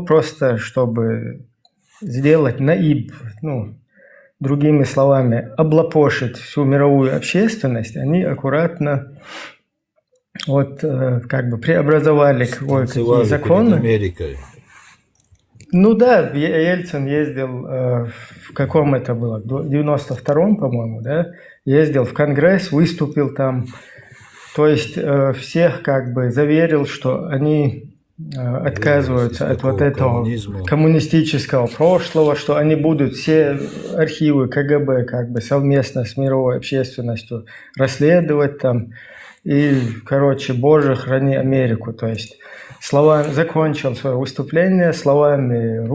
просто чтобы сделать наиб, другими словами, облапошить всю мировую общественность, они аккуратно преобразовали какие законы. Америкой. Ельцин ездил, в каком это было, в 92-м, по-моему, да, ездил в Конгресс, выступил там, то есть всех заверил, что они отказываются от этого коммунистического прошлого, что они будут все архивы КГБ совместно с мировой общественностью расследовать там. И, Боже, храни Америку. То есть закончил свое выступление словами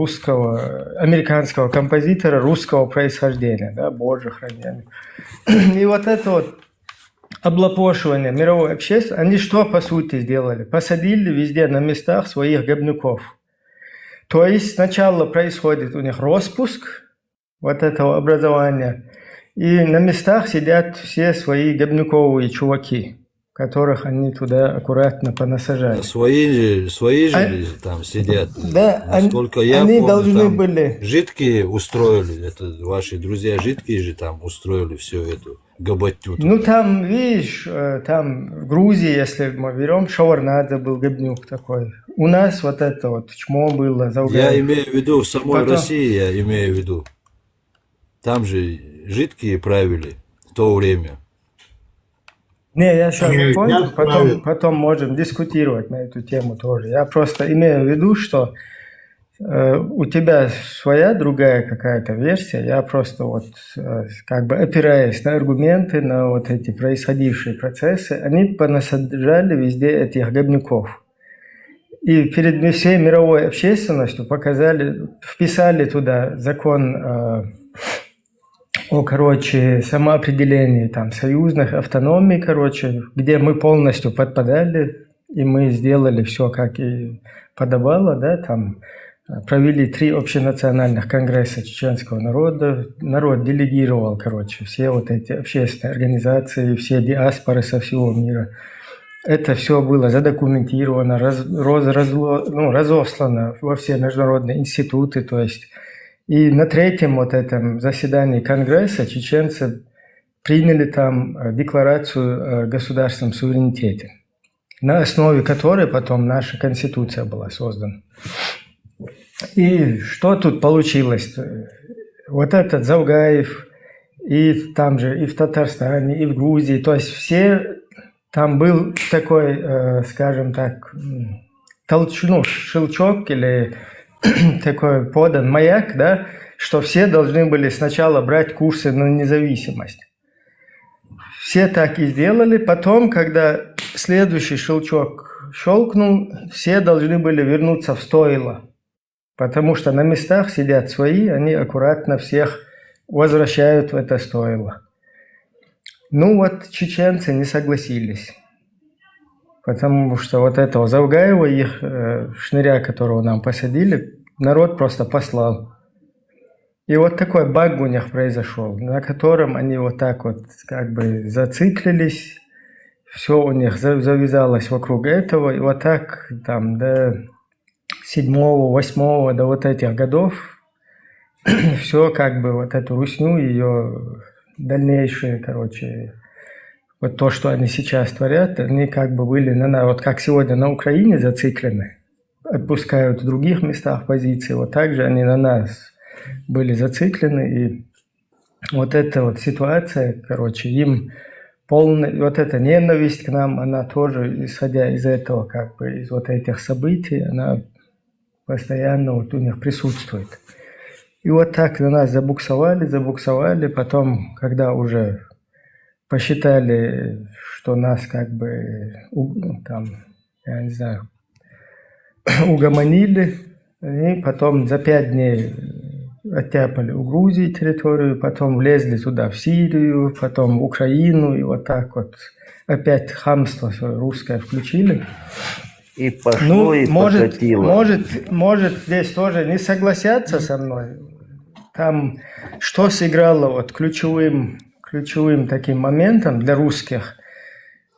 американского композитора русского происхождения. Да, Боже, храни Америку. И облапошивание мировой общественности, они что по сути сделали? Посадили везде на местах своих говнюков. То есть сначала происходит у них распуск этого образования, и на местах сидят все свои говнюковые чуваки, которых они туда аккуратно понасажали. Свои же там сидят. Да, насколько я они помню, должны были... Жидкие устроили, это ваши друзья жидкие же там устроили всю эту габатю. Там, видишь, там в Грузии, если мы берем, Шаварнадзе был говнюк такой. У нас чмо было. Я имею в виду, в самой России я имею в виду. Там же жидкие правили в то время. Не, я сейчас понял, потом можем дискутировать на эту тему тоже. Я просто имею в виду, что у тебя своя другая какая-то версия. Я просто опираясь на аргументы, на эти происходившие процессы, они понасажали везде этих говнюков. И перед всей мировой общественностью вписали туда закон о самоопределении союзных автономий, где мы полностью подпадали, и мы сделали все, как и подобало, да, провели 3 общенациональных конгресса чеченского народа, народ делегировал, все эти общественные организации, все диаспоры со всего мира. Это все было задокументировано, разослано во все международные институты, то есть. И на 3-м этом заседании Конгресса чеченцы приняли там декларацию о государственном суверенитете, на основе которой потом наша Конституция была создана. И что тут получилось? Этот Завгаев, и там же, и в Татарстане, и в Грузии, то есть все, там был такой, скажем так, щелчок или такой подан маяк, да, что все должны были сначала брать курсы на независимость. Все так и сделали. Потом, когда следующий щелчок щелкнул, все должны были вернуться в стойло. Потому что на местах сидят свои, они аккуратно всех возвращают в это стойло. Чеченцы не согласились. Потому что этого Завгаева, их шныря, которого нам посадили, народ просто послал. И такой баг у них произошел, на котором они зациклились, все у них завязалось вокруг этого, и до 7-го, 8-го, до этих годов, все эту русню, ее дальнейшие, то, что они сейчас творят, они были как сегодня на Украине зациклены, отпускают в других местах позиции, так же они на нас были зациклены, и эта ситуация, им полная, эта ненависть к нам, она тоже, исходя из этого, из этих событий, она постоянно у них присутствует. И так на нас забуксовали, потом, когда уже посчитали, что нас угомонили, и потом за 5 дней оттяпали у Грузии территорию, потом влезли туда, в Сирию, потом в Украину, и опять хамство свое русское включили. И пошло, и покатило. Может, здесь тоже не согласятся со мной. Там что сыграло ключевым таким моментом для русских,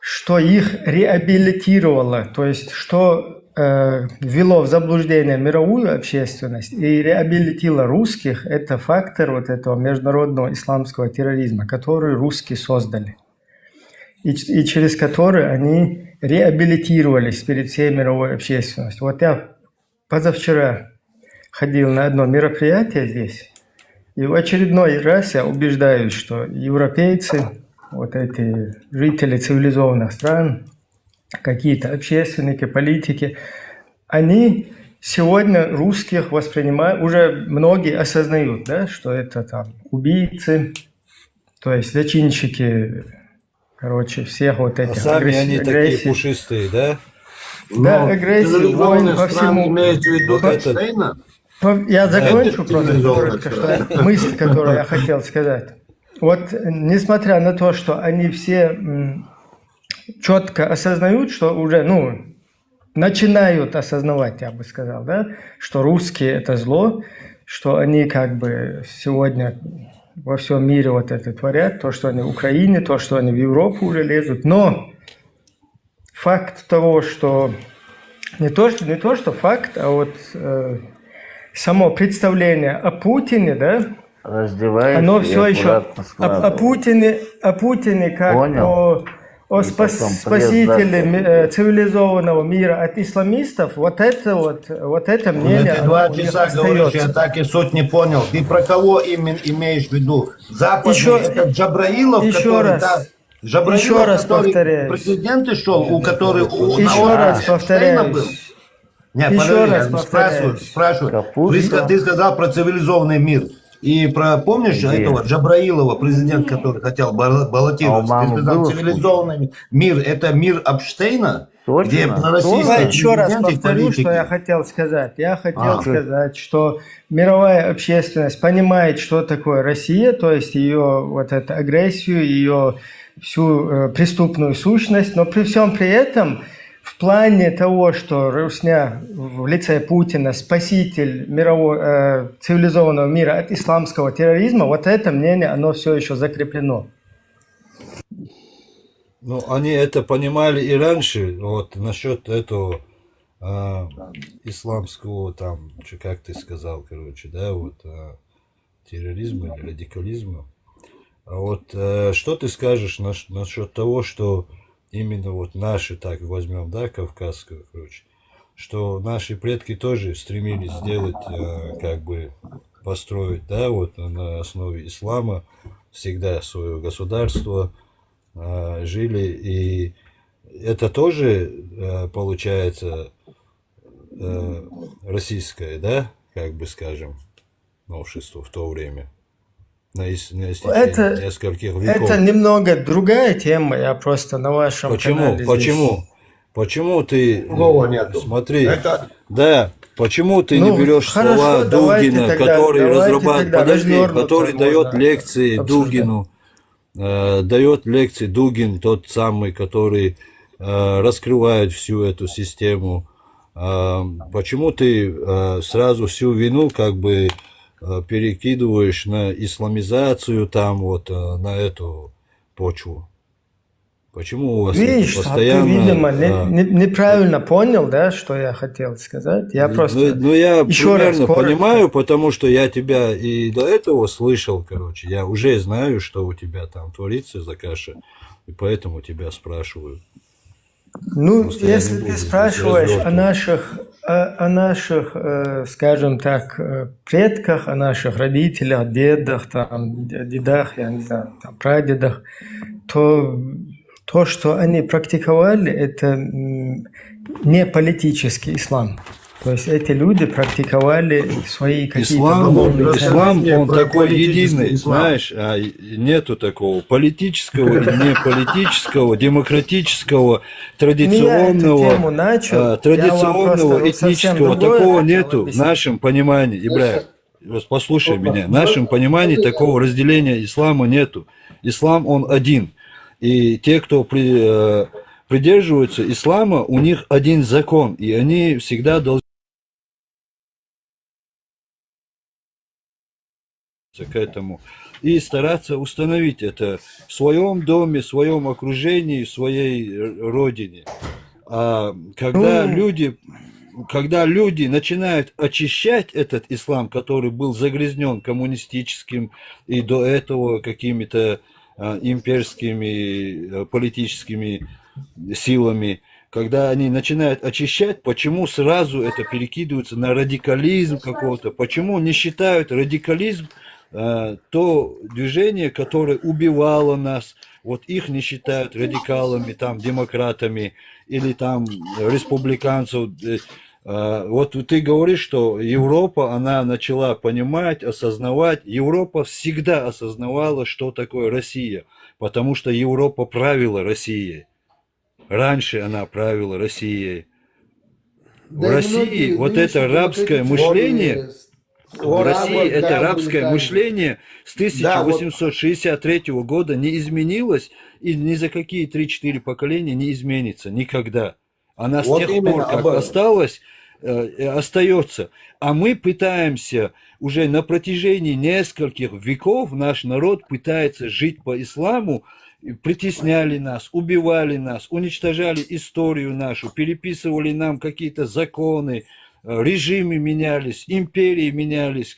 что их реабилитировало, то есть что ввело в заблуждение мировую общественность и реабилитило русских, это фактор вот этого международного исламского терроризма, который русские создали. И через который они реабилитировались перед всей мировой общественностью. Вот я позавчера ходил на одно мероприятие здесь, и в очередной раз я убеждаюсь, что европейцы, вот эти жители цивилизованных стран, какие-то общественники, политики, они сегодня русских воспринимают, уже многие осознают, да, что это там убийцы, то есть зачинщики, короче, всех вот этих сами они такие пушистые, да? Да, агрессия, войн по всему. Имеете в виду Эпштейна? Я закончу просто коротко, что мысль, которую я хотел сказать. Вот несмотря на то, что они все четко осознают, что уже, начинают осознавать, я бы сказал, да, что русские это зло, что они как бы сегодня во всем мире вот это творят, то, что они в Украине, то, что они в Европу уже лезут. Но факт того, что не то что факт, а вот само представление о Путине, да, оно все еще о Путине как о спасителе цивилизованного мира от исламистов, вот это мнение. Ты 2 часа говоришь, я так и суть не понял. Ты про кого именно имеешь в виду? Западный, это Джабраилов, еще раз повторяю. Президент шел, у которого еще раз повторяю. Нет, подожди, спрашиваю. Ты сказал про цивилизованный мир. И помнишь этого Джабраилова, президент, который хотел баллотироваться? Ты сказал, цивилизованный мир, это мир Эпштейна? Точно. Где Еще раз повторю, что я хотел сказать. Я хотел сказать, что мировая общественность понимает, что такое Россия, то есть ее вот эту агрессию, ее всю преступную сущность, но при всем при этом в плане того, что Русня в лице Путина спаситель мирового цивилизованного мира от исламского терроризма, вот это мнение, оно все еще закреплено. Ну, они это понимали и раньше, вот насчет этого исламского, там, как ты сказал, короче, да, вот терроризма или радикализма. А вот что ты скажешь насчет того, что именно вот наши, так возьмем, да, кавказского, короче, что наши предки тоже стремились сделать, как бы построить, да, вот на основе ислама всегда свое государство, жили, и это тоже получается российское, да, как бы скажем, новшество в то время. На истечении нескольких веков. Это немного другая тема, я просто на вашем канале Почему ты, смотри, почему ты не берешь слова Дугина, который разрабатывает, который дает лекции Дугину, дает лекции Дугин, тот самый, который раскрывает всю эту систему. Почему ты сразу всю вину как бы перекидываешь на исламизацию, там вот на эту почву? Почему у вас постоянно... ты, видимо, неправильно понял, да, что я хотел сказать. Я просто я примерно понимаю, потому что я тебя и до этого слышал, короче. Я уже знаю, что у тебя там творится за каша, и поэтому тебя спрашиваю. Если ты спрашиваешь о наших, скажем так, предках, о наших родителях, дедах, там, дедах, я не знаю, там, прадедах, то, что они практиковали, это не политический ислам. То есть эти люди практиковали свои какие-то духовные ценности. Ислам, он такой единый, знаешь, а нету такого политического, не политического, демократического, традиционного, этнического, такого нету в нашем понимании. Ибрахим, послушай меня, в нашем понимании такого разделения ислама нету. Ислам, он один. И те, кто придерживаются ислама, у них один закон, и они всегда должны к этому и стараться установить это в своем доме, в своем окружении, в своей родине. А когда люди когда люди начинают очищать этот ислам, который был загрязнен коммунистическим и до этого какими-то имперскими политическими силами, когда они начинают очищать, почему сразу это перекидывается на радикализм какого-то, почему не считают радикализм то движение, которое убивало нас, вот их не считают радикалами, там, демократами или там республиканцев. Вот ты говоришь, что Европа, она начала понимать, осознавать. Европа всегда осознавала, что такое Россия, потому что Европа правила Россией. Раньше она правила Россией. В России вот это рабское мышление, в России это рабское мышление с 1863 года не изменилось и ни за какие 3-4 поколения не изменится никогда. Она с тех пор, как осталась, остается. А мы пытаемся уже на протяжении нескольких веков, наш народ пытается жить по исламу, притесняли нас, убивали нас, уничтожали историю нашу, переписывали нам какие-то законы, режимы менялись, империи менялись,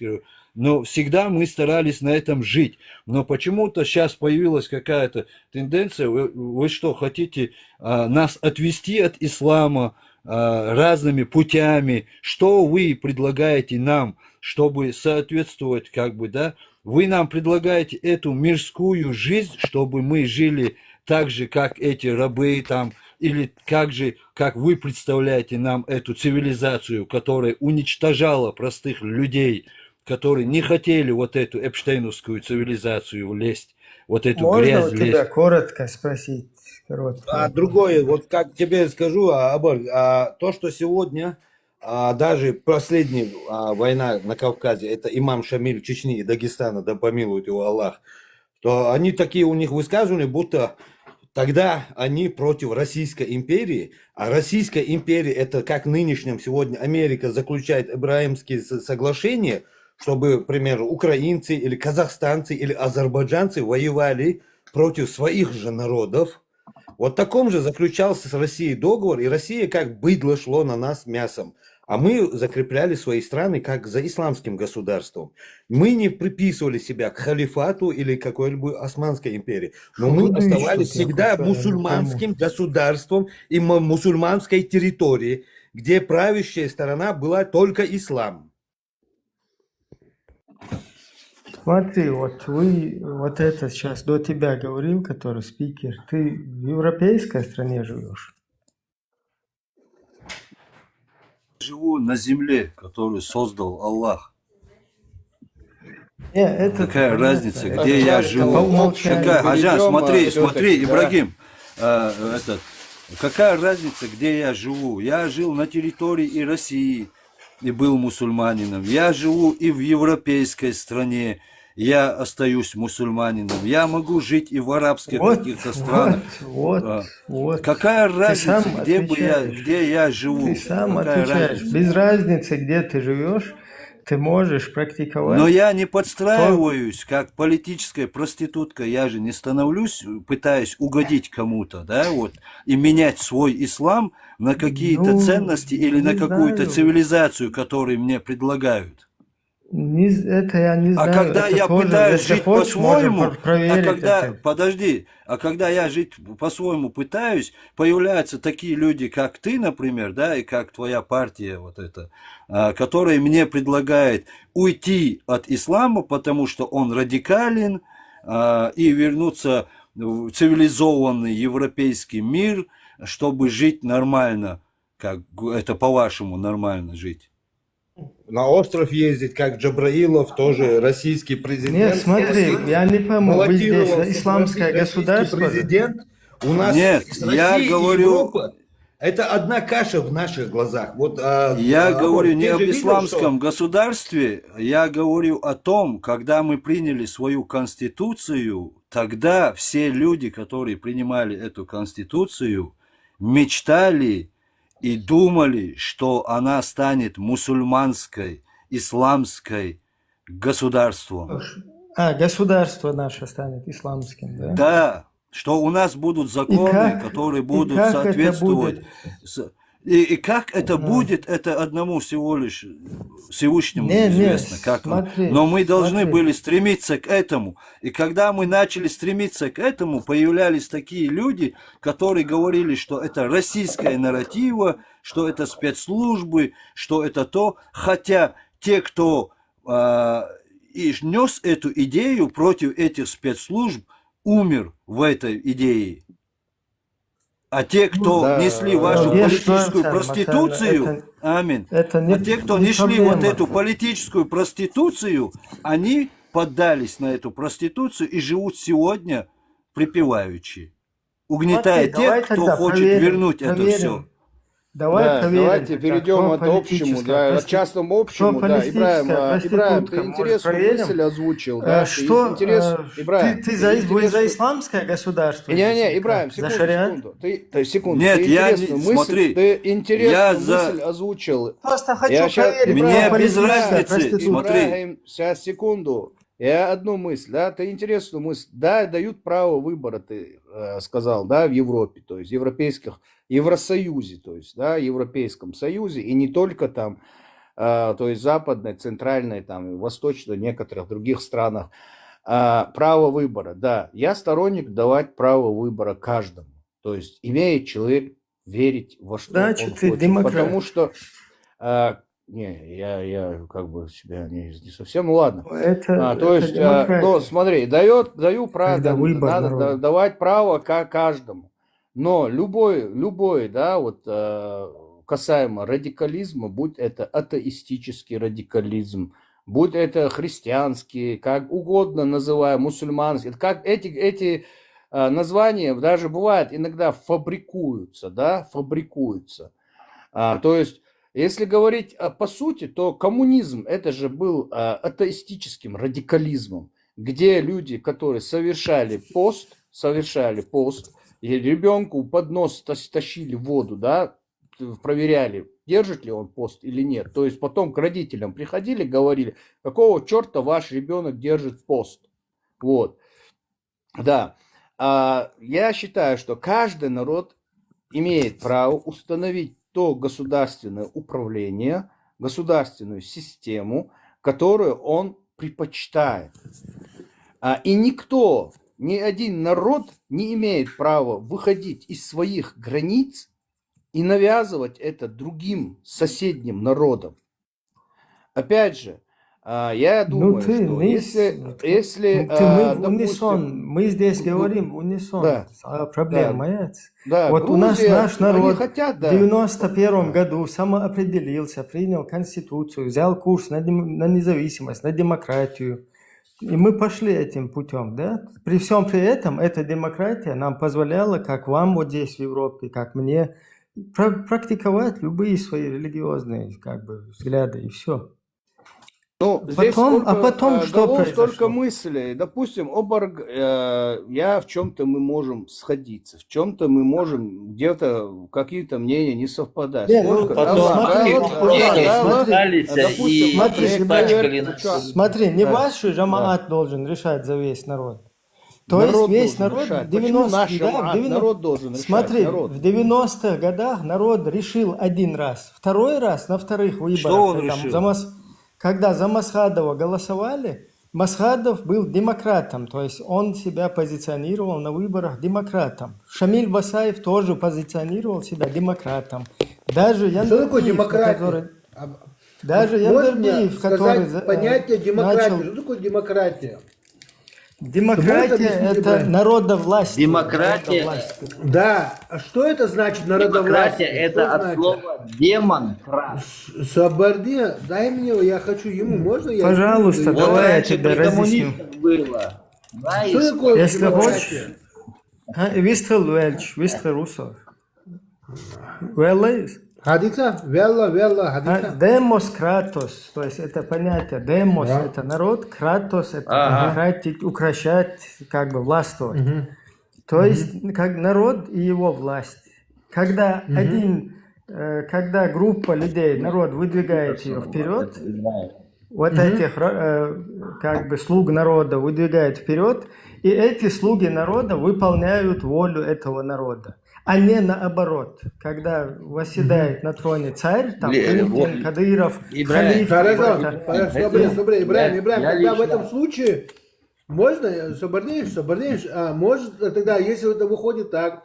но всегда мы старались на этом жить. Но почему-то сейчас появилась какая-то тенденция, вы что, хотите нас отвести от ислама разными путями? Что вы предлагаете нам, чтобы соответствовать, как бы, да? Вы нам предлагаете эту мирскую жизнь, чтобы мы жили так же, как эти рабы там, или как вы представляете нам эту цивилизацию, которая уничтожала простых людей, которые не хотели вот эту эпштейновскую цивилизацию лезть, вот эту Можно грязь у тебя лезть. коротко спросить? Другое, вот как тебе скажу, то, что сегодня даже последняя война на Кавказе, это имам Шамиль Чечни и Дагестана, да помилует его Аллах, то они такие у них высказывания, будто тогда они против Российской империи, а Российская империя это как нынешнем сегодня Америка заключает Ибраимские соглашения, чтобы, к примеру, украинцы или казахстанцы или азербайджанцы воевали против своих же народов. Вот таком же заключался с Россией договор, и Россия как быдло шло на нас мясом. А мы закрепляли свои страны как за исламским государством. Мы не приписывали себя к халифату или какой-либо Османской империи. Но мы оставались всегда мусульманским государством и мусульманской территорией, где правящая сторона была только ислам. Смотри, вот это сейчас до тебя говорил, который спикер, ты в европейской стране живешь? Живу на земле, которую создал Аллах. Какая разница, где я живу? Аджан, смотри, Ибрагим, какая разница, где я живу? Я жил на территории и России, и был мусульманином. Я живу и в европейской стране, я остаюсь мусульманином. Я могу жить и в арабских каких-то странах. Какая разница, где я живу? Ты сам отвечаешь. Без разницы, где ты живешь, ты можешь практиковать. Но я не подстраиваюсь, как политическая проститутка. Я же не становлюсь, пытаясь угодить кому-то, да, вот, и менять свой ислам на какие-то ценности или на какую-то цивилизацию, которую мне предлагают. Это я не знаю. А когда я пытаюсь жить по-своему, когда я жить по-своему пытаюсь, появляются такие люди, как ты, например, да, и как твоя партия, вот эта, которые мне предлагают уйти от ислама, потому что он радикален, и вернуться в цивилизованный европейский мир, чтобы жить нормально, как это по-вашему нормально жить. На остров ездить, как Джабраилов, тоже российский президент. Нет, смотри, я не пойму, вы здесь исламское государство? Президент, у нас нет, я говорю... Европа, это одна каша в наших глазах. Вот, я говорю не об исламском государстве, я говорю о том, когда мы приняли свою конституцию, тогда все люди, которые принимали эту конституцию, мечтали и думали, что она станет мусульманской, исламской государством. Государство наше станет исламским, да? Да, что у нас будут законы, которые будут соответствовать. И как это будет, это одному всего лишь Всевышнему известно. Как смотри, но мы должны были стремиться к этому. И когда мы начали стремиться к этому, появлялись такие люди, которые говорили, что это российская нарратива, что это спецслужбы, что это то. Хотя те, кто и нес эту идею против этих спецслужб, умер в этой идее. А те, кто несли вашу политическую проституцию, аминь, а те, кто несли вот эту политическую проституцию, они поддались на эту проституцию и живут сегодня припеваючи, угнетая тех, кто хочет вернуть это все. Давайте перейдем от общему, от частному общему. Да, Ибраим, ты интересную мысль озвучил. Да, Ибраим, ты за исламское государство? Не, Ибраим, секунду. Нет, я не... Смотри, ты интересную мысль озвучил. Просто хочу проверить. Мне без разницы, смотри. Ибраим, сейчас, секунду. Я одну мысль, да, ты интересную мысль. Да, дают право выбора, ты сказал, да, в Европе, то есть Евросоюзе, то есть, да, Европейском Союзе, и не только там, то есть западной, центральной, там, восточной, некоторых других странах, право выбора, да. Я сторонник давать право выбора каждому, то есть имеет человек верить во что он хочет, потому что... Не, я как бы себя не совсем, ну ладно. То есть, ну, смотри, даю право, надо давать право каждому. Но любой, да, вот касаемо радикализма, будь это атеистический радикализм, будь это христианский, как угодно называем, мусульманский, как эти названия даже бывает иногда фабрикуются, да, то есть, если говорить по сути, то коммунизм это же был атеистическим радикализмом, где люди, которые совершали пост, и ребенку под нос тащили воду, да, проверяли, держит ли он пост или нет. То есть потом к родителям приходили, говорили, какого черта ваш ребенок держит пост. Вот. Да. Я считаю, что каждый народ имеет право установить то государственное управление, государственную систему, которую он предпочитает. И никто, ни один народ не имеет права выходить из своих границ и навязывать это другим соседним народам. Опять же, я думаю, что если унисон, мы здесь говорим унисон, да, проблема. Да, вот Грузия, у нас наш народ хотят, в 91 году самоопределился, принял конституцию, взял курс на независимость, на демократию. И мы пошли этим путем, да? При всем при этом, эта демократия нам позволяла, как вам вот здесь в Европе, как мне, практиковать любые свои религиозные как бы взгляды, и все. Ну, потом что произошло? Столько мыслей. Допустим, в чем-то мы можем сходиться, в чем-то мы можем где-то какие-то мнения не совпадать. Смотри, не ваш жамаат должен решать за весь народ. То есть весь народ, народ должен решать. Смотри, в 90-х годах народ решил один раз. Второй раз на вторых выборах. Когда за Масхадова голосовали, Масхадов был демократом, то есть он себя позиционировал на выборах демократом. Шамиль Басаев тоже позиционировал себя демократом. Даже Яндербиев, который понятие демократии. Что такое демократия? Демократия – это народовластие. Демократия. Да. А что это значит народовластие? Демократия – это от слова демон. Сабарди, дай мне, я хочу ему, можно я? Пожалуйста, давай я тебе разъясню. Было. Что такое если хочешь, Вистрел Русов. Хадица? Велла, хадица. Демос, кратос, то есть это понятие. Демос это народ, кратос это демократить, укращать, как бы властвовать. То есть как народ и его власть. Когда когда группа людей, народ выдвигает ее вперед, вот этих как бы слуг народа выдвигает вперед, и эти слуги народа выполняют волю этого народа. а не наоборот, когда восседает на троне царь, там Путин, Кадыров, Ибраим, халиф Хорошо, какой-то. смотри, Ибраим, я тогда в лично- этом случае можно, Сабарнеевич, а может тогда, если это выходит так,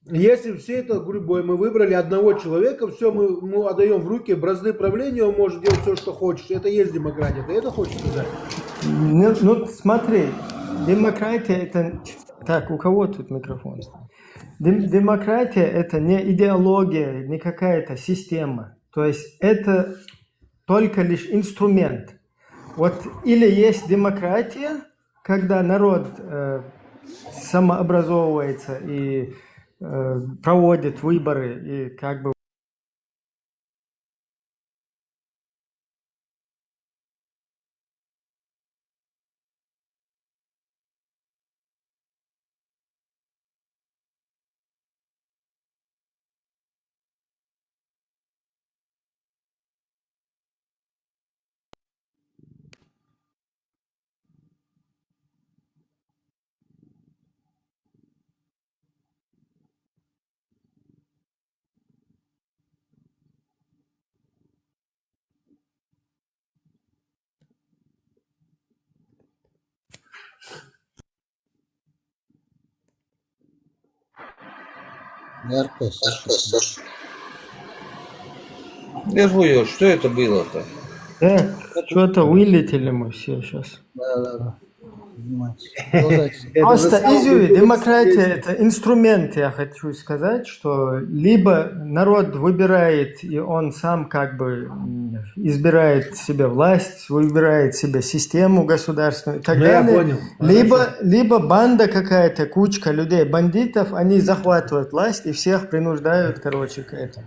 если все это гурьбой, мы выбрали одного человека, все, мы ему отдаем в руки бразды правления, он может делать все, что хочет. Это есть демократия. Ты это хочешь сказать? Ну, смотри, демократия это... Так, у кого тут микрофон? Демократия это не идеология, не какая-то система. То есть это только лишь инструмент. Вот или есть демократия, когда народ самообразовывается и проводит выборы и как бы РП, слушай. Держу, что это было-то? что-то вылетели мы все сейчас. Да. Продолжайте. Просто на самом изюми, деле демократия есть. это инструмент, я хочу сказать, что либо народ выбирает, и он сам как бы избирает себе власть, выбирает себе систему государственную и так Ну, я далее. понял. Либо банда какая-то, кучка людей, бандитов, они захватывают власть и всех принуждают, короче, к этому.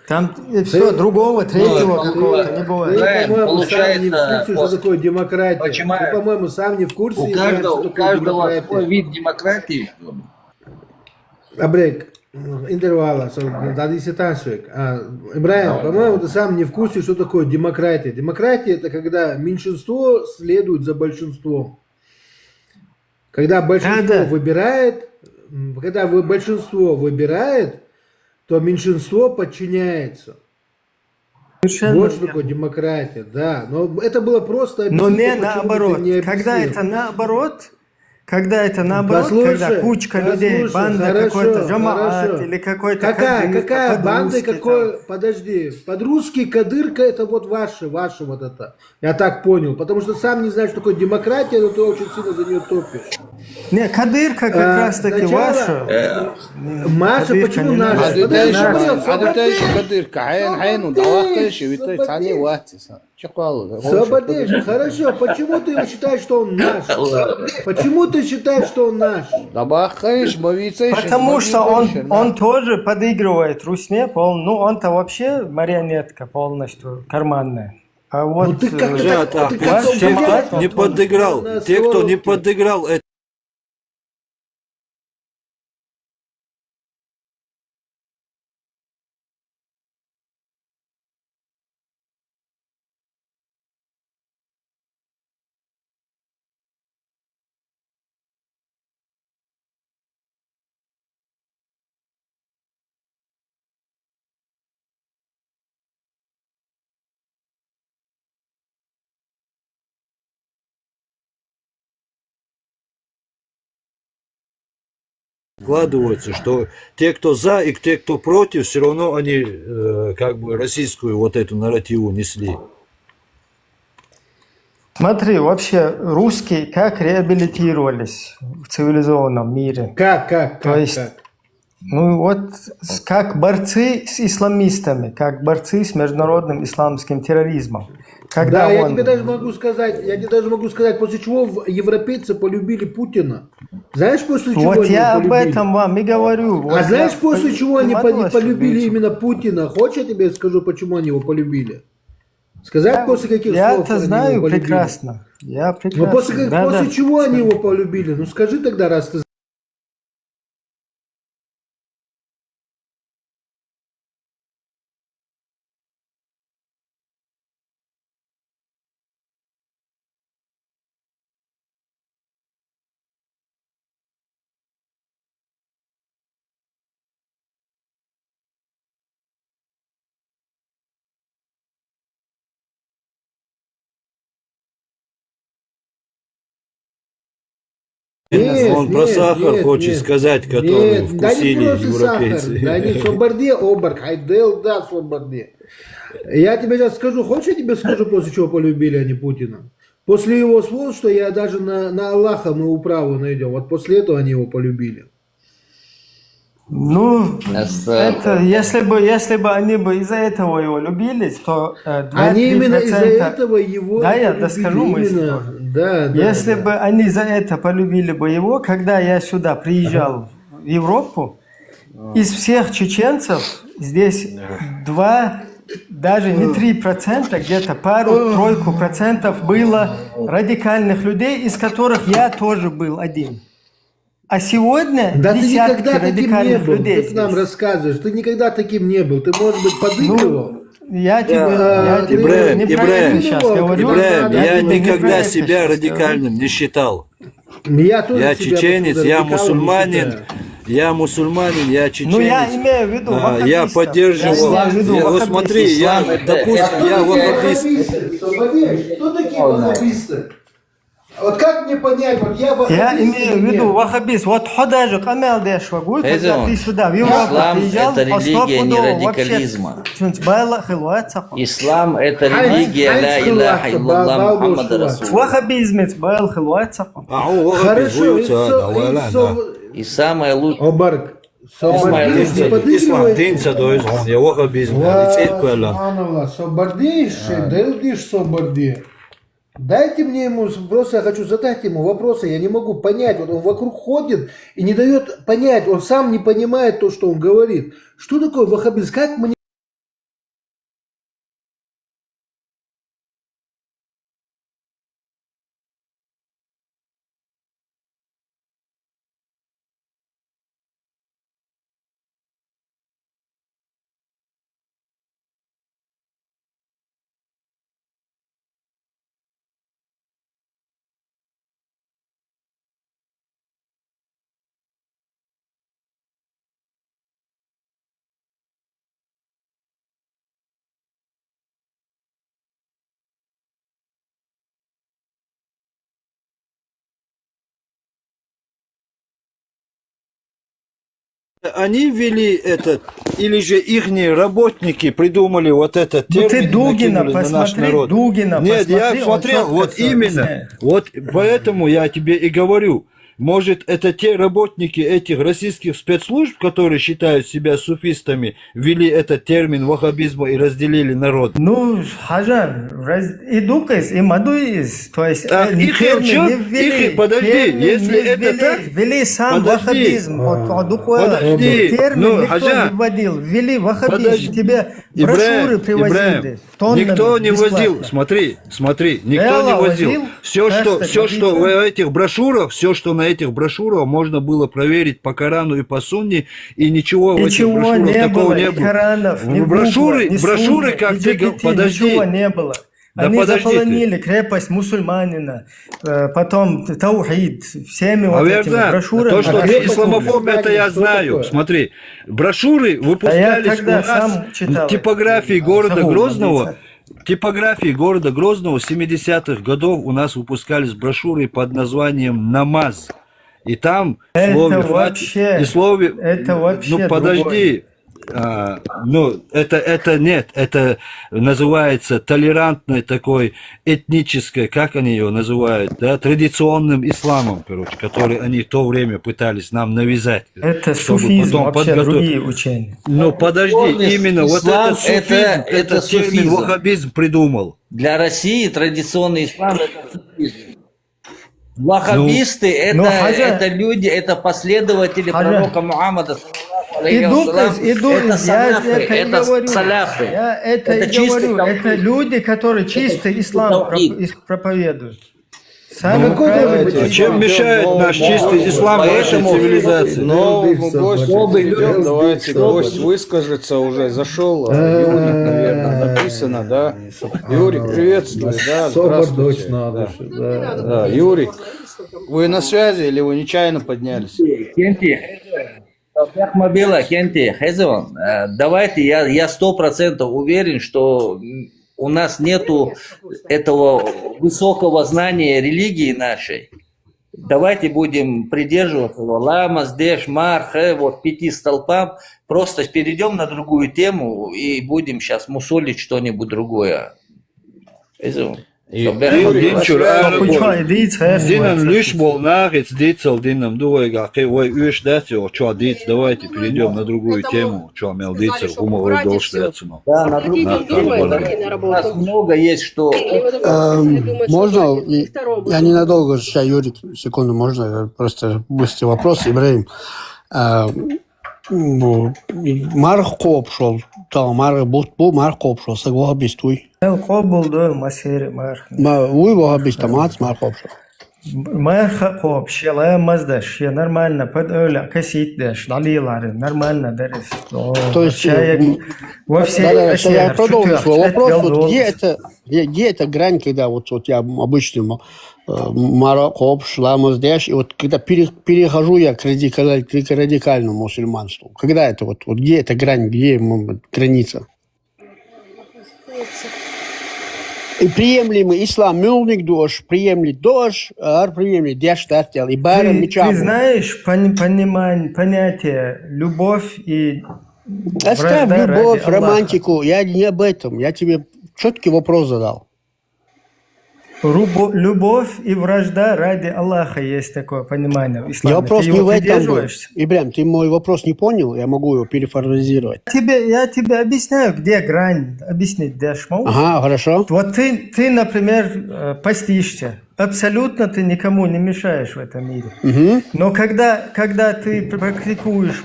Там все, другого, третьего какого-то не Ты, бывает. по-моему, сам не в Получается, курсе, что такое демократия. Почему? Ты, по-моему, сам не в курсе, У Ибраим, что каждого такое демократия. свой вид демократии, что ли? Абрек, интервала, дали ситуацию. Ибраим, по-моему, ты сам не в курсе, что такое демократия. Демократия – это когда меньшинство следует за большинством. Когда большинство Да. выбирает, большинство выбирает, то меньшинство подчиняется. Совершенно Вот что верно. такое демократия, да. Но это было просто Но объяснить, не почему ты наоборот. не Когда объяснил. это наоборот, когда Послушай, когда кучка людей, банда хорошо, какой-то джамаат хорошо. или какой-то Какая кадырка, банда, по-русски какой, подожди, под-русски кадырка это вот ваше вот это. Я так понял, потому что сам не знаешь, что такое демократия, но ты очень сильно за нее топишь. там. Не, кадырка как раз таки ваша. Маша, Кадырка почему не наша? наша. Адутейш Кадыр, Каин, Давахтейш, Витой, Цани, Ватис. Сободеж, хорошо, почему ты считаешь, что он наш? Почему ты считаешь, что он наш? Dabахтейш, Мавицейш. Потому что он тоже подыгрывает Русне, он-то вообще марионетка полностью карманная. А вот Ну ты как Ребята, ты как ваш те, кто не он подыграл, на те, кто не сковородке. подыграл, вкладываются, что те, кто за и те, кто против, все равно они как бы российскую вот эту нарративу несли. смотри, вообще русские как реабилитировались в цивилизованном мире. То есть, ну вот как борцы с исламистами, как борцы с международным исламским терроризмом. Когда Да, я он... тебе даже могу сказать, после чего европейцы полюбили Путина. Знаешь, после чего Вот они я его об полюбили? этом вам и говорю. Вот А знаешь, я после чего они внимательно полюбили слушаю. именно Путина? Хочешь, я тебе скажу, почему они его полюбили? Сказать, после каких слов Я-то они знаю его полюбили? прекрасно. Я прекрасно. Но после Да-да. чего они его полюбили? Ну скажи тогда, раз ты Он про сахар хочет сказать, который нет, да не вкусили просто европейцы. сахар, да не Соборде, Оберг, Хайдел, да, Соборде. Я тебе сейчас скажу, хочешь я тебе скажу, после чего полюбили они Путина? После его слов, что я даже на Аллаха мы управу найдем, вот после этого они его полюбили. Ну, это, если бы они бы из-за этого его любили, то 2-3%... Они именно из-за этого его Да, я полюбили, доскажу мысль. именно. Да, Если да. бы они за это полюбили бы его, когда я сюда приезжал в Европу, из всех чеченцев здесь 2, даже не 3%, где-то пару-тройку процентов было радикальных людей, из которых я тоже был один. А сегодня Да ты десятки никогда таким не радикальных был, людей ты к нам здесь. рассказываешь, ты никогда таким не был, ты, может быть, подыгрывал. Я тебе Ибраим, не про Ибраим, это сейчас говорю. Ибраим, я тебе не про никогда это себя сейчас радикальным не считал. Я тоже Я себя чеченец, вот я радикалом не мусульманин, считаю. я мусульманин, я чеченец. Ну, я имею в виду Я ваххабистов. поддерживал. Я имею в виду Вот смотри, я, ваххабистов. допустим, я ваххабист. Ваххабисты? Кто такие ваххабисты? Вот как мне понять, вот я ваххабист Я имею в или виду нет? ваххабист. Вот Ходаджи Камел Дешвагуй, когда Эзон, ты сюда в Европу ислам приезжал, это религия не вообще радикализма. Байла хилуацаха. Ислам это Хайц- религия хайц ля хилуаца, иляха иллаллах бал- Мухаммад бал- Расул. Ваххабизмец байл хилуацаха. Хорошо, И самое лучшее. Обарк. Собордейш не İslam подыгрывает. dinse doyuz, ya vahhabizm, Субханаллах, Собордейш, Делдиш Соборде. Дайте мне ему, просто я хочу задать ему вопросы, я не могу понять, вот он вокруг ходит и не дает понять, он сам не понимает то, что он говорит. Что такое ваххабизм? Как мне Они ввели этот, или же ихние работники придумали вот этот Ну, ты термин и Дугина накинули на наш посмотри, народ. Дугина Нет, я посмотри, он смотрел, четко вот всё именно, объясняет. вот поэтому я тебе и говорю. Может, это те работники этих российских спецслужб, которые считают себя суфистами, ввели этот термин ваххабизма и разделили народ? Ну, Хаджар, и Дукайс, и Мадуис, то есть их, термин не ввели, подожди, термин если не это ввели, так, ввели сам подожди. ваххабизм. Вот, Подожди, термин ну, никто Хаджар, не вводил, ввели ваххабизм, подожди. тебе брошюры привозили. Ибраим, тоннами никто не бесплатно. возил, смотри, никто Элла не возил. возил, Все, хэштег что в возил. этих брошюрах, все, что на этих брошюрах можно было проверить по Корану и по Сунне, и ничего в этих Ничего брошюрах не такого было, не ни было. Коранов, ни Брошюры, Гугла, ни брошюры, Сунны, как ни ты GPT, подожди. ничего не было. Да Они подожди ты. заполонили крепость мусульманина, потом таухид, всеми вот этими Верно, брошюрами. то, что ты крепость исламофоб, это я что знаю. такое? Смотри, брошюры выпускались у когда нас сам читал в типографии это, города Сагул, Грозного. Мадица. В типографии города Грозного 70-х годов у нас выпускались брошюры под названием «Намаз». И там в Это слове вообще- и слове, это вообще ну подожди, это нет, это называется толерантной такой этнической, как они ее называют, да, традиционным исламом, короче, который они в то время пытались нам навязать. Это чтобы суфизм, потом вообще подготовить. другие учения. Но подожди, Помнишь, именно вот ислам этот суфизм, это этот термин суфизм. ваххабизм придумал. Для России традиционный ислам это суфизм. Ваххабисты ну, Хаджар- это люди, это последователи Хаджар. пророка Мухаммада. Иду, Это салафы, это и это говорю. салафы. Я это и чистый говорю. таухид. Это люди, которые чистый ислам таухид. проповедуют. Самый какой правильный давайте, А чем мешает наш чистый ислам нашей Поэтому цивилизации? новому гостю Чтобы идем, люди- давайте чтобы- гость выскажется уже, зашел, Юрик, наверное, написано, да? Юрик, приветствую, да, Собор дочь здравствуйте. надо. Да. Да, Юрик, вы на связи или вы нечаянно поднялись? Кенти, Мобила, Кенти, Хезон, давайте, я 100% уверен, что у нас нету этого высокого знания религии нашей. давайте будем придерживаться лама, сдеш, мар, вот 5 столпам. Просто перейдем на другую тему и будем сейчас мусолить что-нибудь другое. Dinam лишбол нагец дицел динам дуэга, кой уж дацо, чё диц, давайте перейдем на другую тему, чё мел дицер, умовой должствецно. Да, на другую тему. У нас много есть что. Можно? Я ненадолго, сейчас, Юрик, секунду, можно? Просто быстрый вопрос, Ибраим. Марх копшол, там марх бу марх копшол, сагва бистуй. Кобул до масери марх. Уй вага бистамат марх копшол. Марх коп, шела маздаш, я нормально под öyle косить даш, далилары, нормально дарис. То есть во всех я продолжу свой вопрос. Вот где эта грань, когда вот я обычно Марокко, шламаздеш, и вот когда перехожу я к радикальному мусульманству, когда это вот где эта грань, где граница? И приемлемый ислам мюльник дождь, приемлет дождь, а приемлет деш дартел, и барам мечам. Ты знаешь понятие любовь и оставь любовь, романтику, я не об этом, я тебе четкий вопрос задал. Любовь и вражда ради Аллаха, есть такое понимание в исламе. Я вопрос ты не его в этом был. придерживаешься? Ибрам, ты мой вопрос не понял, я могу его перефразировать. Я тебе объясняю, где грань. Объяснить дашь? Ага, хорошо. Вот ты, например, постишься. Абсолютно ты никому не мешаешь в этом мире. Угу. Но когда ты практикуешь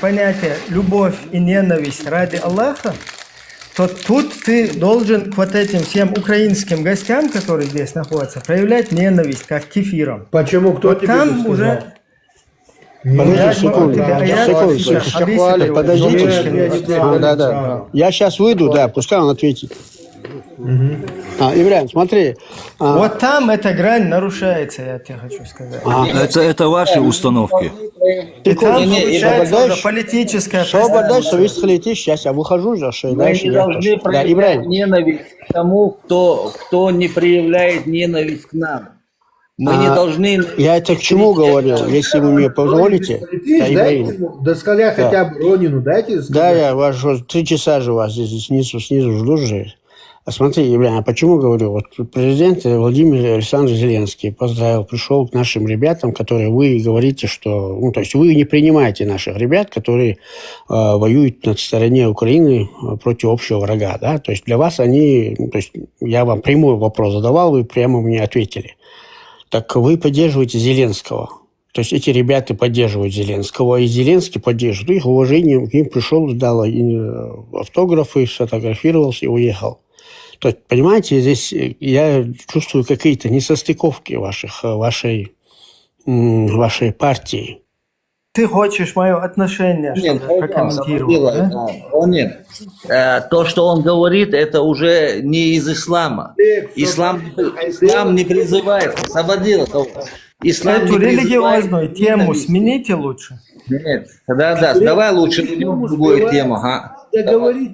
понятие любовь и ненависть ради Аллаха, то тут ты должен к вот этим всем украинским гостям, которые здесь находятся, проявлять ненависть, как к кефирам. Почему? Кто Вот тебе там это уже... Секунду. Подождите. Да. Я сейчас выйду, да, пускай он ответит. Ибрам, смотри. Вот там эта грань нарушается, я тебе хочу сказать. Это ваши установки. И там получается уже политическая преследование. Сейчас я выхожу же. Мы не должны проявлять ненависть к тому, кто не проявляет ненависть к нам. Мы не должны... Я это к чему говорил, если вы мне позволите? Да сказать хотя бы Ронину, дайте сказать. Да, я вас 3 часа же вас здесь снизу жду же. А смотри, Ибрам, почему говорю? Вот президент Владимир Александрович Зеленский пришел к нашим ребятам, которые вы говорите, что... то есть вы не принимаете наших ребят, которые воюют на стороне Украины против общего врага, да? То есть для вас они... то есть я вам прямой вопрос задавал, вы прямо мне ответили. Так вы поддерживаете Зеленского. То есть эти ребята поддерживают Зеленского, и Зеленский поддерживает их уважением. К ним пришел, дал автографы, сфотографировался и уехал. То есть, понимаете, здесь я чувствую какие-то несостыковки вашей партии. Ты хочешь мое отношение, чтобы прокомментировать, да? Нет. То, что он говорит, это уже не из ислама. Ислам не призывает. Ислам эту религиозную тему смените лучше. Нет. Да. Давай лучше найдем другую тему. Давай.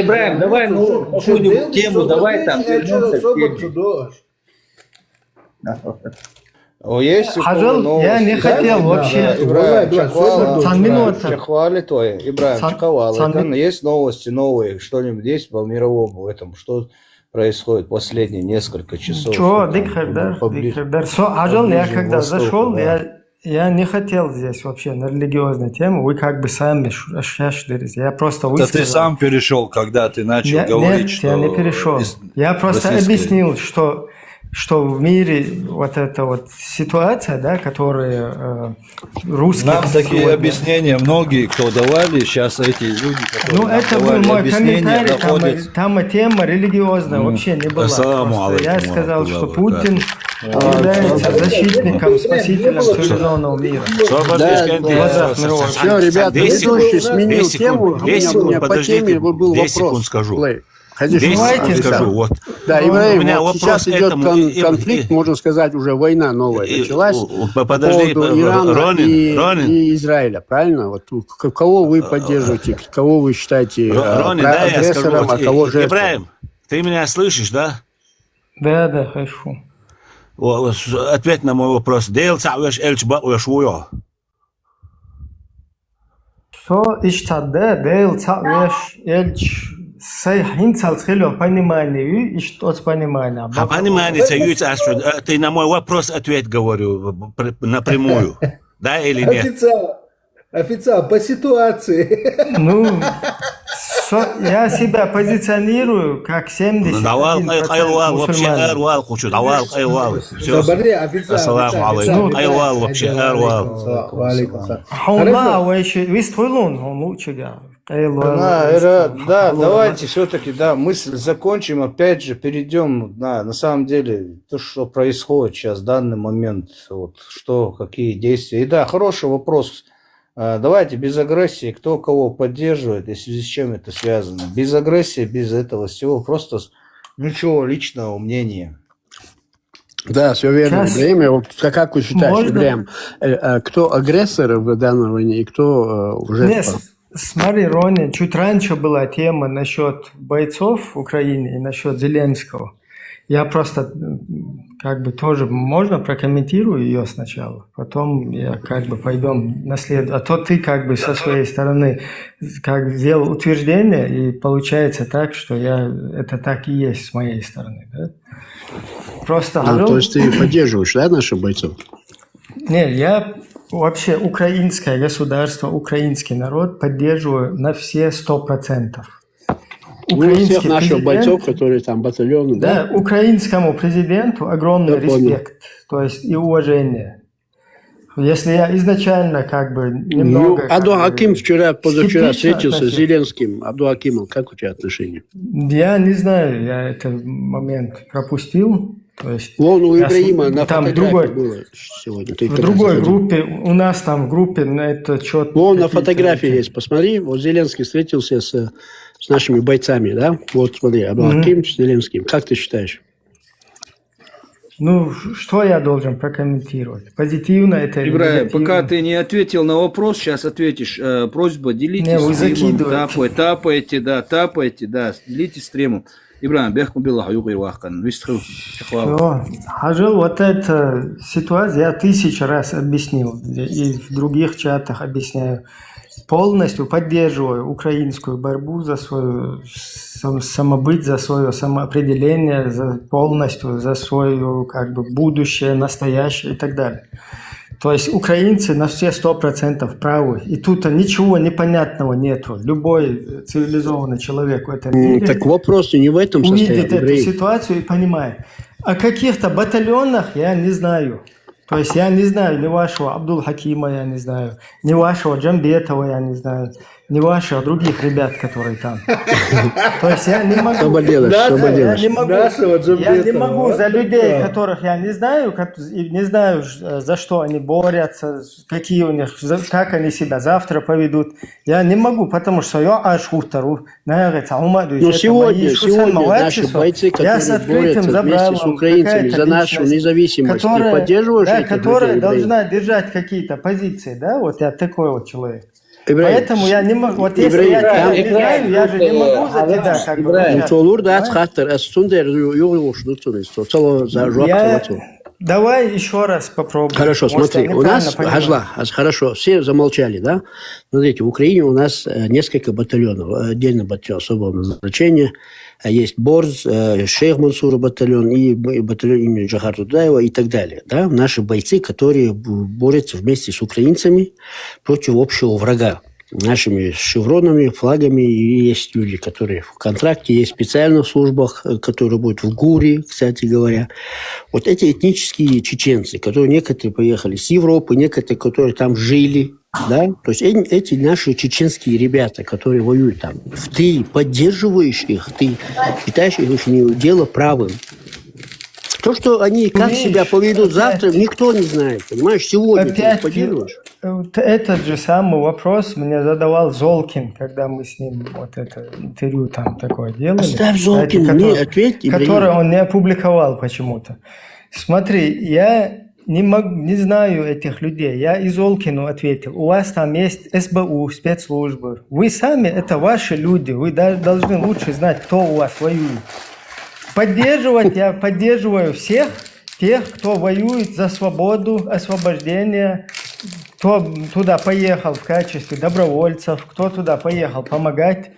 Ибраим, давай какую-нибудь тему, давай там вернемся к Есть я не хотел вообще. Чахвали твои. Ибраим, Чахвали. Есть новости новые, что-нибудь есть по мировому этом, что происходит последние несколько часов? Чего, Дикхердар. Ажал, я когда зашел, я не хотел здесь вообще на религиозную тему. Вы как бы сами ошашились. Я просто высказал. Да ты сам перешел, когда ты начал говорить, что... Нет, я не перешел. Я просто объяснил, что в мире вот эта вот ситуация, да, которая русские... Нам такие объяснения многие, кто давали, сейчас эти люди, которые это был мой комментарий, там тема религиозная вообще не была. Я сказал, что Путин является защитником, спасителем цивилизованного мира. Все, ребята, ведущий сменил тему. У меня по теме был вопрос. Давайте скажу. Вот. Да, у Ибраим, меня вот сейчас вопрос идет этому, конфликт, можно сказать, уже война новая началась подожди, по поводу Ирана Ронин. и Израиля, правильно? Вот кого вы поддерживаете, кого вы считаете Ронин, да, я скажу, агрессором, а кого жертвой? Ибраим, ты меня слышишь, да? Да, хорошо. Ответь на мой вопрос. Что ищтадда, дейл цавеш эльч хинцал хило понимание и что с пониманием. Понимание, ты на мой вопрос ответ говорю напрямую. Да или нет? Официал, по ситуации. Ну, я себя позиционирую как 70% мусульман. Ассаламу алейкум. Айвал вообще, айвал. Да, давайте все-таки, да, мысль закончим, опять же перейдем, на самом деле, то, что происходит сейчас, в данный момент, вот, что, какие действия. И да, хороший вопрос. Давайте без агрессии, кто кого поддерживает и в связи с чем это связано. Без агрессии, без этого всего, просто ничего личного мнения. Да, все верно, Ибраим. Вот как вы считаете, Ибраим, кто агрессор в данной войне и кто жертва? Смотри, Рони, чуть раньше была тема насчет бойцов Украины и насчет Зеленского. Я просто тоже можно прокомментирую ее сначала, потом я пойдем на след. А то ты со своей стороны сделал утверждение, и получается так, что это так и есть с моей стороны, да? Просто. То есть ты поддерживаешь, да, наших бойцов? Не, я вообще украинское государство, украинский народ поддерживаю на все 100%. Всех наших бойцов, которые там батальоны, да? Да, украинскому президенту огромный респект, то есть и уважение. Если я изначально немного... Абдул-Хаким позавчера встретился с Зеленским. Абдул-Хаким, как у тебя отношения? Я не знаю, я этот момент пропустил. То есть вон у Ибраима на фотографии было сегодня. В другой группе, у нас там в группе на это счет... Вон на фотографии есть, посмотри. Вот Зеленский встретился с нашими бойцами, да? Вот смотри, Абдул-Хаким с Зеленским. Как ты считаешь? Ну, что я должен прокомментировать? Позитивно это или Ибраим, негативно? пока ты не ответил на вопрос, сейчас ответишь. Просьба, делитесь стримом, тапайте, делитесь стримом. Ибраим, бехму биллаху югир вахкан. Все. Хажил, вот эта ситуация я 1000 раз объяснил, и в других чатах объясняю. Полностью поддерживаю украинскую борьбу за свою самобыть, за свое самоопределение, полностью за свое будущее, настоящее и так далее. То есть украинцы на все 100% правы. И тут ничего непонятного нету. Любой цивилизованный человек в этом мире так вопрос не в этом увидит эту ситуацию и понимает. О каких-то батальонах я не знаю. То есть я не знаю ни вашего Абдул-Хакима, я не знаю, ни вашего Джамбетова, я не знаю, ни ваших других ребят, которые там. То есть я не могу... Я не могу за людей, которых я не знаю, и не знаю, за что они борются, какие у них, как они себя завтра поведут. Я не могу, потому что я аж хутору. Но сегодня наши бойцы, которые борются вместе с украинцами за нашу независимость, ты поддерживаешь это? Которая должна держать какие-то позиции, да? Вот я такой вот человек. Поэтому я не могу, вот если я тебя не знаю, я же не могу за тебя Давай еще раз попробуем. Хорошо, смотри, у нас, хорошо, все замолчали, да? Смотрите, в Украине у нас несколько батальонов, отдельно батальон особого назначения, есть Борз, Шейх Мансура батальон и батальон имени Джахара Дудаева и так далее, да? Наши бойцы, которые борются вместе с украинцами против общего врага. Нашими шевронами, флагами. И есть люди, которые в контракте, есть специально в службах, которые будут в ГУРе, кстати говоря. Вот эти этнические чеченцы, которые некоторые поехали с Европы, некоторые, которые там жили, да, то есть эти наши чеченские ребята, которые воюют там, ты поддерживаешь их, ты считаешь их дело правым. То, что они как Видишь, себя поведут опять- завтра, никто не знает. Понимаешь, сегодня ты Опять поддерживаешь. вот этот же самый вопрос мне задавал Золкин, когда мы с ним вот это интервью там такое делали. Оставь Знаете, Золкина, мне ответь, Ибрагим. которое он не опубликовал почему-то. Смотри, я не знаю этих людей. Я и Золкину ответил. У вас там есть СБУ, спецслужбы. Вы сами, это ваши люди. Вы должны лучше знать, кто у вас воюет. Поддерживать я поддерживаю всех тех, кто воюет за свободу, освобождение, кто туда поехал в качестве добровольцев, кто туда поехал помогать,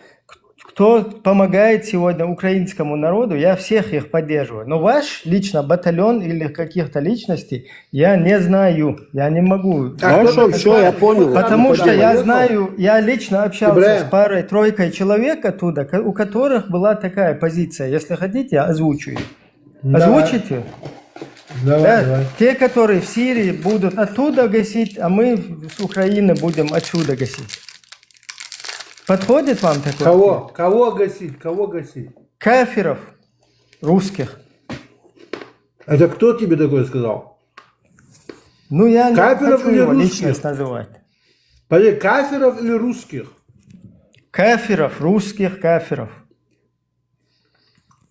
кто помогает сегодня украинскому народу, я всех их поддерживаю. Но ваш лично батальон или каких-то личностей я не знаю, я не могу. Хорошо, все, я понял. Потому что я знаю, я лично общался Ибрагим. с парой-тройкой человек оттуда, у которых была такая позиция. Если хотите, я озвучу ее. Озвучите? Давай, Да? давай. Те, которые в Сирии, будут оттуда гасить, а мы с Украины будем отсюда гасить. Подходит вам такой? Кого? Кого гасить? Кого гасить? Кафиров русских. Это кто тебе такое сказал? Ну, я не Кафиров хочу или его русских? личность называть. Подожди, кафиров или русских? Кафиров, русских кафиров.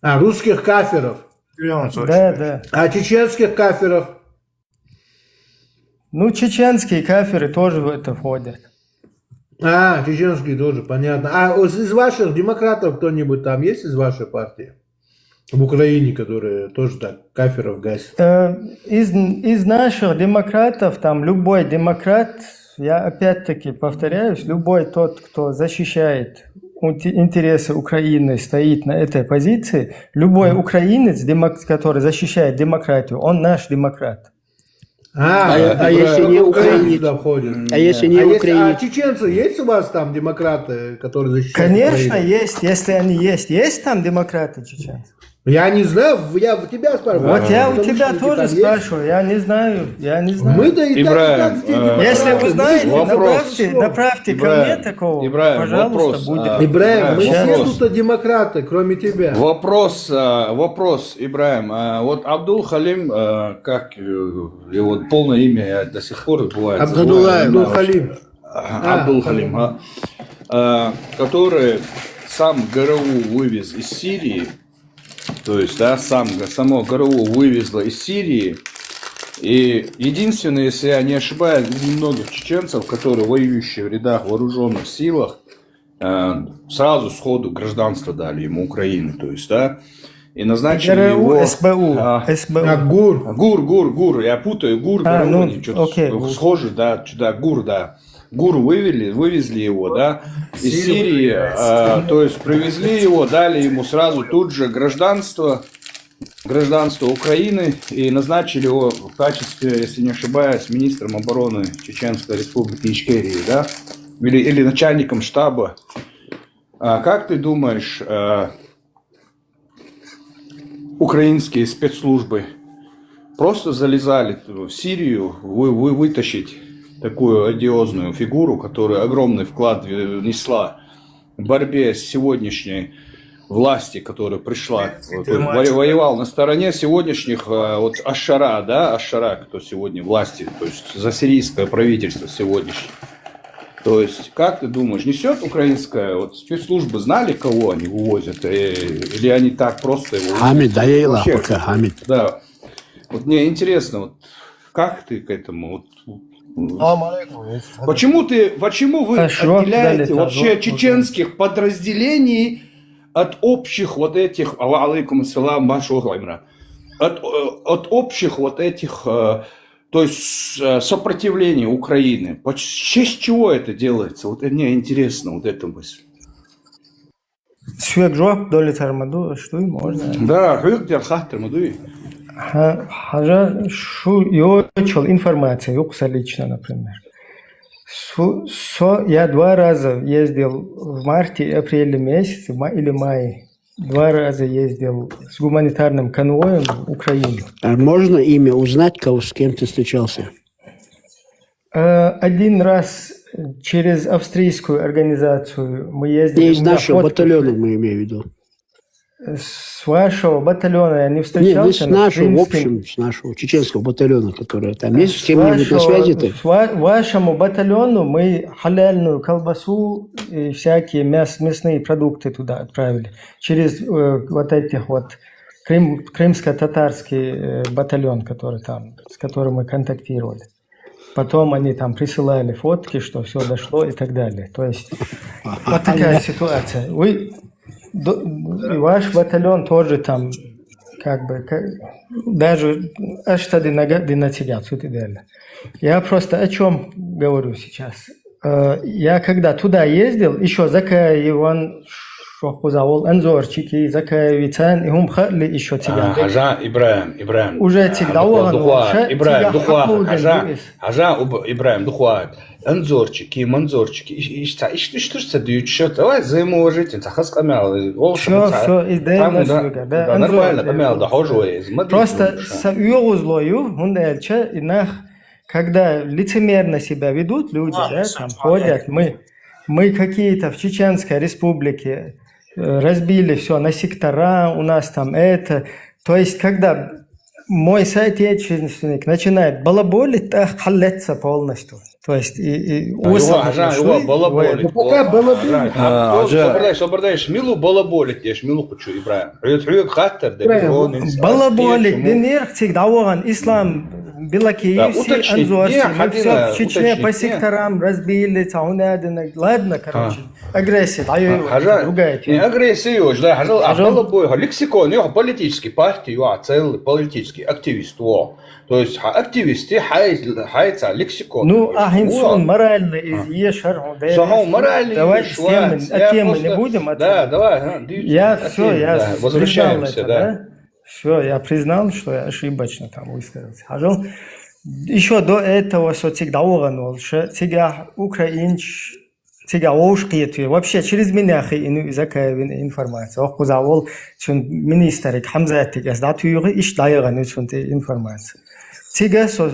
А, русских кафиров. Да, да. А чеченских кафиров? Ну, чеченские кафиры тоже в это входят. А, чеченские тоже, понятно. А вот из ваших демократов кто-нибудь там есть из вашей партии? В Украине, которые тоже так кафиров гасят. Из наших демократов, там любой демократ, я опять-таки повторяюсь, любой тот, кто защищает интересы Украины, стоит на этой позиции, любой украинец, который защищает демократию, он наш демократ. А если не украинец? туда входит? А если не А украинец? чеченцы есть у вас там демократы, которые защищают Конечно, Украину? есть, если они есть. Есть там демократы чеченцы? Я не знаю, я у тебя спрашиваю. Вот я у Потому тебя что тоже там есть. спрашиваю, я не знаю. Мы-то и Ибрагим, так все демократы. Если вы знаете, Вопрос. направьте ко мне такого, Ибрагим, пожалуйста, вопрос. будет. Ибрагим, мы все Вопрос. тут демократы, кроме тебя. Вопрос, Ибрагим. Вот Абдул Халим, как его полное имя, я до сих пор бывает. Абдуллаев. забываю. Абдул Халим. Абдул Халим, который сам ГРУ вывез из Сирии, то есть, да, само ГРУ вывезло из Сирии, и единственное, если я не ошибаюсь, из немногих чеченцев, которые воюющие в рядах вооруженных силах, сразу сходу гражданство дали ему Украины, то есть, да, и назначили ГРУ, его... СБУ. ГУР. Я путаю, ГУР, А, ГРУ, ну, они что-то окей, ГУР. схожи, да, ГУР, да. ГУР вывезли его, да, из Сирии, то есть привезли его, дали ему сразу тут же гражданство Украины и назначили его в качестве, если не ошибаюсь, министром обороны Чеченской Республики Ичкерии, да, или начальником штаба. Как ты думаешь, украинские спецслужбы просто залезали в Сирию вытащить такую одиозную фигуру, которая огромный вклад внесла в борьбе с сегодняшней власти, которая пришла, воевал на стороне сегодняшних, вот Аш-Шара, да, Аш-Шара, кто сегодня власти, то есть за сирийское правительство сегодняшнее. То есть, как ты думаешь, несет украинская, вот спецслужбы знали, кого они вывозят, или они так просто его... Хамид, да я Вообще, пока, Хамид. Да. Вот мне интересно, вот, как ты к этому... Почему вы отделяете вообще чеченских подразделений от общих вот этих, алейкум ассалам, от общих вот этих, то есть сопротивления Украины? В честь чего это делается? Вот мне интересно вот эта мысль. Что и можно. Да, хаттермадуи. Шу информация, юкса лично, например. Я 2 раза ездил в марте и апреле месяце, или мае. 2 раза ездил с гуманитарным конвоем в Украину. А можно имя узнать, с кем ты встречался? 1 раз через австрийскую организацию мы ездили. Не из нашего батальона, мы имеем в виду. с вашего батальона я не Нет, встречался. вы с нашего, в общем, с нашего чеченского батальона, который там есть, с кем-нибудь на связи-то? Вашему батальону мы халяльную колбасу и всякие мясные продукты туда отправили. Через вот этих вот крымско-татарский батальон, который там, с которым мы контактировали. Потом они там присылали фотки, что все дошло и так далее. То есть вот такая ситуация. Ваш батальон тоже там как бы даже аж тогда динатигацию идеально. Я просто о чем говорю сейчас. Я когда туда ездил, еще Закая Иван Шохузавол, Анзорчики, Закая Вицан, и Хумхали еще тиган. Хажа Ибраим. Уже тигдауан. Ибраим Духуа. Хажа Ибраим Духуа. Анзорчики, манзорчики. Что ж это дают? Давай взаимоуважительно. Хас камял. Все, идея. Да, нормально камял, да, хожуэ. Просто югузлою, хундельча, инах, когда лицемерно себя ведут люди, да, там ходят, мы какие-то в Чеченской республике разбили все на сектора, у нас там это. То есть, когда мой соотечественник начинает балаболить, так халется полностью. То есть, Пока балаболить. Собордаешь, милу балаболить, ешь, милу хочу, Ибраим. Балаболить, денег цигдауган, ислам, белакиевси, анзорси, мы все в Чечне по секторам разбили, ладно, короче. Агрессия, другая тема. Не агрессия, да, а балабой, лексикон, политический партий, целый политический активист, то есть активисты хайца лексикон. Ну, ахинсон морально ешар. Морально. Давай темы не будем. Да, давай. Я возвращаемся, да. Все, я признал, что я ошибочно там высказался. Еще до этого, что всегда угадал, что тебя украинч, тебя ушкиет, вообще через меня закаевин информация. Ох, кузавол, что министр Хамзатик, я сдату юры, иш дайган, что информация. Тебя, что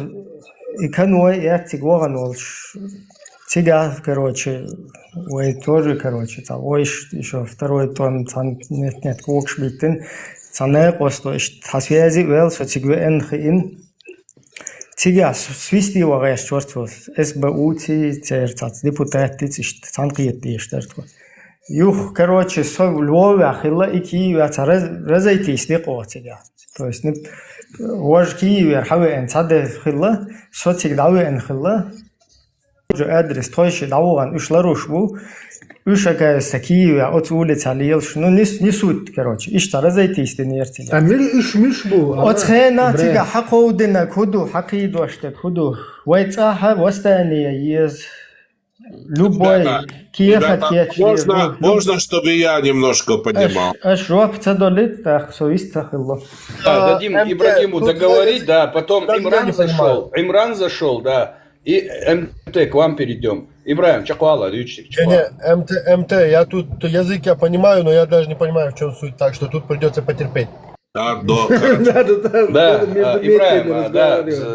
и кануэ, я тебя угадал, тебя, короче, ой, тоже, короче, там, ой, еще второй тон, нет, кокшбитин. Цанэ просто на связи вел, что тебе энхин. Тебя свисти вагаш чёртвос СБУ церцац депутаты цанкиет дештертво. Юх, короче, со Львове ахилла и Киеве разойтись легко тебя. То есть вож Киеве хавен цаде хилла, со цигдаве энхилла. Адрес тойши давоган ушларушбу. Ушакается Киеве от улицы Алиелш, ну не суть, короче, ишта разойтись денерти. А мир ишмиш был. От хена тига хакоудина худу хакиду аште худу. Вайцаха восстание ез любой киехат киеч. Можно, чтобы я немножко поднимал. Аж жоп цадолит, так совиста хилло. Дадим Ибрагиму договорить, да, потом Имран зашел, да, и МТ к вам перейдем. Ибраим, чакуала, лючик. МТ, я тут язык я понимаю, но я даже не понимаю, в чем суть, так что тут придется потерпеть. Да, Ибраим,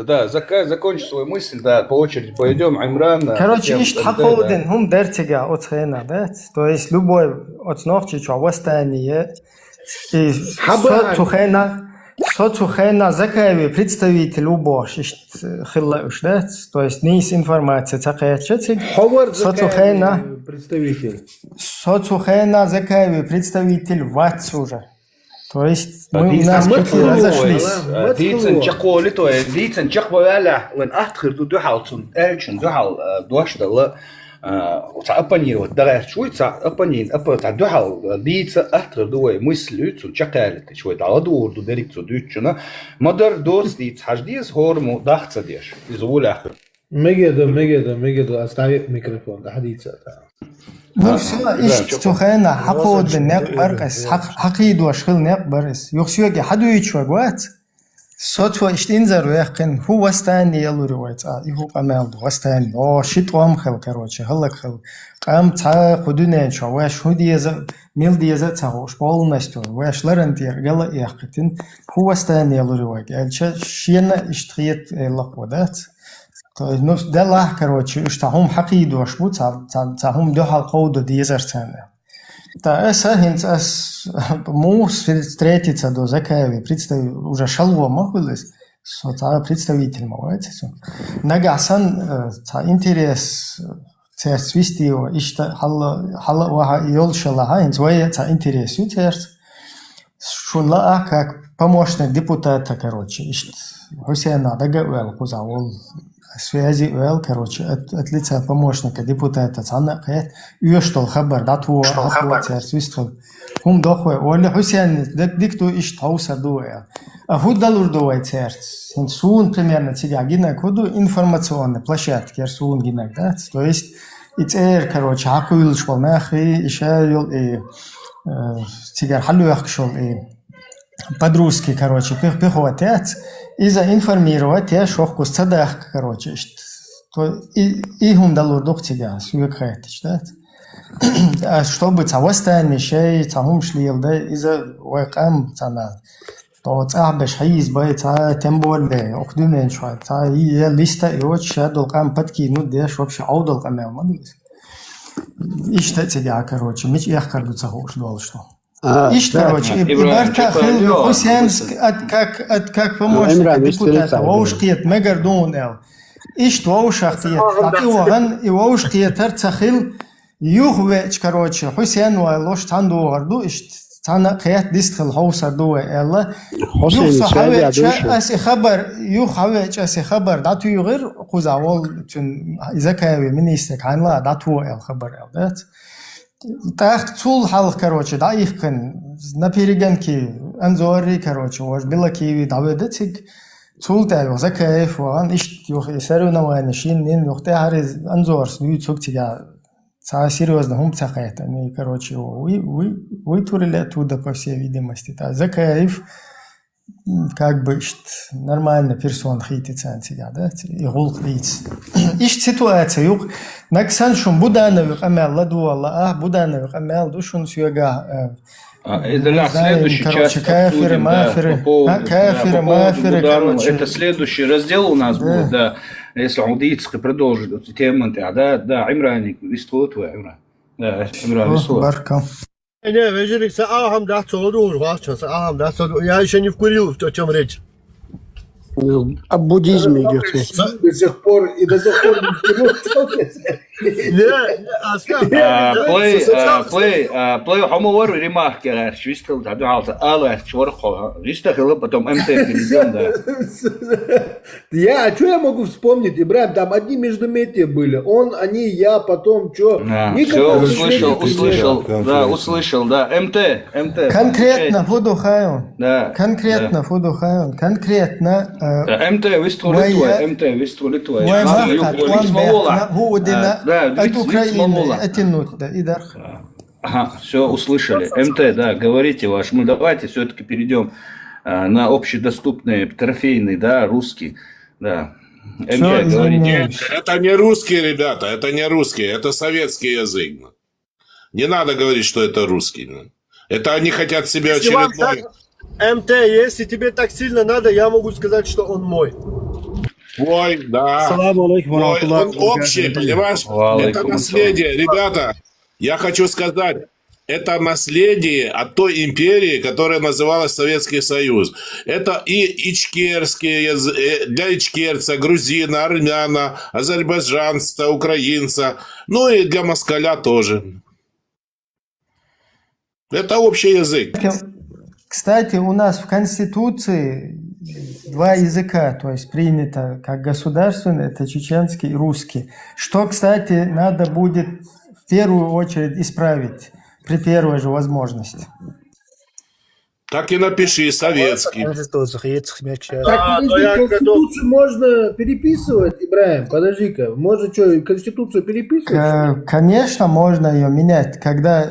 да, закончи свою мысль, да, по очереди пойдем, Имран. Короче, ишт хакоуден, хум дертига от хена, да, то есть любой от ногчича восстание, и Соцухена Закаеви представитель убош, да, то есть не из информации, Соцухена Закаеви представитель ВАЦУЖа. То есть мы у нас разошлись. Дицен чаколи, то есть дицен чакояля, лен ахтхир ду духалцун, эльчен духал дуаштала. Оппонировать, да, шуйца оппонин, духал, дица, ахтер, дуэ, мысль, чакалит, шуй, да, ладур, дерик, дючуна, мадар дос, диц, хаждиес, хорму, дахца деш, из улях. Мегеду, остави микрофон, да, хадица. Ну все, иш цухена, хакод, нек баркас, хакиду, ашхил, нек баркас, юхсюеги, хадуич, вагуат. Сотва иштинзар вяхкин ху вастани ялуривайц иху камел вастани шит омхел короче халакхел кам ца худуне чаваш худияза милдияза цахош полностью вашларантир гала яхтин ху вастани ялуривайц альча шина иштриет лаквадат то есть ну дала короче иштахум хакиду ашбу цахум дохал қауду диязар цана Да, mūsu встретиться до Закаеви, уже шалома хвилис, представитель мовец. Нагасан интерес церс вистио, ишта хала уаха йолшалаха, инзвая интерес ютерс. Шунла как помощник депутата, короче, Хусейна Дагауэл кузавол связи уэл, короче, от лица помощника депутата цана кает юштол хабар дату церс вистол. Хум дохуэ оля Хусейн дикту иштауса дуэ. А худалур дуэ церс. Сун примерно тебя гинак худу информационный площадки сун гинак, да? То есть короче, акуил шпал нахи, ишайл и тебя халю яхшол и по-дружески, короче, пехотец, и заинформировать я шохку садах, короче, и гундалур дух тебя, свекхайтич, да? Чтобы цавостан мишей, цамум шлил, да, из-за уэкам цана. То цабеш хаиз бай, ца темболе, окдумен шуа, ца и листа и очень долгам подкинут, да, вообще аудолгам я мадус. Ишта тебя, короче, мич я карду цахуш дол что. Короче, и Барта Хил Хусейнск, как помощник депутата, Воушкиет, Мегардунел. Воушахтиет, и Воушкиет, Арцахил, Юхвеч, короче, Хусейн Уайлош, Танду Орду, Тана Киет Дистхил Хаусарду, Элла. Юхавеч, Аси Хабар, Дату Югир, Кузавол, Изакаеви, министр, Ханла, Дату Эл Хабар Эл, так цул халх, короче, да, их на перегонке анзори, короче, ваш белакиви давидетик цул тайо закаев ван иш юх соревнования шин нин юхте хариз анзор снуй цук тебя ца серьезно хум цахает они, короче, вытурили оттуда по всей видимости, да, закаев как бы нормально персон хитится тебя, да, и гул хитс. Ситуация юг наксан шум Будановых амел ладу Аллах, Будановых амел душун сюга. Это следующий час обсудим, короче. Это следующий раздел у нас будет, да. Если Аудиитский продолжит эту тему, да, Имраник, вистует твой, Имран. Да, Имран, вистует. Не, Вежерик, саахам да цолу, ваша, саахам да цолу. Я еще не вкурил, о чем речь. О буддизме идет речь. До сих пор не Плей, хамовар ремарки, швистел, да, алла, чворхо, вистахил, потом МТ перейдем, да. А что я могу вспомнить, Ибрахим, там одни междометия были, они, я, потом, что? Все, услышал, да, МТ. Конкретно Фудухайон. Да. Конкретно Фудухайон, конкретно. МТ, выстроили твой. От Украины оттянуть, да, и дальше. Ага, все, услышали. МТ, да, говорите ваш. Мы давайте все-таки перейдем на общедоступный, трофейный, да, русский, да. МТ, говорите. Нет, это не русский, ребята, это не русский, это советский язык. Не надо говорить, что это русский. Это они хотят себе очередной... МТ, если тебе так сильно надо, я могу сказать, что он мой. Ой, да. Ой, он общий, понимаешь? Это наследие. Ребята, я хочу сказать, это наследие от той империи, которая называлась Советский Союз. Это и ичкерские языки, для ичкерца, грузина, армяна, азербайджанца, украинца, ну и для москаля тоже. Это общий язык. Кстати, у нас в Конституции два языка, то есть принято как государственный, это чеченский и русский. Что, кстати, надо будет в первую очередь исправить при первой же возможности. Так и напиши, советский. Так, Конституцию можно переписывать, Ибрахим? Подожди-ка, можно что, Конституцию переписывать? Конечно, можно ее менять, когда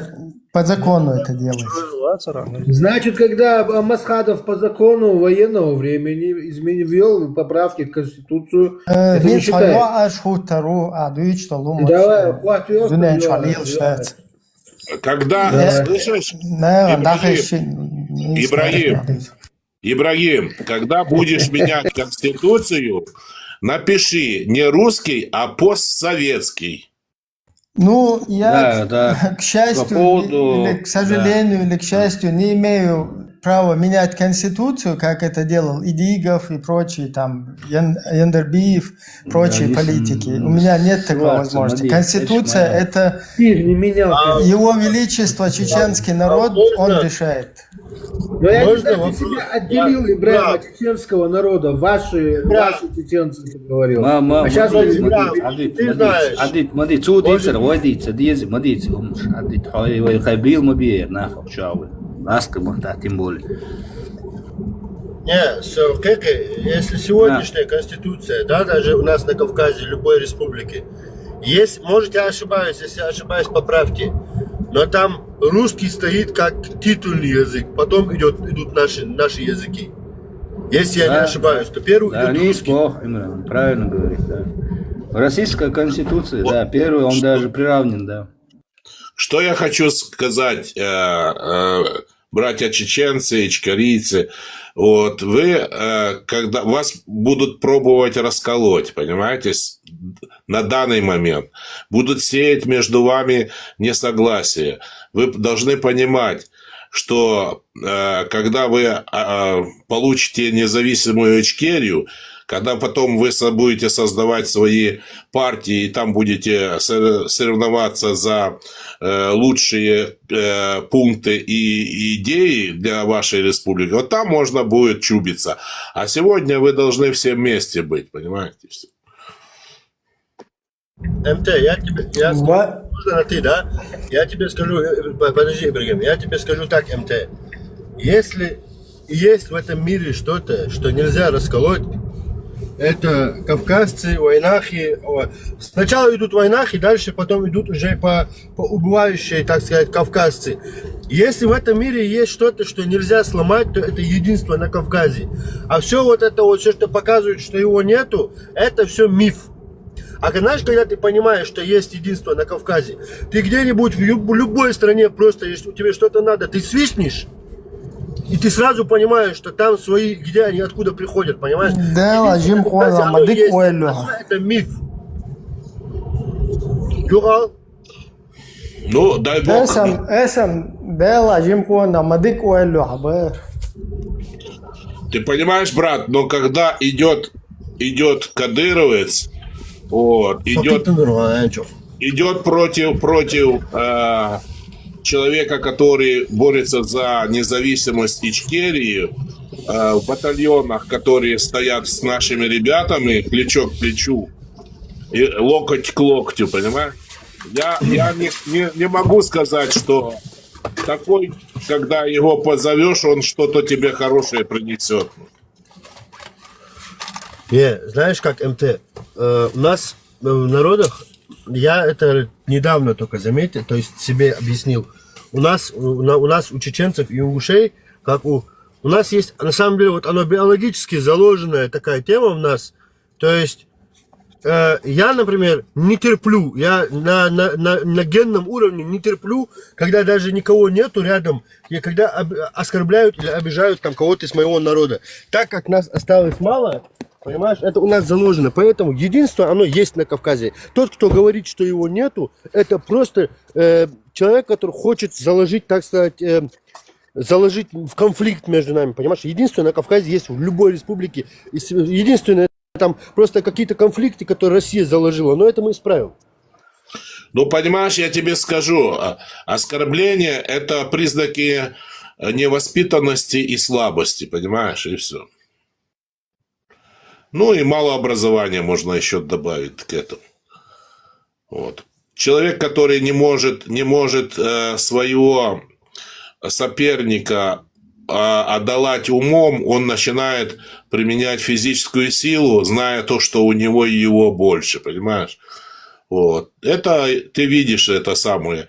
по закону это делается. Значит, когда Масхадов по закону военного времени ввел поправки в Конституцию, это не считается. Давай, когда, слышишь, Ибрагим, когда будешь менять Конституцию, напиши не русский, а постсоветский. Ну, я, Да. к счастью, По поводу... или к сожалению, или к счастью, не имею права менять Конституцию, как это делал Идигов и прочие, там, Яндербиев, прочие политики. У меня нет такой возможности. Конституция – это не менял. Его Величество, чеченский народ, он решает. Но я не знаю, ты себя отделил, Ибрahim, от чеченского народа. Ваши чеченцы, ты говорил. А сейчас Madit, cudīts ar vodīts, diezi, madīts, adit, vai хайбил мобиер, нахуй, чавы. Ласка, махта, тем более. Не, если сегодняшняя конституция, да, даже у нас на Кавказе, любой республики, есть, может, я ошибаюсь, если я ошибаюсь, поправьте, но там русский стоит как титульный язык, потом идут наши языки. Если я не ошибаюсь, то первый идет русский. Имран, правильно говорит, да. Российская конституция, да, первый, он даже приравнен, да. Что я хочу сказать, братья чеченцы, ичкарийцы, вот вы, когда вас будут пробовать расколоть, понимаете, на данный момент, будут сеять между вами несогласие, вы должны понимать, что когда вы получите независимую Ичкерию, когда потом вы будете создавать свои партии и там будете соревноваться за лучшие пункты и идеи для вашей республики, вот там можно будет чубиться. А сегодня вы должны все вместе быть, понимаете? МТ, можно на ты, да? Я тебе скажу, подожди, Ибрагим, я тебе скажу так, МТ. Если есть в этом мире что-то, что нельзя расколоть, это кавказцы, войнахи. Сначала идут войнахи, дальше потом идут уже по убывающие, так сказать, кавказцы. Если в этом мире есть что-то, что нельзя сломать, то это единство на Кавказе. А все вот это вот, все, что показывает, что его нету, это все миф. А знаешь, когда ты понимаешь, что есть единство на Кавказе, ты где-нибудь в любой стране просто, если тебе что-то надо, ты свистнешь, и ты сразу понимаешь, что там свои, где они, откуда приходят, понимаешь? Да, это миф. Юрал? Ну, дай бог. Ты понимаешь, брат, но когда идет кадыровец, вот, идет против человека, который борется за независимость Ичкерии, в батальонах, которые стоят с нашими ребятами плечо к плечу и локоть к локтю, понимаешь? Я не могу сказать, что такой, когда его позовешь, он что-то тебе хорошее принесет. Знаешь как, МТ, у нас в народах, я это недавно только заметил, то есть себе объяснил, у нас у чеченцев и у ушей, как у нас есть, на самом деле, вот оно биологически заложенная такая тема в нас, то есть я, например, не терплю, я на генном уровне не терплю, когда даже никого нету рядом, и когда оскорбляют или обижают там кого-то из моего народа. Так как нас осталось мало, понимаешь, это у нас заложено, поэтому единство, оно есть на Кавказе. Тот, кто говорит, что его нету, это просто человек, который хочет заложить, так сказать, заложить в конфликт между нами, понимаешь? Единство на Кавказе есть в любой республике, единственное, там просто какие-то конфликты, которые Россия заложила, но это мы исправим. Ну, понимаешь, я тебе скажу, оскорбление – это признаки невоспитанности и слабости, понимаешь, и все. Ну, и мало образования можно еще добавить к этому. Вот. Человек, который не может своего соперника одолать умом, он начинает применять физическую силу, зная то, что у него и его больше, понимаешь? Вот. Это ты видишь это самое.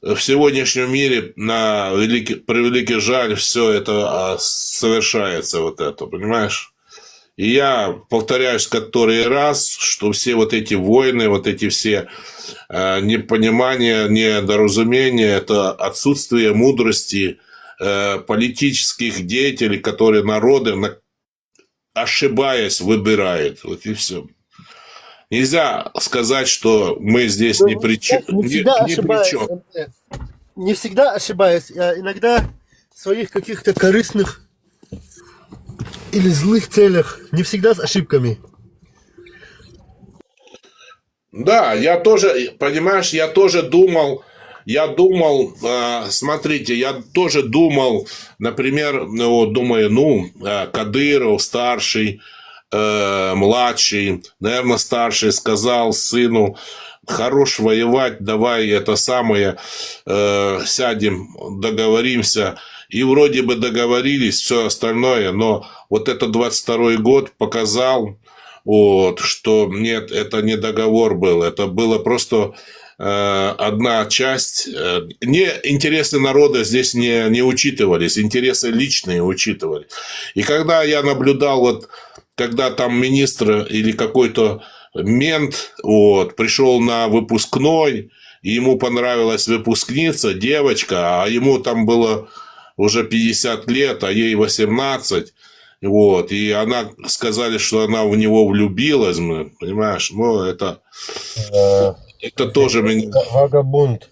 В сегодняшнем мире на превеликий жаль все это совершается, вот это, понимаешь? И я повторяюсь который раз, что все вот эти войны, вот эти все непонимания, недоразумения, это отсутствие мудрости политических деятелей, которые народы, ошибаясь, выбирают. Вот и все. Нельзя сказать, что мы здесь ни при чем. Не всегда Ни при ошибаюсь. чем. Не всегда ошибаюсь. Я иногда в своих каких-то корыстных или злых целях, не всегда с ошибками. Да, я тоже, понимаешь, я думал, смотрите, я тоже думал, например, ну, вот думаю, Кадыров старший, младший, наверное, старший сказал сыну: хорош воевать, давай это самое, сядем, договоримся. И вроде бы договорились, все остальное, но вот этот 22-й год показал, вот, что нет, это не договор был, это было просто одна часть. Интересы народа здесь не учитывались, интересы личные учитывались. И когда я наблюдал, вот, когда там министр или какой-то мент вот, пришел на выпускной, и ему понравилась выпускница, девочка, а ему там было уже 50 лет, а ей 18, вот, и она, сказали, что она в него влюбилась, понимаешь, ну, это тоже меня... Вагабунд.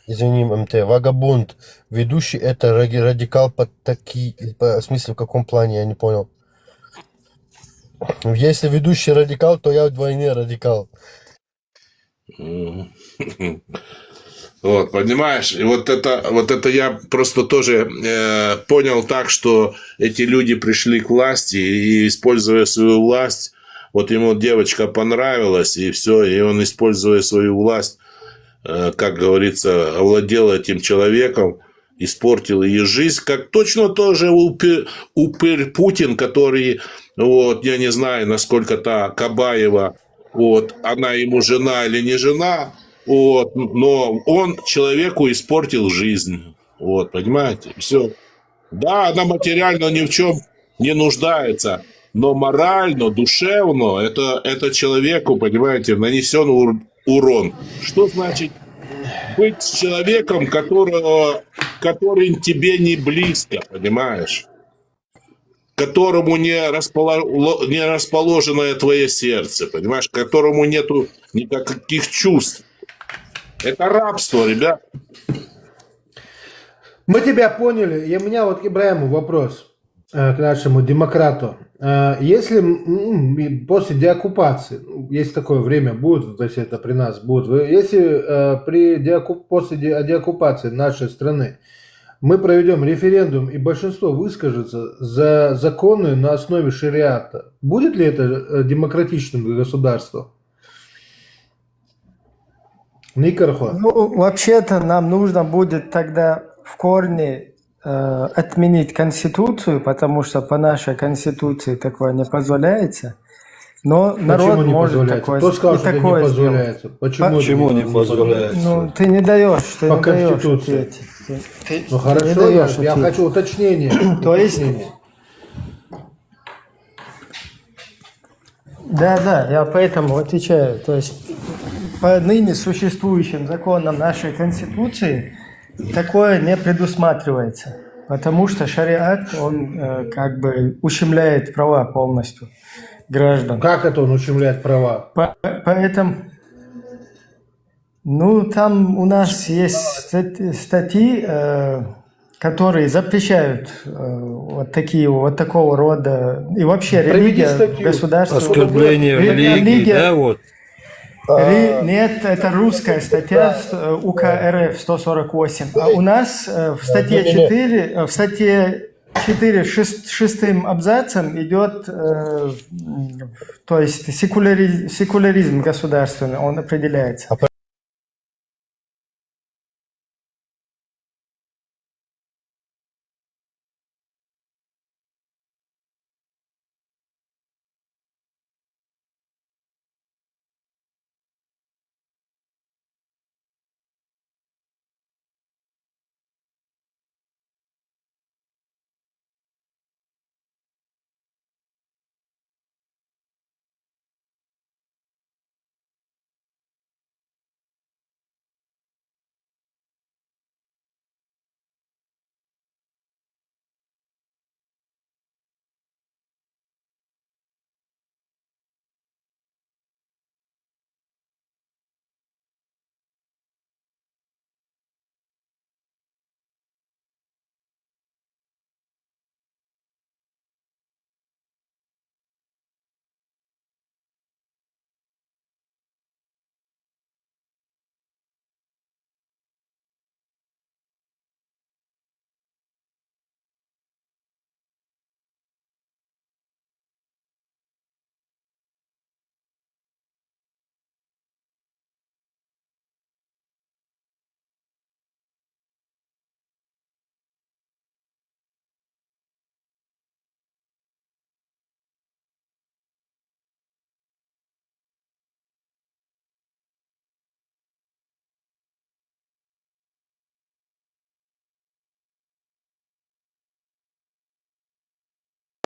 Извини, МТ. Вагабунд. Ведущий это радикал в смысле, в каком плане, я не понял. Если ведущий радикал, то я вдвойне радикал. Вот, понимаешь, и вот это я просто тоже понял так, что эти люди пришли к власти и, используя свою власть, вот ему девочка понравилась, и все, и он, используя свою власть, как говорится, овладел этим человеком, испортил ее жизнь, как точно тоже упырь Путин, который, вот, я не знаю, насколько та Кабаева, вот, она ему жена или не жена, вот, но он человеку испортил жизнь, вот, понимаете, все. Да, она материально ни в чем не нуждается, но морально, душевно это человеку, понимаете, нанесен урон. Что значит быть с человеком, который тебе не близко, понимаешь? Которому не расположено твое сердце, понимаешь? Которому нету никаких чувств. Это рабство, ребят. Мы тебя поняли. И у меня вот к Ибраиму вопрос, к нашему демократу. Если после деоккупации, если такое время будет, то есть это при нас будет, если после деоккупации нашей страны мы проведем референдум и большинство выскажется за законы на основе шариата, будет ли это демократичным государством? Никархо. Ну, вообще-то нам нужно будет тогда в корне отменить Конституцию, потому что по нашей Конституции такое не позволяется. Но народ не может позволяется? такое, Кто сказал, что это не такое позволяется? сделать. Почему не позволяется? Ну, ты не даешь, ты По не даешь Конституции. ответить. Ты Ну хорошо, не даешь я ответить. хочу уточнение. То есть, да, я поэтому отвечаю. То есть, по ныне существующим законам нашей Конституции такое не предусматривается, потому что шариат, он как бы ущемляет права полностью граждан. Как это он ущемляет права? Поэтому, ну, там у нас есть статьи, которые запрещают вот такого рода, и вообще религия, государство. Оскорбление религии, да, вот. Нет, это русская статья УК РФ 148. А у нас в статье 4 шестым абзацем идет, то есть секуляризм государственный, он определяется.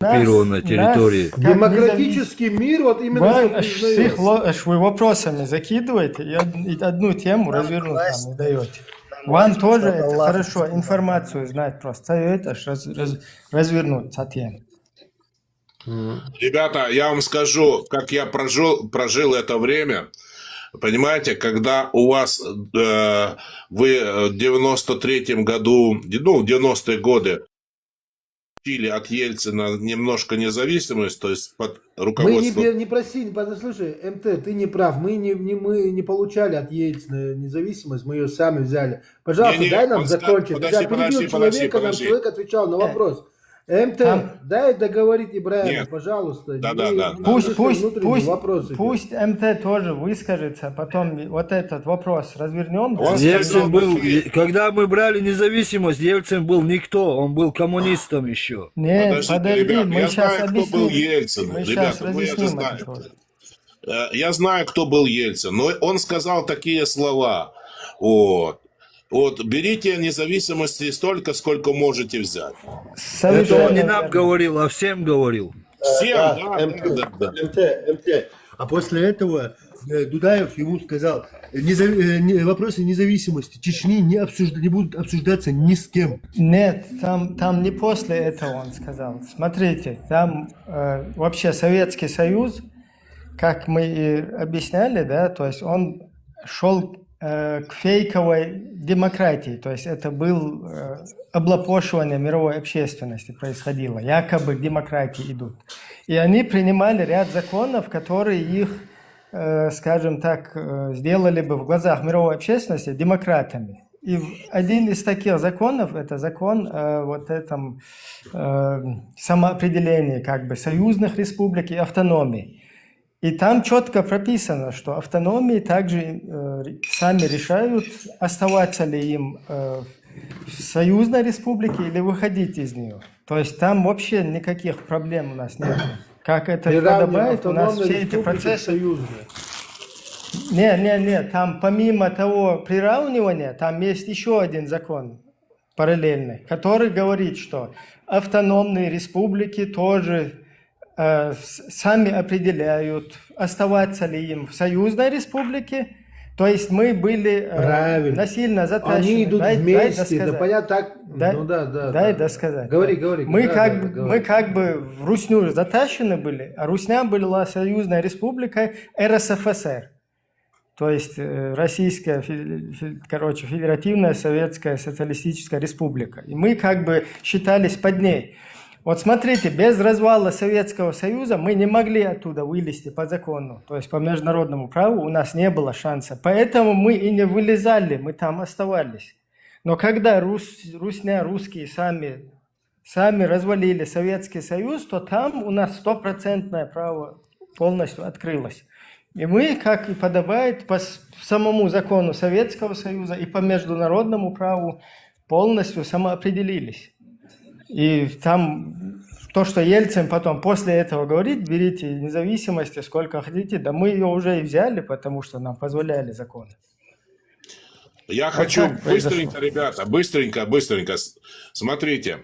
оккупированной территории. Демократический мир, вот именно Вы что с их признается. вы вопросами закидываете и одну тему развернуть нам не даете. Вам тоже это хорошо, информацию знать просто. Совет развернуть со тем. Ребята, я вам скажу, как я прожил это время. Понимаете, когда у вас вы в 93-м году, ну, в 90-е годы получили от Ельцина немножко независимость, то есть под руководством... Мы не просили, слушай, МТ, ты не прав, мы не получали от Ельцина независимость, мы ее сами взяли. Пожалуйста, дай нам закончить. Подожди. Человек отвечал на вопрос. МТ, дай договорить Ибраиму, пожалуйста. Да. Пусть МТ тоже выскажется, потом вот этот вопрос развернем. Ельцин был, когда мы брали независимость, Ельцин был никто, он был коммунистом еще. Нет, подожди, ребят, мы я сейчас знаю, объясним. кто был Ельцин. Мы Ребята, сейчас вы это разъясним знаете. этот вопрос. Я знаю, кто был Ельцин, но он сказал такие слова. Вот, берите независимости столько, сколько можете взять. Это он не нам говорил, а всем говорил. Всем, да. МТ. А после этого Дудаев ему сказал, вопросы независимости Чечни не будут обсуждаться ни с кем. Нет, там не после этого он сказал. Смотрите, там вообще Советский Союз, как мы и объясняли, да, то есть он шел к фейковой демократии, то есть это было облапошивание мировой общественности происходило, якобы демократии идут. И они принимали ряд законов, которые их, скажем так, сделали бы в глазах мировой общественности демократами. И один из таких законов, это закон о вот этом самоопределении как бы союзных республик и автономии. И там четко прописано, что автономии также сами решают, оставаться ли им в союзной республике или выходить из нее. То есть там вообще никаких проблем у нас нет. Как это подобает, у нас все эти процессы... Нет, там помимо того приравнивания, там есть еще один закон параллельный, который говорит, что автономные республики тоже сами определяют, оставаться ли им в союзной республике. То есть мы были насильно затащены. Они идут вместе, да понятно так. Дай досказать. Говори. Мы как бы в Русню затащены были, а Русня была союзной республикой РСФСР. То есть Российская, Федеративная Советская Социалистическая Республика. И мы как бы считались под ней. Вот смотрите, без развала Советского Союза мы не могли оттуда вылезти по закону, то есть по международному праву у нас не было шанса. Поэтому мы и не вылезали, мы там оставались. Но когда Русня, русские сами развалили Советский Союз, то там у нас 100% право полностью открылось. И мы, как и подобает, по самому закону Советского Союза и по международному праву полностью самоопределились. И там то, что Ельцин потом после этого говорит, берите независимости сколько хотите, да мы ее уже и взяли, потому что нам позволяли законы. Я хочу быстренько, ребята, быстренько. Смотрите,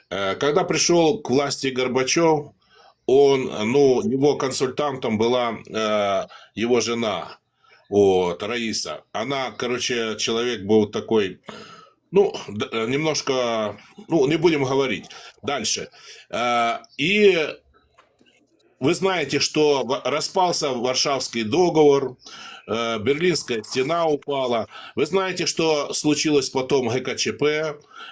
когда пришел к власти Горбачев, его консультантом была его жена, Раиса. Она, человек был такой... немножко, не будем говорить. Дальше. И вы знаете, что распался Варшавский договор, Берлинская стена упала. Вы знаете, что случилось потом ГКЧП,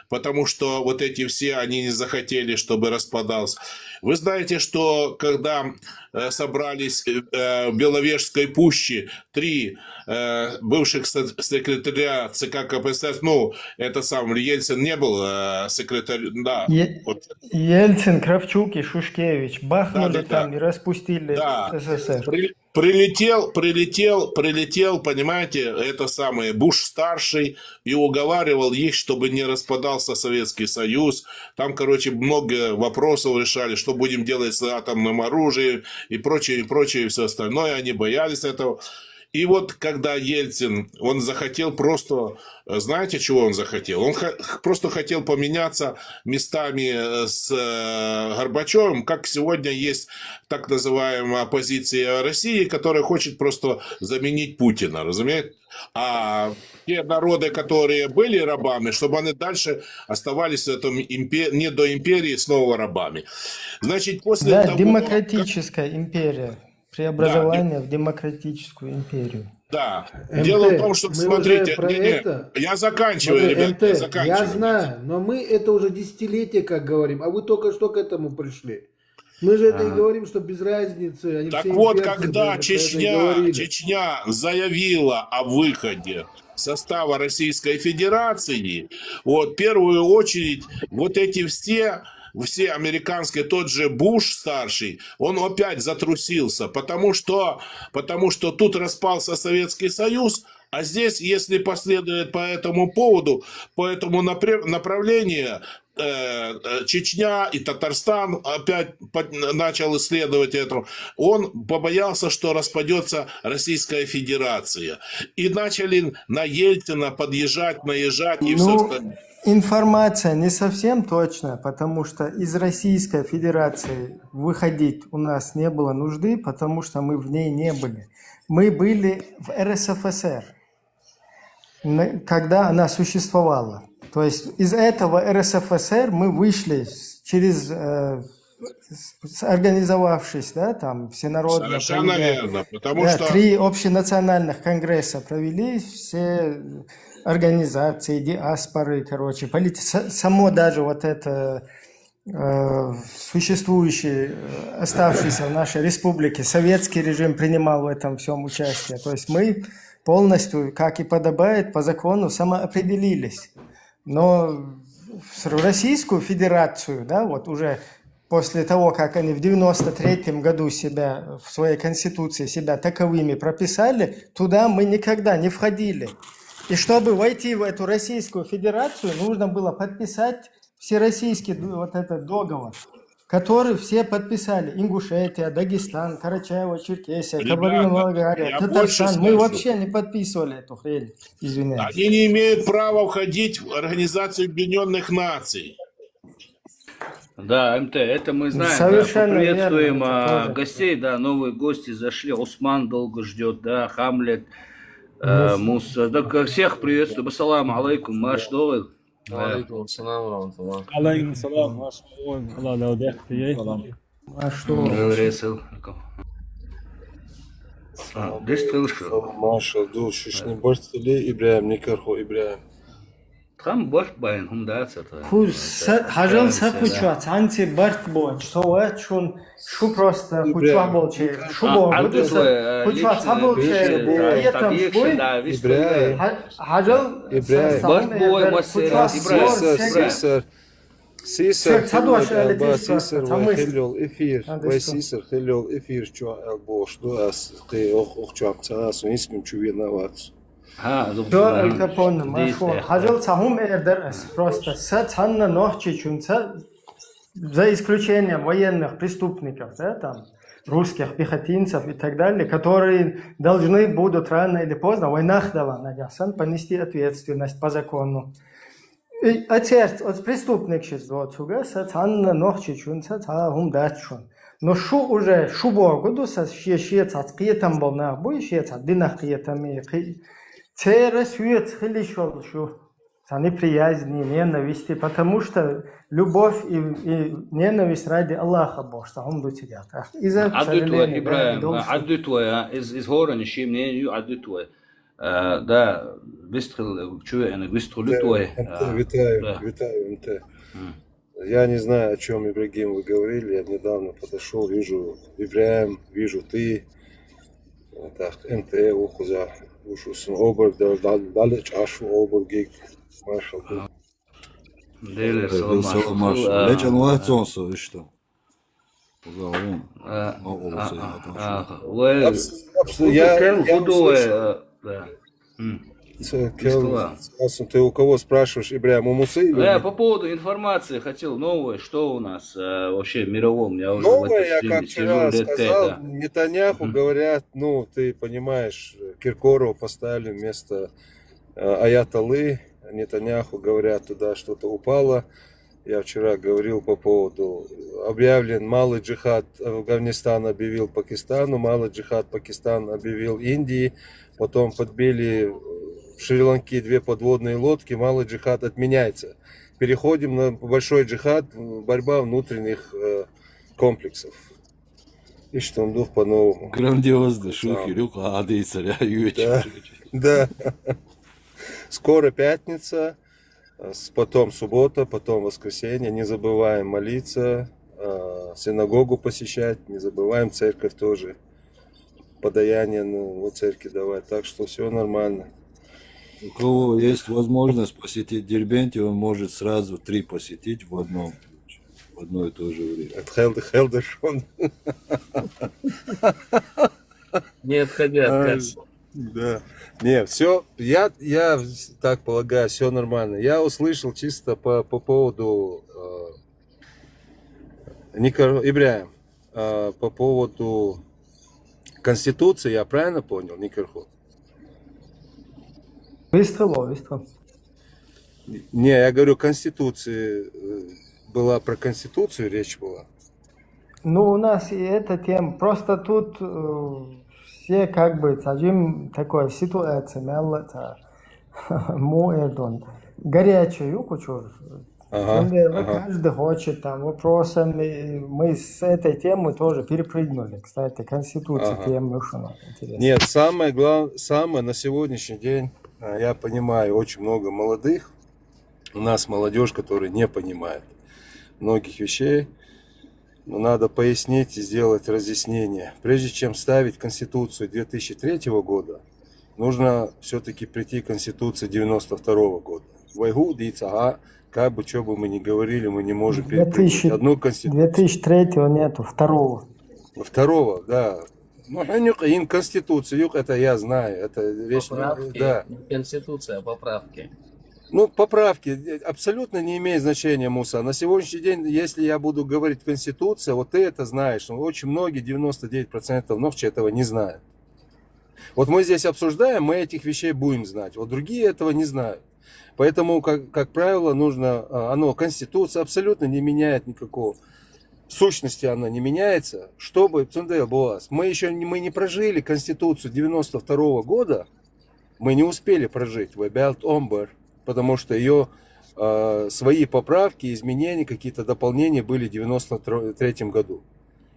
потому что вот эти все, они не захотели, чтобы распадался. Вы знаете, что когда собрались в Беловежской пуще 3 бывших секретаря ЦК КПСС, это сам Ельцин не был секретарем, да. Ельцин, Кравчук и Шушкевич бахнули там и распустили СССР. Прилетел, понимаете, Буш-старший и уговаривал их, чтобы не распадался Советский Союз. Там, много вопросов решали, что будем делать с атомным оружием и прочее, и все остальное. Они боялись этого. И вот когда Ельцин, он захотел просто, знаете, чего он захотел? Он просто хотел поменяться местами с Горбачевым, как сегодня есть так называемая оппозиция России, которая хочет просто заменить Путина, разумеете? А те народы, которые были рабами, чтобы они дальше оставались в этом недоимперии снова рабами. Значит, после Да, того... демократическая империя. Преобразование в демократическую империю. Да. МТ, Дело в том, что, мы смотрите, уже про это... я заканчиваю, Смотри, ребят, МТ, я заканчиваю. я знаю, но мы это уже десятилетия как говорим, а вы только что к этому пришли. Мы же это и говорим, что без разницы. Они Так все вот, имперцы, когда даже про это и говорили. Чечня заявила о выходе состава Российской Федерации, вот, в первую очередь, вот эти все американские, тот же Буш старший, он опять затрусился, потому что тут распался Советский Союз, а здесь, если последует по этому поводу, по этому направлению, Чечня и Татарстан опять начал исследовать это. Он побоялся, что распадется Российская Федерация. И начали на Ельцина подъезжать, наезжать и все остальное. Информация не совсем точная, потому что из Российской Федерации выходить у нас не было нужды, потому что мы в ней не были. Мы были в РСФСР, когда она существовала. То есть из этого РСФСР мы вышли через, организовавшись, да, там всенародно. Совершенно верно, потому да, что... 3 общенациональных конгресса провели, все организации, диаспоры, короче, само даже вот это существующий, оставшийся в нашей республике, советский режим принимал в этом всем участие. То есть мы полностью, как и подобает, по закону самоопределились. Но в Российскую Федерацию, да, вот уже после того, как они в 93-м году себя, в своей конституции себя таковыми прописали, туда мы никогда не входили. И чтобы войти в эту Российскую Федерацию, нужно было подписать всероссийский вот этот договор, который все подписали. Ингушетия, Дагестан, Карачаево, Черкесия, Кабардино-Балкария, Татарстан. Мы вообще не подписывали эту хрень, извиняюсь. Они не имеют права входить в Организацию Объединенных Наций. Да, МТ, это мы знаем. Совершенно да, приветствуем верно, гостей, да, новые гости зашли. Усман долго ждет, да, Хамлет, Муса. Так, всех приветствую. Ассаламу алейкум, маш долы. Алейкум ассалам, Алейкум салам, маш долы. Маш долы. Маша, ду, шишни борстили, Ибраим, Никархо, Ибраим. Там борт байн, хумдаться. Хажал сапучва, цанцы борт боч, соуэ чун, шу просто пучва болче, шу бол, пучва цаболче, приятам бой, хажал борт бой, Сисер, Сисер, Вахилил, Эфир, Вайсисер, Хилил, Эфир, что Элбош, Дуас, ты охчуам цаас, нисмим чувиноват. Все это понял, машу. Хажал цахум эрдерс, просто сацанна нохчи чунца, за исключением военных преступников, да, там, русских пехотинцев и так далее, которые должны будут рано или поздно, войнахдала нагасан, понести ответственность по закону. Отец, от преступник сейчас цуга, сацанна нохчи чунца, цахум датчун. Но шу уже шубо году со щецат қиетам был на бой щецат динах қиетами Церес ует хилишол шу за неприязни, ненависти, потому что любовь и ненависть ради Аллаха Бог, что он будет сидеть. Из-за сожаления, Ибраим, аддутуя, из горы шим не аддутуя. Да, выстрел, чуя, выстрел лютуя. Витаю, МТ. Я не знаю, о чем, Ибрагим, вы говорили. Я недавно подошел, вижу Ибраим, вижу ты. Так, МТ, ухуза. Ушуsun обр, далеч ашу обр гиг. Машалlah. Деле салам. Лечен лайцонсо, и что? Ты у кого спрашиваешь, Ибрahim, у Мусы? Я по поводу информации хотел новое, что у нас вообще мировом. Я уже в Новое, этом я стриме как сижу вчера лет 5, сказал, да. Нетаньяху говорят, ну, ты понимаешь, Киркорова поставили вместо Аятоллы, Нетаньяху говорят, туда что-то упало. Я вчера говорил по поводу, объявлен малый джихад, Афганистан объявил Пакистану, малый джихад Пакистан объявил Индии, потом подбили в Шри-Ланке 2 подводные лодки, малый джихад отменяется. Переходим на большой джихад, борьба внутренних комплексов. И что он дух по-новому. Грандиозно, шухерюк, царя Да. Скоро пятница, потом суббота, потом воскресенье. Не забываем молиться, синагогу посещать, не забываем церковь тоже. Подаяние в церкви давать. Так что все нормально. У кого есть возможность посетить Дербенте, он может сразу 3 посетить в одно и то же время. От Хелдершон. Не отходи от кассы. Да. Не, все, я так полагаю, все нормально. Я услышал чисто по поводу Ибрahim, по поводу Конституции, я правильно понял, Никерхот? Выстрело. Не, я говорю, Конституции, была про Конституцию речь была. Ну, у нас и эта тема. Просто тут все как бы сажим такой ситуация, меллата, муэдон. Горячую кучу. Каждый хочет там вопросами. Мы с этой темы тоже перепрыгнули. Кстати, Конституция тема ушла. Нет, самое главное, на сегодняшний день, я понимаю, очень много молодых. У нас молодежь, которая не понимает многих вещей. Но надо пояснить и сделать разъяснение. Прежде чем ставить Конституцию 2003 года, нужно все-таки прийти к Конституции 92 года. Вайгу, дийцага, как бы, что бы мы ни говорили, мы не можем перепрыгнуть одну Конституцию. 2003 нету, второго. Второго, да. Ну, Конституция, это я знаю. Это речь, Поправки, да. не Конституция, а поправки. Ну, поправки абсолютно не имеет значения, Муса. На сегодняшний день, если я буду говорить Конституция, вот ты это знаешь. Но очень многие, 99% новче этого не знают. Вот мы здесь обсуждаем, мы этих вещей будем знать. Вот другие этого не знают. Поэтому, как правило, нужно, Конституция абсолютно не меняет никакого. В сущности она не меняется. Чтобы, мы не прожили Конституцию 92 года, мы не успели прожить. Потому что ее свои поправки, изменения, какие-то дополнения были в 93 году.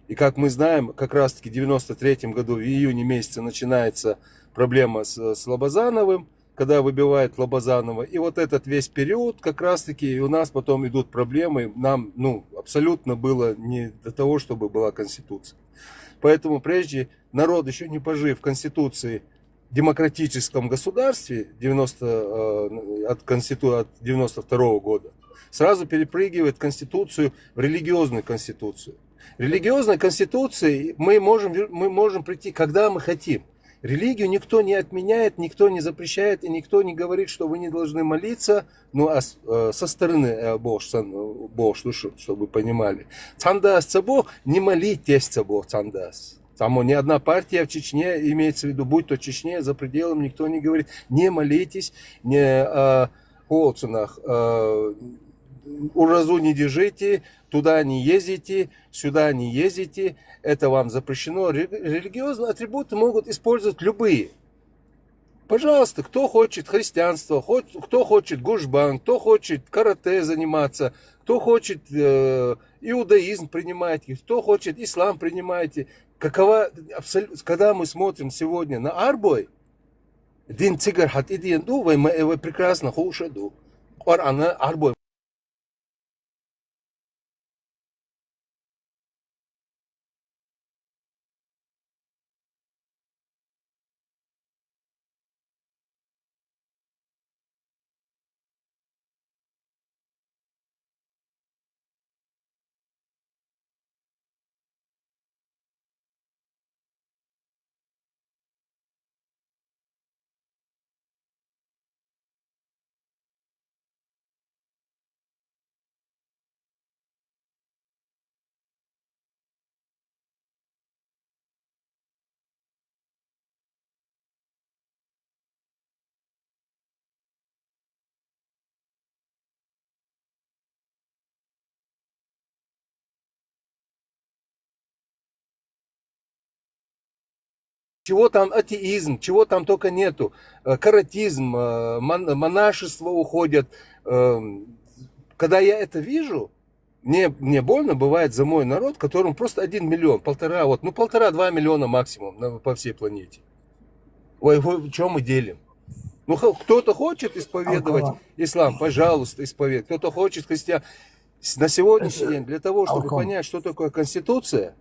И как мы знаем, как раз таки в 93 году в июне месяце начинается проблема с Лобазановым, когда выбивает Лобазанова. И вот этот весь период как раз таки у нас потом идут проблемы. Нам абсолютно было не до того, чтобы была Конституция. Поэтому прежде народ, еще не пожив в Конституции, демократическом государстве от 92 года сразу перепрыгивает Конституцию в религиозную Конституцию. Религиозной Конституции мы можем прийти, когда мы хотим. Религию никто не отменяет, никто не запрещает, и никто не говорит, что вы не должны молиться, со стороны Бог, чтобы вы понимали. Цандас Бог, не молитесь Бог, цандас. Там ни одна партия в Чечне, имеется в виду, будь то Чечне, за пределом никто не говорит, не молитесь, не Холцунах, уразу не держите, туда не ездите, сюда не ездите, это вам запрещено. Религиозные атрибуты могут использовать любые. Пожалуйста, кто хочет христианство, кто хочет гушбан, кто хочет карате заниматься, кто хочет иудаизм принимайте, кто хочет ислам принимайте. Когда мы смотрим сегодня на Арбой, дин цигар хат идиен ду, вы прекрасно хушаду. Арбой чего там атеизм, чего там только нету, каратизм, монашество уходят. Когда я это вижу, мне больно бывает за мой народ, которому просто 1 миллион, 1,5-2 миллиона максимум по всей планете. Ой, что мы делим? Ну, кто-то хочет исповедовать ислам, пожалуйста, исповедуй. Кто-то хочет христиан. На сегодняшний день, для того, чтобы понять, что такое Конституция,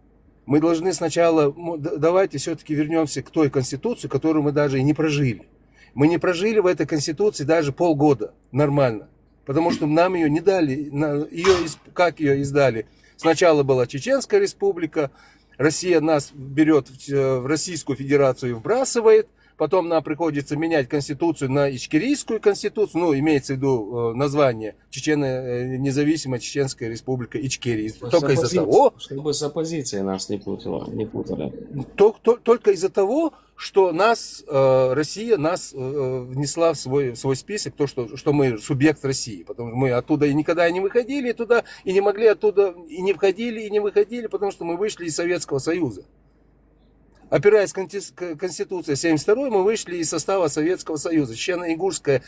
мы должны сначала, давайте все-таки вернемся к той Конституции, которую мы даже и не прожили. Мы не прожили в этой Конституции даже полгода нормально, потому что нам ее не дали, как ее издали. Сначала была Чеченская республика, Россия нас берет в Российскую Федерацию и вбрасывает, потом нам приходится менять Конституцию на Ичкерийскую Конституцию, ну, имеется в виду название независимая Чеченская Республика Ичкерия. Только из-за того, чтобы с оппозицией нас не путали. Только из-за того, что Россия нас внесла в свой список, то, что мы субъект России. Потому что мы оттуда и никогда не выходили туда, и не могли оттуда, и не входили, и не выходили, потому что мы вышли из Советского Союза. Опираясь Конституция 72 мы вышли из состава Советского Союза. Чечено-Ингушская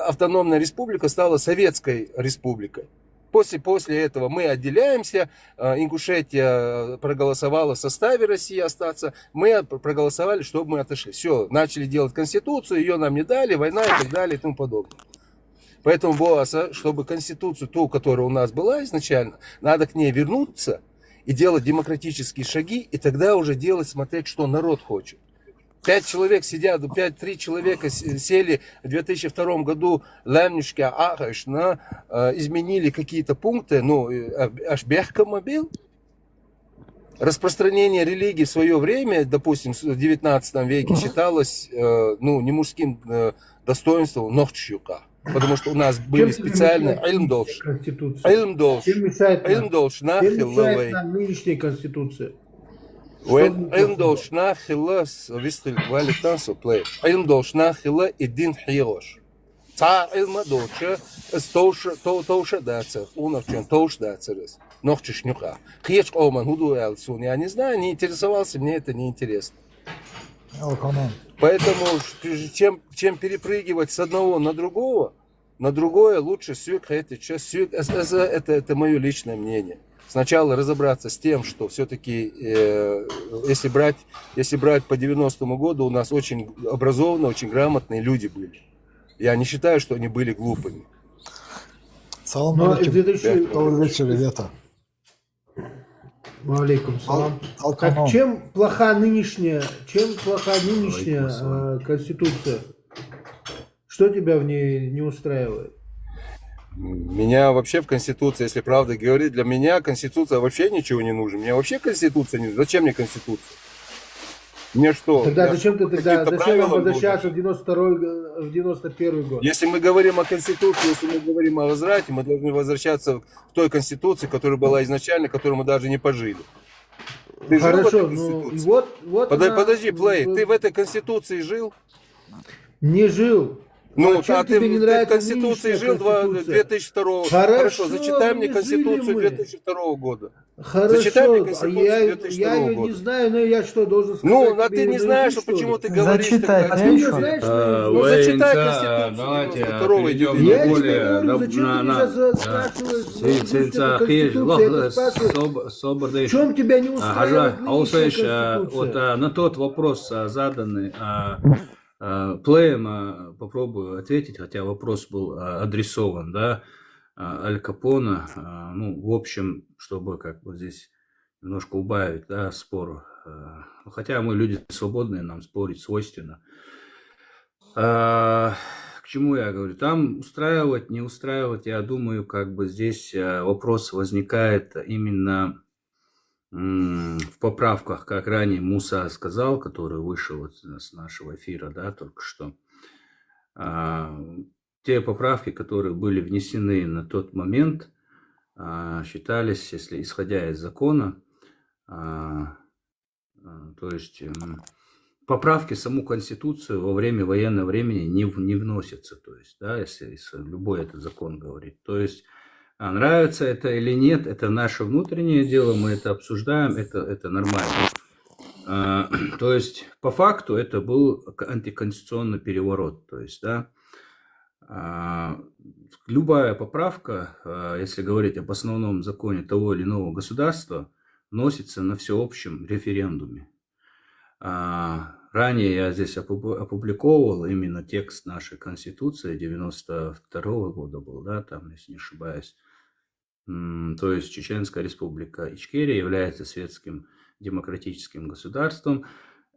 автономная республика стала Советской республикой. После этого мы отделяемся, Ингушетия проголосовала в составе России остаться, мы проголосовали, чтобы мы отошли. Все, начали делать Конституцию, ее нам не дали, война и так далее и тому подобное. Поэтому, чтобы Конституцию, ту, которая у нас была изначально, надо к ней вернуться и делать демократические шаги, и тогда уже смотреть, что народ хочет. 5 человек сидят, 3 человека сели в 2002 году, изменили какие-то пункты, аж бехкомобил. Распространение религии в свое время, допустим, в 19 веке считалось не мужским достоинством, нохчюка. Потому что у нас были специальные ильмдолш. Ильмдолш нам нынешняя Конституция? Ильмдолш нахила вистель валитансу плей. Ильмдолш нахила и дин хирош. Та ильмадолча тоуша дацер. Уновчен тоуш дацерес. Нохчишнюха. Хьеч оман худу элсун. Я не знаю, не интересовался, мне это не интересно. Поэтому, чем перепрыгивать с одного на другое лучше это мое личное мнение. Сначала разобраться с тем, что все-таки, если брать по 90-му году, у нас очень образованные, очень грамотные люди были. Я не считаю, что они были глупыми. Салам алейкум. Салам. Чем плоха нынешняя Конституция? Что тебя в ней не устраивает? Меня вообще в Конституции, если правда говорить, для меня Конституция вообще ничего не нужна. Мне вообще Конституция не нужна. Зачем мне Конституция? Мне что? Зачем нам возвращаться в 91 год? Если мы говорим о Конституции, если мы говорим о возврате, мы должны возвращаться к той Конституции, которая была изначально, которую мы даже не пожили. Ты Хорошо, подожди, Плей, ты в этой Конституции жил? Не жил. Ты в Конституции жил 2002 года. Хорошо, зачитай мне Конституцию 2002 года. Хорошо, зачитай мне Конституцию 2002 я ее года. не знаю, но я что, должен сказать? А ты не знаешь, почему ты говоришь? Зачитай Конституцию 2002 Я не говорю, зачем ты в чем тебя не устраивает нынешняя Конституция? На тот вопрос заданный Плеем, попробую ответить, хотя вопрос был адресован, да, Аль Капоне, в общем, чтобы здесь немножко убавить, да, спор, хотя мы люди свободные, нам спорить свойственно. К чему я говорю? Там устраивать, не устраивать, я думаю, здесь вопрос возникает именно в поправках, как ранее Муса сказал, который вышел с нашего эфира, да, только что. Те поправки, которые были внесены на тот момент, считались, если исходя из закона, то есть поправки в саму Конституцию во время военного времени не вносятся, то есть, да, если любой этот закон говорит. То есть нравится это или нет, это наше внутреннее дело, мы это обсуждаем, это нормально. То есть, по факту, это был антиконституционный переворот. То есть, да, любая поправка, если говорить об основном законе того или иного государства, вносится на всеобщем референдуме. Ранее я здесь опубликовывал именно текст нашей Конституции 92 года был, да, там, если не ошибаюсь. То есть Чеченская Республика Ичкерия является светским демократическим государством,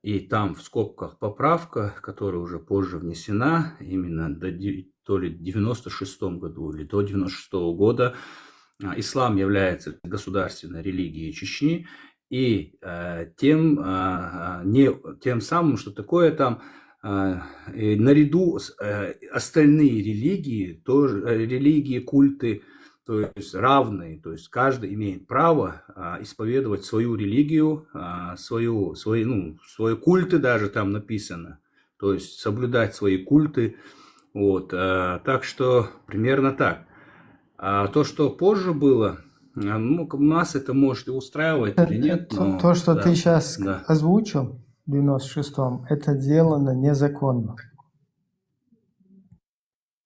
и там в скобках поправка, которая уже позже внесена, именно то ли в 96 году или до 96 года, ислам является государственной религией Чечни, и тем самым, что такое там, наряду с остальные религии, тоже религии, культы, то есть равные, то есть каждый имеет право исповедовать свою религию, свои культы даже там написано, то есть соблюдать свои культы, вот, так что примерно так. А то, что позже было, ну, нас это может и устраивать или нет. Но, то, что да, ты сейчас да. озвучил в 96-м, это сделано незаконно.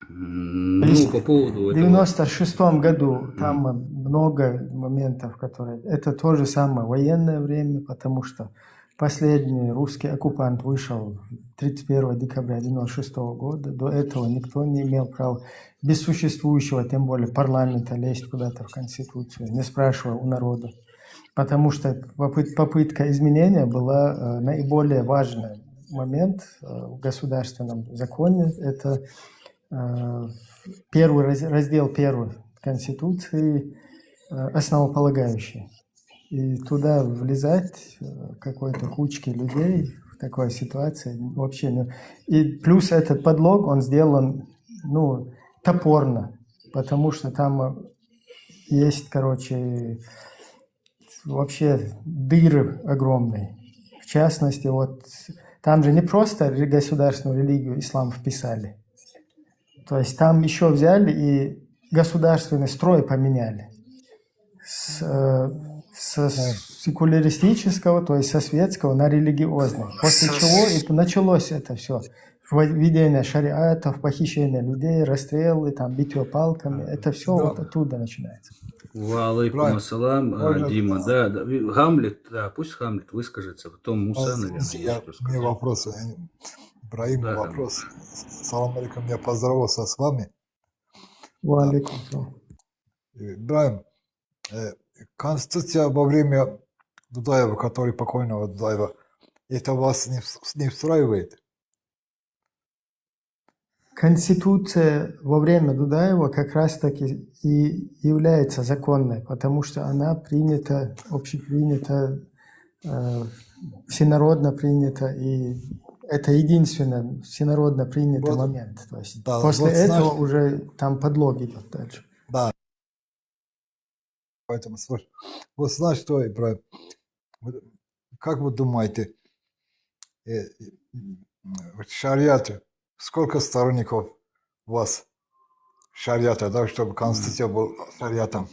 Ну, по поводу в 96-м году там много моментов, которые... Это то же самое военное время, потому что последний русский оккупант вышел 31 декабря 96 года. До этого никто не имел права без существующего, тем более парламента, лезть куда-то в Конституцию, не спрашивая у народа. Потому что попытка изменения была наиболее важный момент в государственном законе. Это первый раздел 1 Конституции, основополагающий. И туда влезать какой-то кучки людей в такой ситуации вообще не... И плюс этот подлог, он сделан, ну, топорно, потому что там есть, короче, вообще дыры огромные. В частности, вот там же не просто государственную религию ислам вписали. То есть там еще взяли и государственный строй поменяли. С секуляристического, то есть со светского на религиозный. После чего и началось это все. Введение шариатов, похищение людей, расстрелы, там, битье палками. Это все вот оттуда начинается. Валейкум ассалам, Дима. Да, Гамлет, да, пусть Гамлет выскажется, потом Муса, наверное. У меня вопрос. Ибрагим, да, вопрос. Салам алейкум, я поздоровался с вами. Валейкум. Ибрагим, Конституция во время Дудаева, который покойного Дудаева, это вас не устраивает? Конституция во время Дудаева как раз-таки и является законной, потому что она принята, общепринята, всенародно принята, и это единственный всенародно принятый момент. То есть да, после вот этого уже там подлог идет дальше. Да. Поэтому, слушай, вот знаешь, что, Ибрагим, как вы думаете, в шариате сколько сторонников у вас шариата, да, чтобы Конституция была шариатом?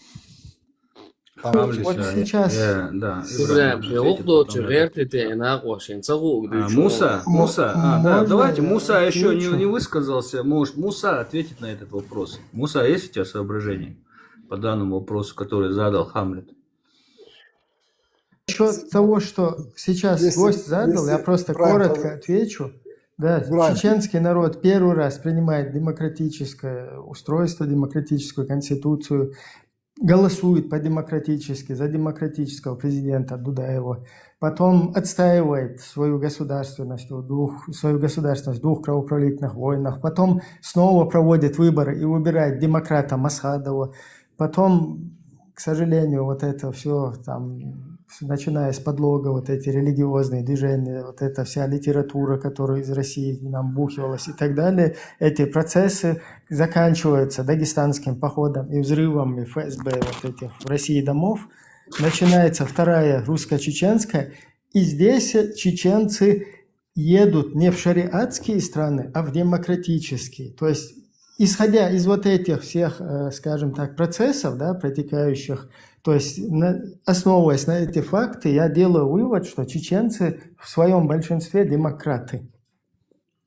Вот сейчас... Муса, да, давайте, Муса еще не высказался, может Муса ответит на этот вопрос. Муса, есть у тебя соображения по данному вопросу, который задал Хамлет? Насчет того, что сейчас гость задал, я просто коротко отвечу. Да, чеченский народ первый раз принимает демократическое устройство, демократическую конституцию, голосует по-демократически за демократического президента Дудаева, потом отстаивает свою государственность в двух кровопролитных войнах, потом снова проводит выборы и выбирает демократа Масхадова, потом, к сожалению, вот это все там, начиная с подлога, вот эти религиозные движения, вот эта вся литература, которая из России нам бухивалась и так далее, эти процессы заканчиваются дагестанским походом и взрывом ФСБ вот этих в России домов. Начинается вторая русско-чеченская, и здесь чеченцы едут не в шариатские страны, а в демократические. То есть, исходя из вот этих всех, скажем так, процессов, да, протекающих То есть, основываясь на эти факты, я делаю вывод, что чеченцы в своем большинстве демократы.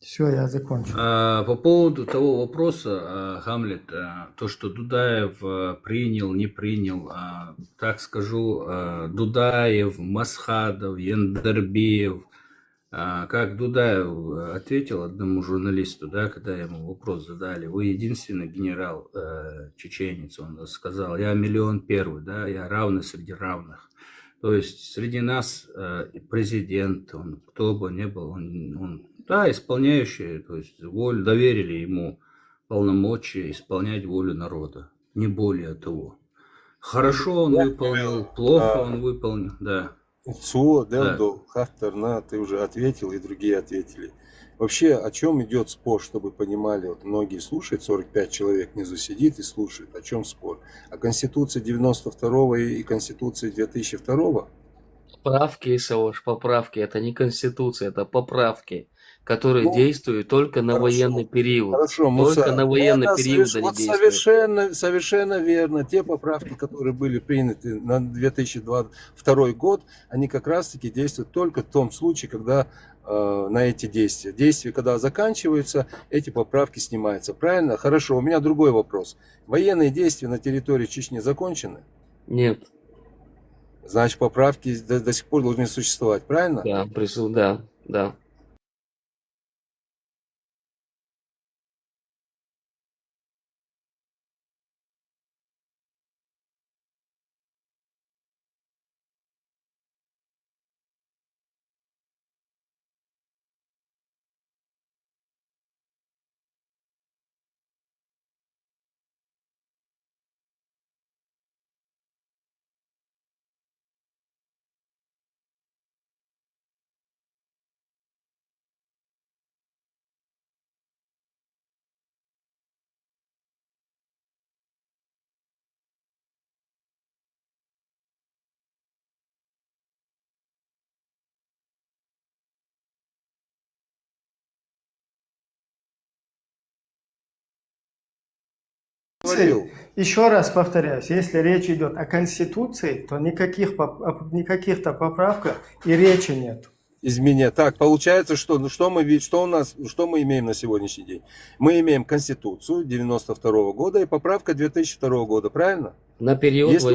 Все, я закончил. По поводу того вопроса, Хамлет, то, что Дудаев принял, не принял, так скажу, Дудаев, Масхадов, Яндарбиев, как Дудаев ответил одному журналисту, да, когда ему вопрос задали: вы единственный генерал чеченец, он сказал: я 1 да, я равный среди равных. То есть среди нас президент, он, кто бы ни был, он да, исполняющий, то есть волю, доверили ему полномочия исполнять волю народа, не более того. Хорошо он выполнил, плохо он выполнил, да. Делдо, Хахтарна, ты уже ответил, и другие ответили. Вообще, о чем идет спор, чтобы понимали, вот многие слушают, 45 человек внизу сидит и слушает, о чем спор? О Конституции 92-го и Конституции 2002-го? Поправки, Савош, поправки. Это не Конституция, это поправки, которые действуют только на военный период. Хорошо, Муса, только на военный период они действуют. Совершенно верно. Те поправки, которые были приняты на 2022 год, они как раз-таки действуют только в том случае, когда на эти действия. Действия, когда заканчиваются, эти поправки снимаются. Правильно? Хорошо. У меня другой вопрос. Военные действия на территории Чечни закончены? Нет. Значит, поправки до сих пор должны существовать. Правильно? Да, да. Еще раз повторяюсь, если речь идет о Конституции, то никаких-то поправках и речи нет. Изменения. Так, получается, что мы имеем на сегодняшний день? Мы имеем Конституцию 92 года и поправка 2002 года, правильно? На период если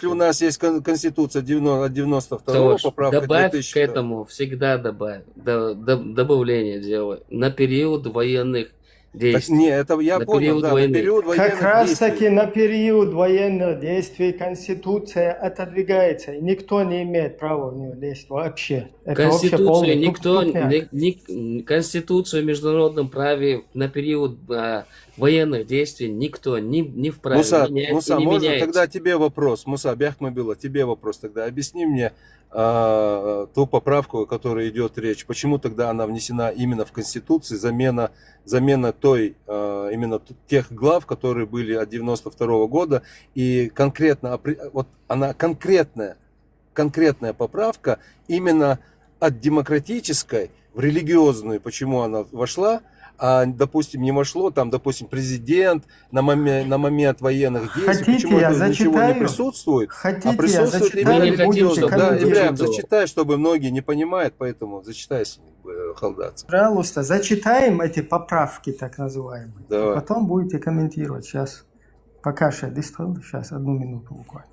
у нас есть Конституция 92 поправка добавь 2002. к этому, всегда добавь, добавление делай. На период военных действий. Не, это я понял, да, на период военных как раз действий. таки на период военных действий Конституция отодвигается, и никто не имеет права в нее лезть вообще. Это Конституцию в международном праве на период военных действий никто не вправе Муса, меняет. можно тогда тебе вопрос? Муса, Бяхмабила, тебе вопрос тогда. Объясни мне ту поправку, о которой идет речь. Почему тогда она внесена именно в Конституцию, замена той, именно тех глав, которые были от 92 года, и конкретно, вот она конкретная поправка именно от демократической в религиозную, почему она вошла, а, допустим, не вошло, там, допустим, президент на момент военных действий, почему это ничего не присутствует, а присутствует именно религиозно. Да, Ибрахим, зачитай, чтобы многие не понимают, поэтому зачитай, халдаться. Пожалуйста, зачитаем эти поправки, так называемые. Давай. Потом будете комментировать. Сейчас, пока сейчас, 1 минуту буквально.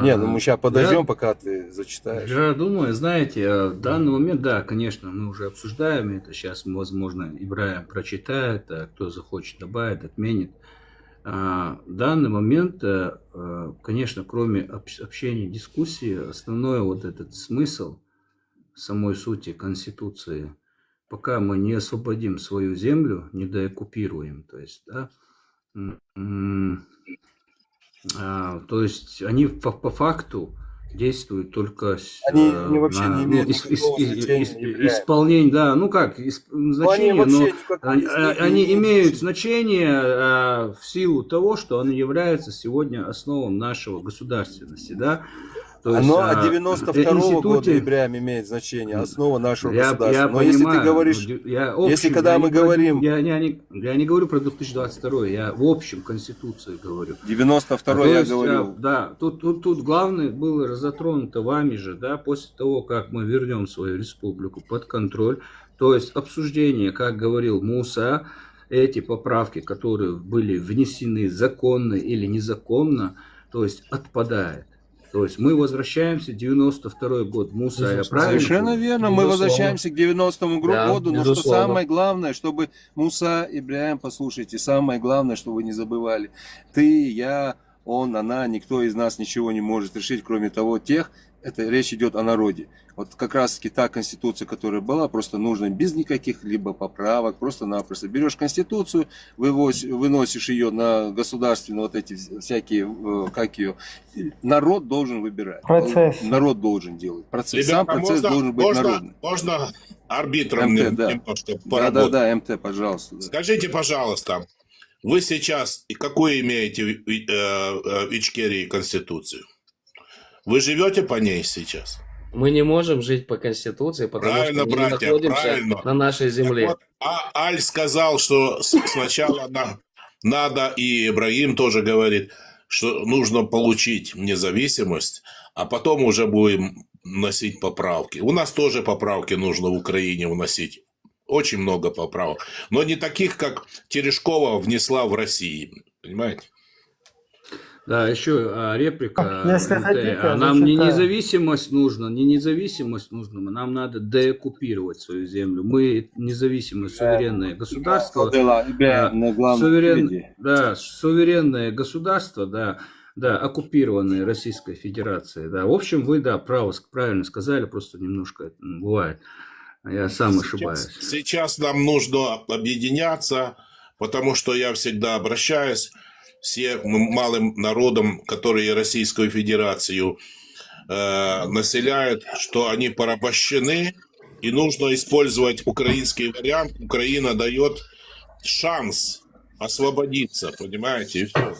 Не, ну мы сейчас подождем, пока ты зачитаешь. Я думаю, знаете, в данный момент, да, конечно, мы уже обсуждаем это. Сейчас, возможно, Ибрахим прочитает, а кто захочет добавить, отменит. В данный момент, конечно, кроме общения, дискуссии, основной вот этот смысл самой сути Конституции, пока мы не освободим свою землю, не деоккупируем, то есть, да, то есть они по факту действуют только они вообще не имеют исполнение, да, ну как, значение, но они имеют значение в силу того, что они являются сегодня основой нашего государственности, да. То есть, Оно от 92-го года институте- Ибрahim имеет значение, основа нашего Я государства. Но понимаю, если ты говоришь, если когда мы говорим... Я не говорю про 2022, я в общем Конституции говорю. 92-й я говорю. Да, тут главное было затронуто вами же, да, после того, как мы вернем свою республику под контроль, то есть обсуждение, как говорил Муса, эти поправки, которые были внесены законно или незаконно, то есть отпадает. То есть мы возвращаемся в 92-й год. Муса, я правильно? Совершенно верно. Мы возвращаемся к 90-му году. Но что безусловно. самое главное, чтобы Муса, Ибрahim, послушайте, самое главное, что вы не забывали. Ты, я, он, она, никто из нас ничего не может решить, кроме того, это речь идет о народе. Вот как раз таки та конституция, которая была, просто нужно без никаких либо поправок, просто-напросто берешь конституцию, выносишь ее на государственные вот эти всякие, как ее, народ должен выбирать. Процесс. Народ должен делать. Процесс. Ребята, Сам процесс должен быть народным. Можно арбитром МТ, да. немножко поработать? Да, МТ, пожалуйста. Да. Скажите, пожалуйста, вы сейчас какую имеете в Ичкерии конституцию? Вы живете по ней сейчас? Мы не можем жить по Конституции, потому Правильно, что мы не братья, находимся правильно. на нашей земле. Так вот, Аль сказал, что сначала надо, и Ибрагим тоже говорит, что нужно получить независимость, а потом уже будем вносить поправки. У нас тоже поправки нужно в Украине вносить. Очень много поправок. Но не таких, как Терешкова внесла в России. Понимаете? Да, еще реплика. Если МТ. хотите, Нам не зачитаю. независимость нужна, нам надо деоккупировать свою землю. Мы независимое суверенное государство. Суверенное государство, да, оккупированное Российской Федерацией. Да. В общем, вы, да, правильно сказали, просто немножко это бывает. Я сам ошибаюсь. Сейчас нам нужно объединяться, потому что я всегда обращаюсь всем малым народам, которые Российскую Федерацию населяют, что они порабощены, и нужно использовать украинский вариант. Украина дает шанс освободиться, понимаете, и все.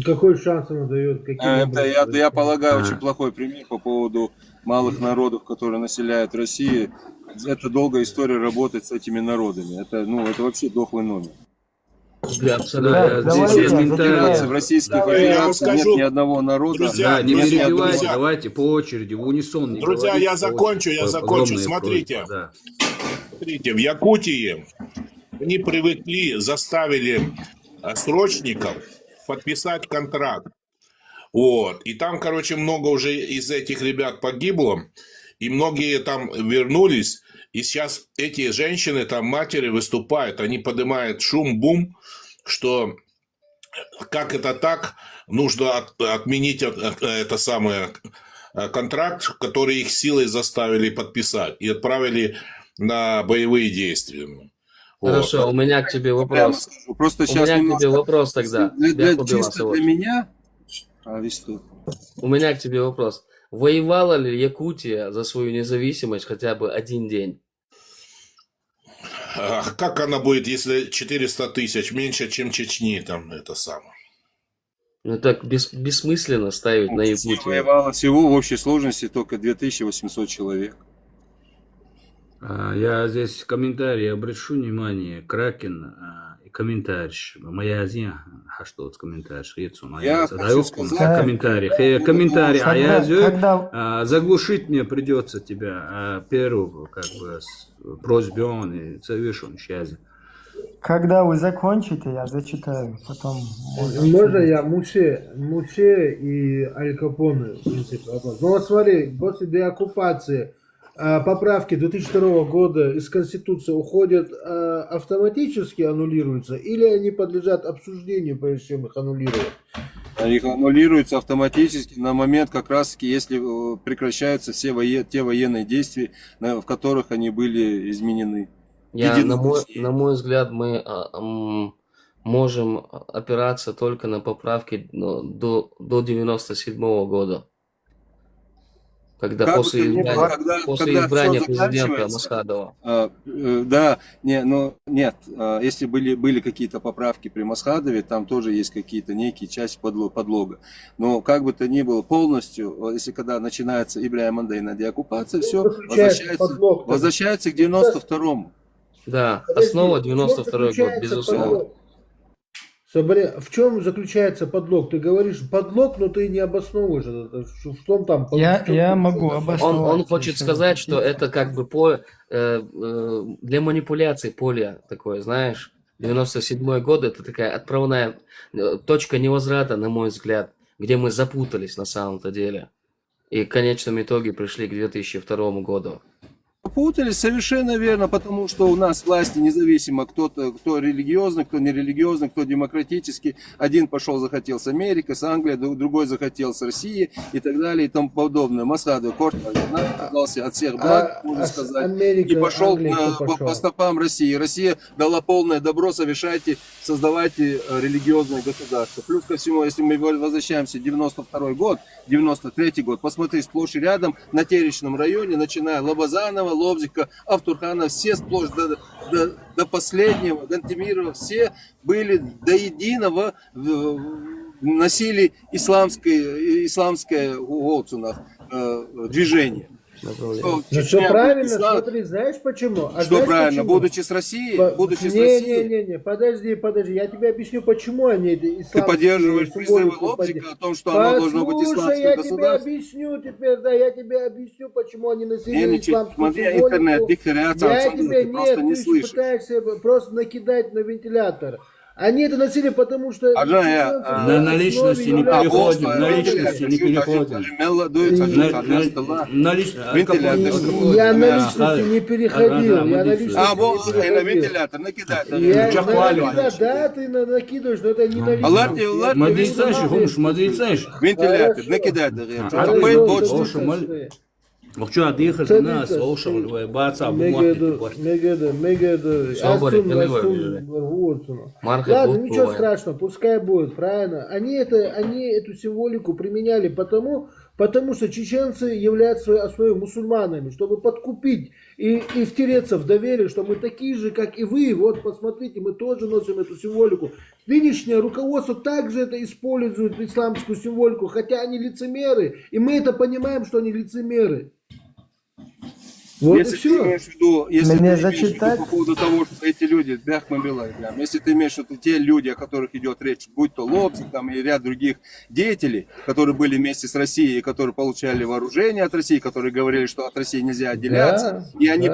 Какой шанс она дает? Я полагаю, очень плохой пример по поводу малых народов, которые населяют Россию. Это долгая история работать с этими народами. Это вообще дохлый номер. В Российской Федерации нет ни одного народа. Друзья, не перебивайте, давайте по очереди, в унисон. Друзья, я закончу. Смотрите, смотрите, в Якутии они привыкли, заставили срочников подписать контракт. Вот. И там, короче, много уже из этих ребят погибло, и многие там вернулись. И сейчас эти женщины, там матери выступают, они поднимают шум-бум, что как это так, нужно отменить это самое контракт, который их силой заставили подписать и отправили на боевые действия. Хорошо, вот. У меня к тебе вопрос. Просто у меня к тебе вопрос тогда. Чисто для меня. У меня к тебе вопрос. Воевала ли Якутия за свою независимость хотя бы один день? Как она будет, если 400 тысяч меньше, чем Чечни, там это самое? Ну так бессмысленно ставить на Якутию. Воевало всего в общей сложности только 2800 человек. Я здесь комментарий обращу внимание. Кракен и комментарий. Моя азия, что вот комментарий. Я хочу сказать... Комментарий. Заглушить мне придется тебя. Первую, просьбу и совершен счастье. Когда вы закончите, я зачитаю. Потом... Можно я Муше и Аль Капоне, в принципе, вопрос. Ну вот смотри, после деоккупации поправки 2002 года из Конституции уходят, автоматически аннулируются, или они подлежат обсуждению, прежде чем их аннулировать? Их аннулируются автоматически на момент, как раз таки, если прекращаются все те военные действия, в которых они были изменены. На мой взгляд, мы можем опираться только на поправки до 97 года. когда Как бы после то ни было, после когда избрания все президента заканчивается, Масхадова. да, не, но нет, если были какие-то поправки при Масхадове, там тоже есть какие-то некие части подлога. Но как бы то ни было, полностью, если когда начинается Ибрахим Андейна деоккупация, все возвращается к 92-му. Да, Подожди, основа в чем 92-й год, заключается безусловно. подлог? В чем заключается подлог? Ты говоришь подлог, но ты не обосновываешь это. В том там... Я могу обосновать. Он хочет сказать, что это как бы для манипуляций поле такое, знаешь. 97-й год это такая отправная точка невозврата, на мой взгляд, где мы запутались на самом-то деле. И в конечном итоге пришли к 2002 году. Путались совершенно верно, потому что у нас власти независимо, кто религиозный, кто нерелигиозный, кто демократический. Один пошел, захотел с Америки, с Англии, другой захотел с России и так далее и тому подобное. Масхадов отказался от всех благ, можно сказать, Америка, и пошел Англия, по стопам России. Россия дала полное добро, совершайте, создавайте религиозное государство. Плюс ко всему, если мы возвращаемся в 92 год, 93 год, посмотри, сплошь и рядом на Теречном районе, начиная Лобазанова, Лобзика, Автурхана, все сплошь до последнего, Гантемирова, все были до единого, носили исламское движение. Все правильно, смотри, знаешь почему? Что правильно, будучи с Россией? Не, подожди, я тебе объясню, почему они исламские. Ты поддерживаешь призывы Лобзика о том, что оно должно быть исламское государство? я тебе объясню теперь, я тебе объясню, почему они носили исламскую смотри, символику. интернет, Ты просто не слышишь. пытаешься просто накидать на вентилятор. Они это носили, потому что... На личности не переходим, на личности не переходим. Я на личности не переходил. На вентилятор накидай. Да, ты накидываешь, но это не на личности. Вентилятор накидай. Вчера отдыхать у нас, ошел, баца, Ладно, ничего страшного, пускай будет, правильно. Они эту символику применяли потому что чеченцы являются в своей основе мусульманами, чтобы подкупить и втереться в доверие, что мы такие же, как и вы. Вот, посмотрите, мы тоже носим эту символику. Нынешнее руководство также это использует, исламскую символику, хотя они лицемеры, и мы это понимаем, что они лицемеры. Вот если ты имеешь в виду, по поводу того, что эти люди, если ты имеешь в виду те люди, о которых идет речь, будь то Лобзик там, и ряд других деятелей, которые были вместе с Россией, которые получали вооружение от России, которые говорили, что от России нельзя отделяться, и они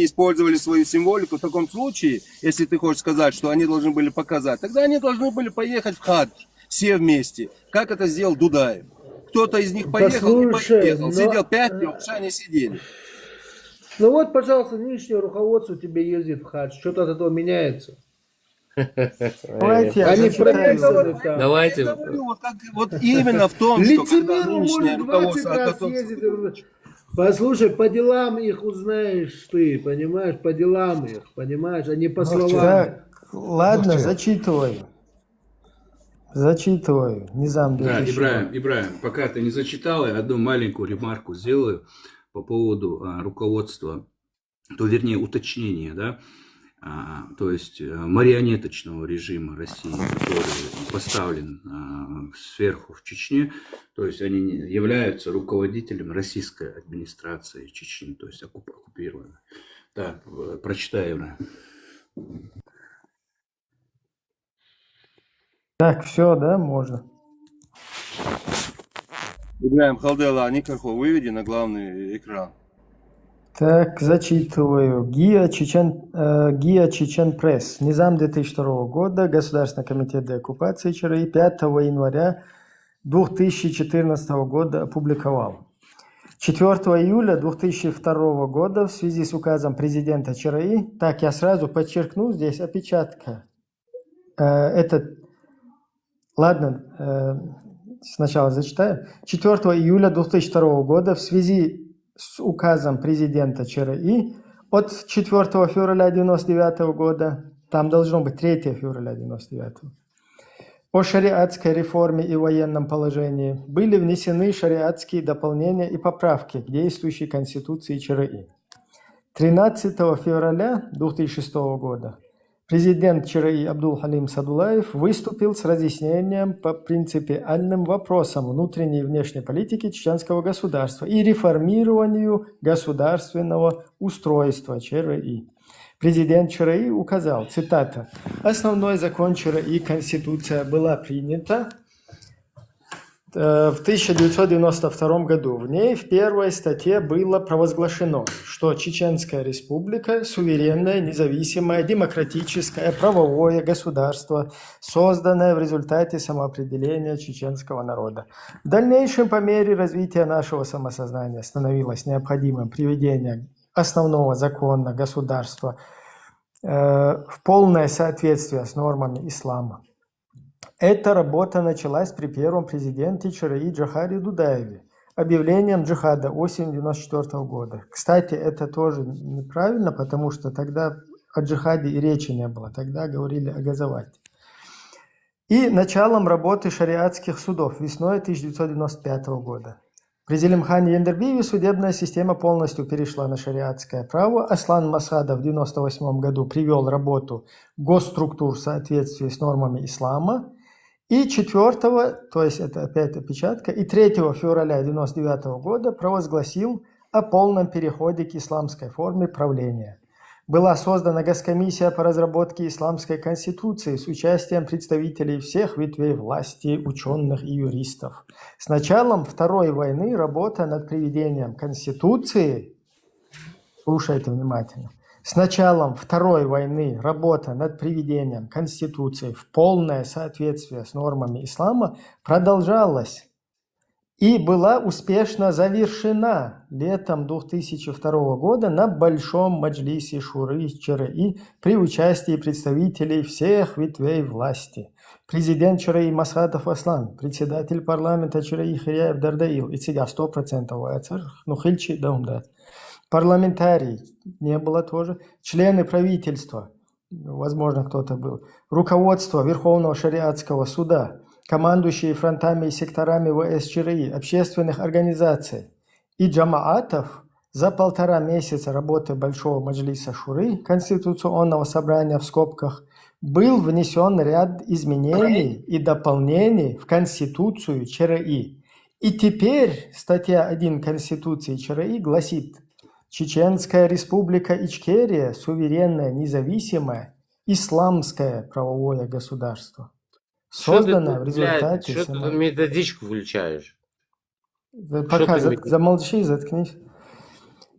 использовали свою символику, в таком случае, если ты хочешь сказать, что они должны были показать, тогда они должны были поехать в хадж, все вместе, как это сделал Дудаев. Кто-то из них поехал и поехал, сидел 5 дней, они сидели. Ну вот, пожалуйста, нынешнее руководство тебе ездит в хадж. Что-то от этого меняется. Давайте. Вот именно в том, что лицемер может 20 раз ездить. Послушай, по делам их узнаешь ты, понимаешь? По делам их, понимаешь, а не по словам. Так, ладно, зачитываю. Низам. Да, Ибрахим, пока ты не зачитал, я одну маленькую ремарку сделаю по поводу руководства, вернее, уточнения, да, то есть марионеточного режима России, который поставлен сверху в Чечне, то есть они являются руководителем российской администрации Чечни, то есть оккупированной. Да, прочитаю. Так, все, да, можно. Ибрахим Халдела Никархов, выведи на главный экран. Так, зачитываю. ГИА Чечен Пресс. Низам 2002 года. Государственный комитет деоккупации ЧРИ 5 января 2014 года опубликовал. 4 июля 2002 года в связи с указом президента ЧРИ, так, я сразу подчеркну, здесь опечатка. Ладно, сначала зачитаю. 4 июля 2002 года в связи с указом президента ЧРИ от 4 февраля 1999 года, там должно быть 3 февраля 1999, о шариатской реформе и военном положении были внесены шариатские дополнения и поправки к действующей Конституции ЧРИ. 13 февраля 2006 года президент ЧРИ Абдул-Халим Садулаев выступил с разъяснением по принципиальным вопросам внутренней и внешней политики чеченского государства и реформированию государственного устройства ЧРИ. Президент ЧРИ указал, цитата, «Основной закон ЧРИ, Конституция, была принята в 1992 году. В ней в первой статье было провозглашено, что Чеченская республика – суверенное, независимое, демократическое, правовое государство, созданное в результате самоопределения чеченского народа. В дальнейшем, по мере развития нашего самосознания, становилось необходимым приведение основного закона государства в полное соответствие с нормами ислама. Эта работа началась при первом президенте ЧРИ Джохаре Дудаеве объявлением джихада осенью 1994 года. Кстати, это тоже неправильно, потому что тогда о джихаде и речи не было, тогда говорили о газовате. И началом работы шариатских судов весной 1995 года. При Зелимхане Ендербиеве судебная система полностью перешла на шариатское право. Аслан Масхадов в 1998 году привел работу госструктур в соответствии с нормами ислама. И 4, то есть это опять опечатка, и 3 февраля 1999 года провозгласил о полном переходе к исламской форме правления. Была создана Госкомиссия по разработке исламской конституции с участием представителей всех ветвей власти, ученых и юристов. С началом Второй войны работа над приведением конституции, слушайте внимательно, с началом Второй войны работа над приведением Конституции в полное соответствие с нормами ислама продолжалась и была успешно завершена летом 2002 года на Большом маджлисе Шуры ЧРИ при участии представителей всех ветвей власти. Президент ЧРИ Масхадов Аслан, председатель парламента ЧРИ Хиряев Дардаил, и сега 100% АЦР, Нухильчи Даумдат. Парламентарий не было тоже, члены правительства, возможно, кто-то был, руководство Верховного шариатского суда, командующие фронтами и секторами ВС ЧРИ, общественных организаций и джамаатов за 1,5 месяца работы Большого маджлиса Шуры, Конституционного собрания в скобках, был внесен ряд изменений и дополнений в Конституцию ЧРИ. И теперь статья 1 Конституции ЧРИ гласит: Чеченская республика Ичкерия – суверенное, независимое, исламское правовое государство, созданное в результате... Что ты методичку включаешь? Пока замолчи, заткнись.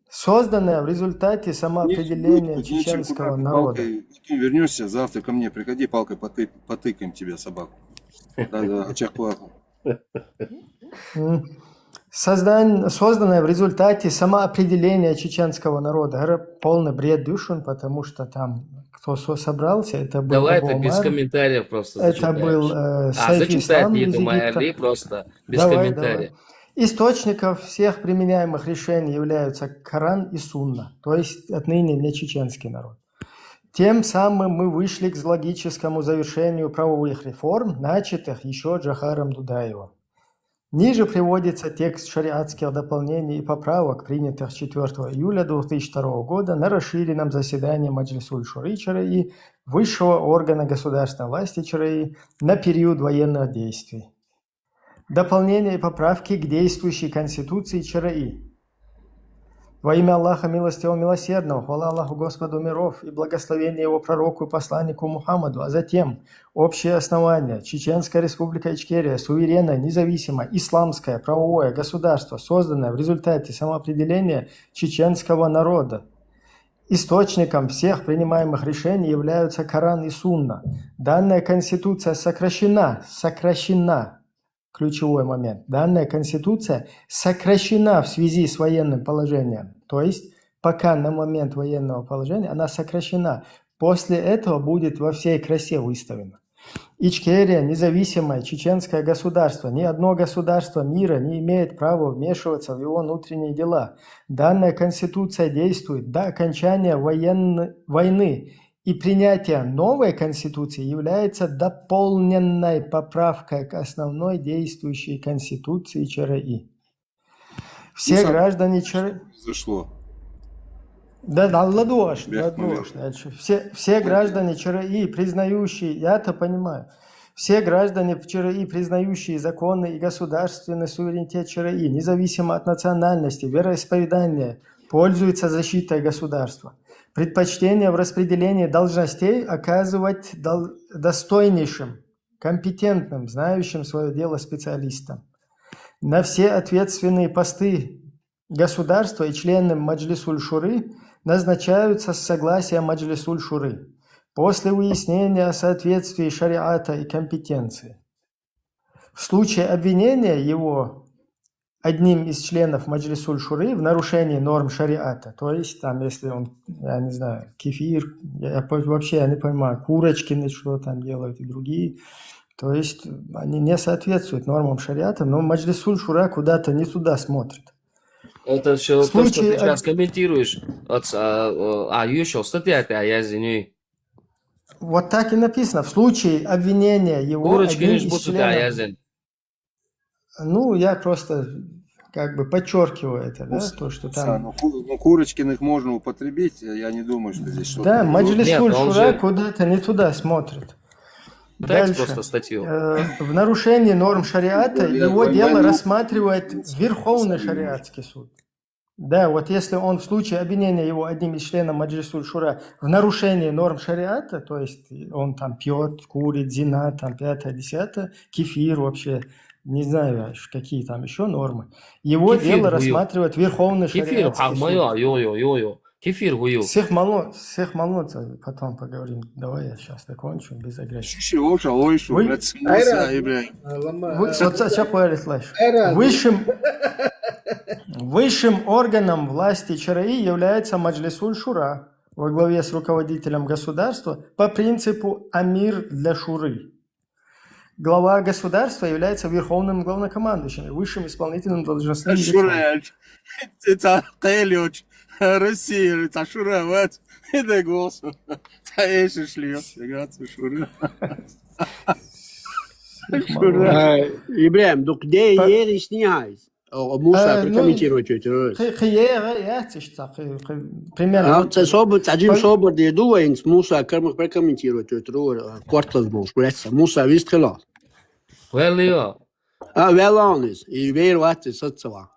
Созданное в результате самоопределения чеченского народа. Вернешься, завтра ко мне приходи, палкой потыкаем тебе собаку. Да-да, очаг плакал. Созданное в результате самоопределения чеченского народа. Полный бред дюшин, потому что там кто собрался, это был... Давай это без комментариев просто зачитаешь. Это был Сайф Ислам из Египта. Просто без комментариев. Источником всех применяемых решений являются Коран и Сунна, то есть отныне не чеченский народ. Тем самым мы вышли к логическому завершению правовых реформ, начатых еще Джохаром Дудаевым. Ниже приводится текст шариатских дополнений и поправок, принятых 4 июля 2002 года на расширенном заседании Маджлисуль-Шуры ЧРИ, высшего органа государственной власти ЧРИ, на период военных действий. Дополнения и поправки к действующей Конституции ЧРИ. Во имя Аллаха Милостивого Милосердного, хвала Аллаху Господу миров и благословение Его пророку и посланнику Мухаммаду, а затем общее основание. Чеченская республика Ичкерия – суверенное, независимое, исламское, правовое государство, созданное в результате самоопределения чеченского народа. Источником всех принимаемых решений являются Коран и Сунна. Данная конституция сокращена, ключевой момент. Данная конституция сокращена в связи с военным положением. То есть, пока на момент военного положения она сокращена. После этого будет во всей красе выставлена. Ичкерия – независимое чеченское государство. Ни одно государство мира не имеет права вмешиваться в его внутренние дела. Данная конституция действует до окончания войны и принятие новой Конституции является дополненной поправкой к основной действующей Конституции ЧРИ. Все граждане ЧРИ... Зашло. Да, ладош. Все граждане ЧРИ, признающие, я-то понимаю, все граждане ЧРИ, признающие законы и государственный суверенитет ЧРИ, независимо от национальности, вероисповедания, пользуются защитой государства. Предпочтение в распределении должностей оказывать достойнейшим, компетентным, знающим свое дело специалистам. На все ответственные посты государства и члены Маджлисуль-Шуры назначаются с согласия Маджлисуль-Шуры после выяснения соответствия шариата и компетенции. В случае обвинения его одним из членов Маджлисуль-Шуры в нарушении норм шариата, то есть там, если он, я не знаю, кефир, вообще я не понимаю, курочкины что там делают и другие, то есть они не соответствуют нормам шариата, но Маджлисуль-Шура куда-то не туда смотрит. Это все то, что ты сейчас комментируешь. Еще статья-то, я извини. Вот так и написано. В случае обвинения его одним из членов... Ну, я просто как бы подчеркиваю это, да, то, что там... Ну, Курочкиных можно употребить, я не думаю, что здесь что-то... Да, Маджлисуль-Шура куда-то не туда смотрит. Дайте просто статью. В нарушении норм шариата его дело рассматривает Верховный шариатский суд. Да, вот если он в случае обвинения его одним из членов Маджлисуль-Шура в нарушении норм шариата, то есть он там пьет, курит, зина, там 5-10, кефир вообще, не знаю, какие там еще нормы, его кефир дело рассматривает Верховный шариатский суд. Кефир гую. Всех молодцев потом поговорим. Давай я сейчас закончу без агрессии. Высшим органом власти ЧРИ является Маджлисуль-Шура во главе с руководителем государства по принципу «Амир для Шуры». Глава государства является верховным главнокомандующим и высшим исполнительным должностным лицом. Россия, это Шура, вот, это голос. Таэши шлет, Шура. Ибрahim, donc det är i snigais. Och Musa прокомментировать это. Примерно. Один собор de duens Musa кормах прокомментировать это. Квартал был, шпресса. Musa visst хела. Well, well on is. И верю это соцсова.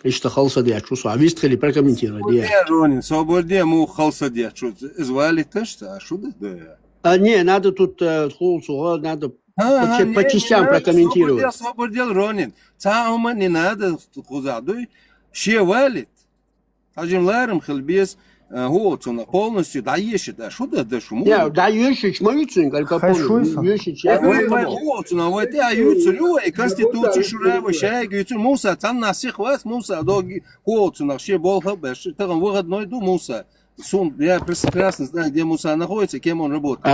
إيش تخلص دي شو عايز تخلي прокомментировать دي. Ронин, свободнее му خلص دي شو звали то что да. Не, надо тут холсу, надо по частям прокомментировать. Свободел Ронин. Цаума не надо куда дой. Ще валит. Ажимларым хелбес Голцуна полностью даешь это. Что да что му? Не, даешь маюцин, как Голцуна вот я аюцу и конституция шурава шай аюцу Муса там насих вас Муса до Голцуна ще болха беш там выходной до Муса. Я прекрасно знаю, где Муса находится, кем он работает.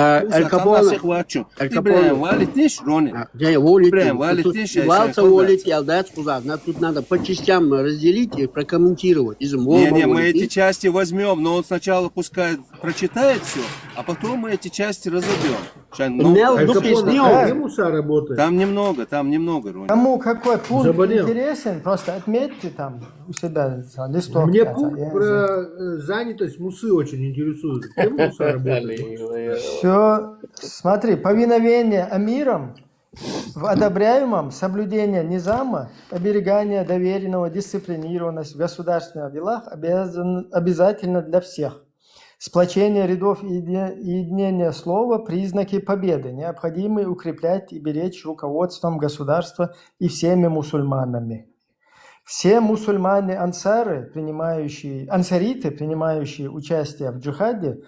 Ибрahim валит ниш, Ронин. Ибрahim валит ниш. Валит, я дать сказать. Тут надо по частям разделить и прокомментировать. Не, мы эти части возьмем, но он сначала пускай прочитает все, а потом мы эти части разобьем. Где Муса работает? Там немного, Ронин. Кому какой пункт интересен, просто отметьте там у себя листок. Мне пункт про занятость Мусы очень интересует. Где Муса работает? Все, смотри, повиновение амирам в одобряемом соблюдение низама, оберегание доверенного, дисциплинированность в государственных делах обязательно для всех. Сплочение рядов и единение слова – признаки победы, необходимые укреплять и беречь руководством государства и всеми мусульманами. Все мусульмане-ансариты, принимающие участие в джихаде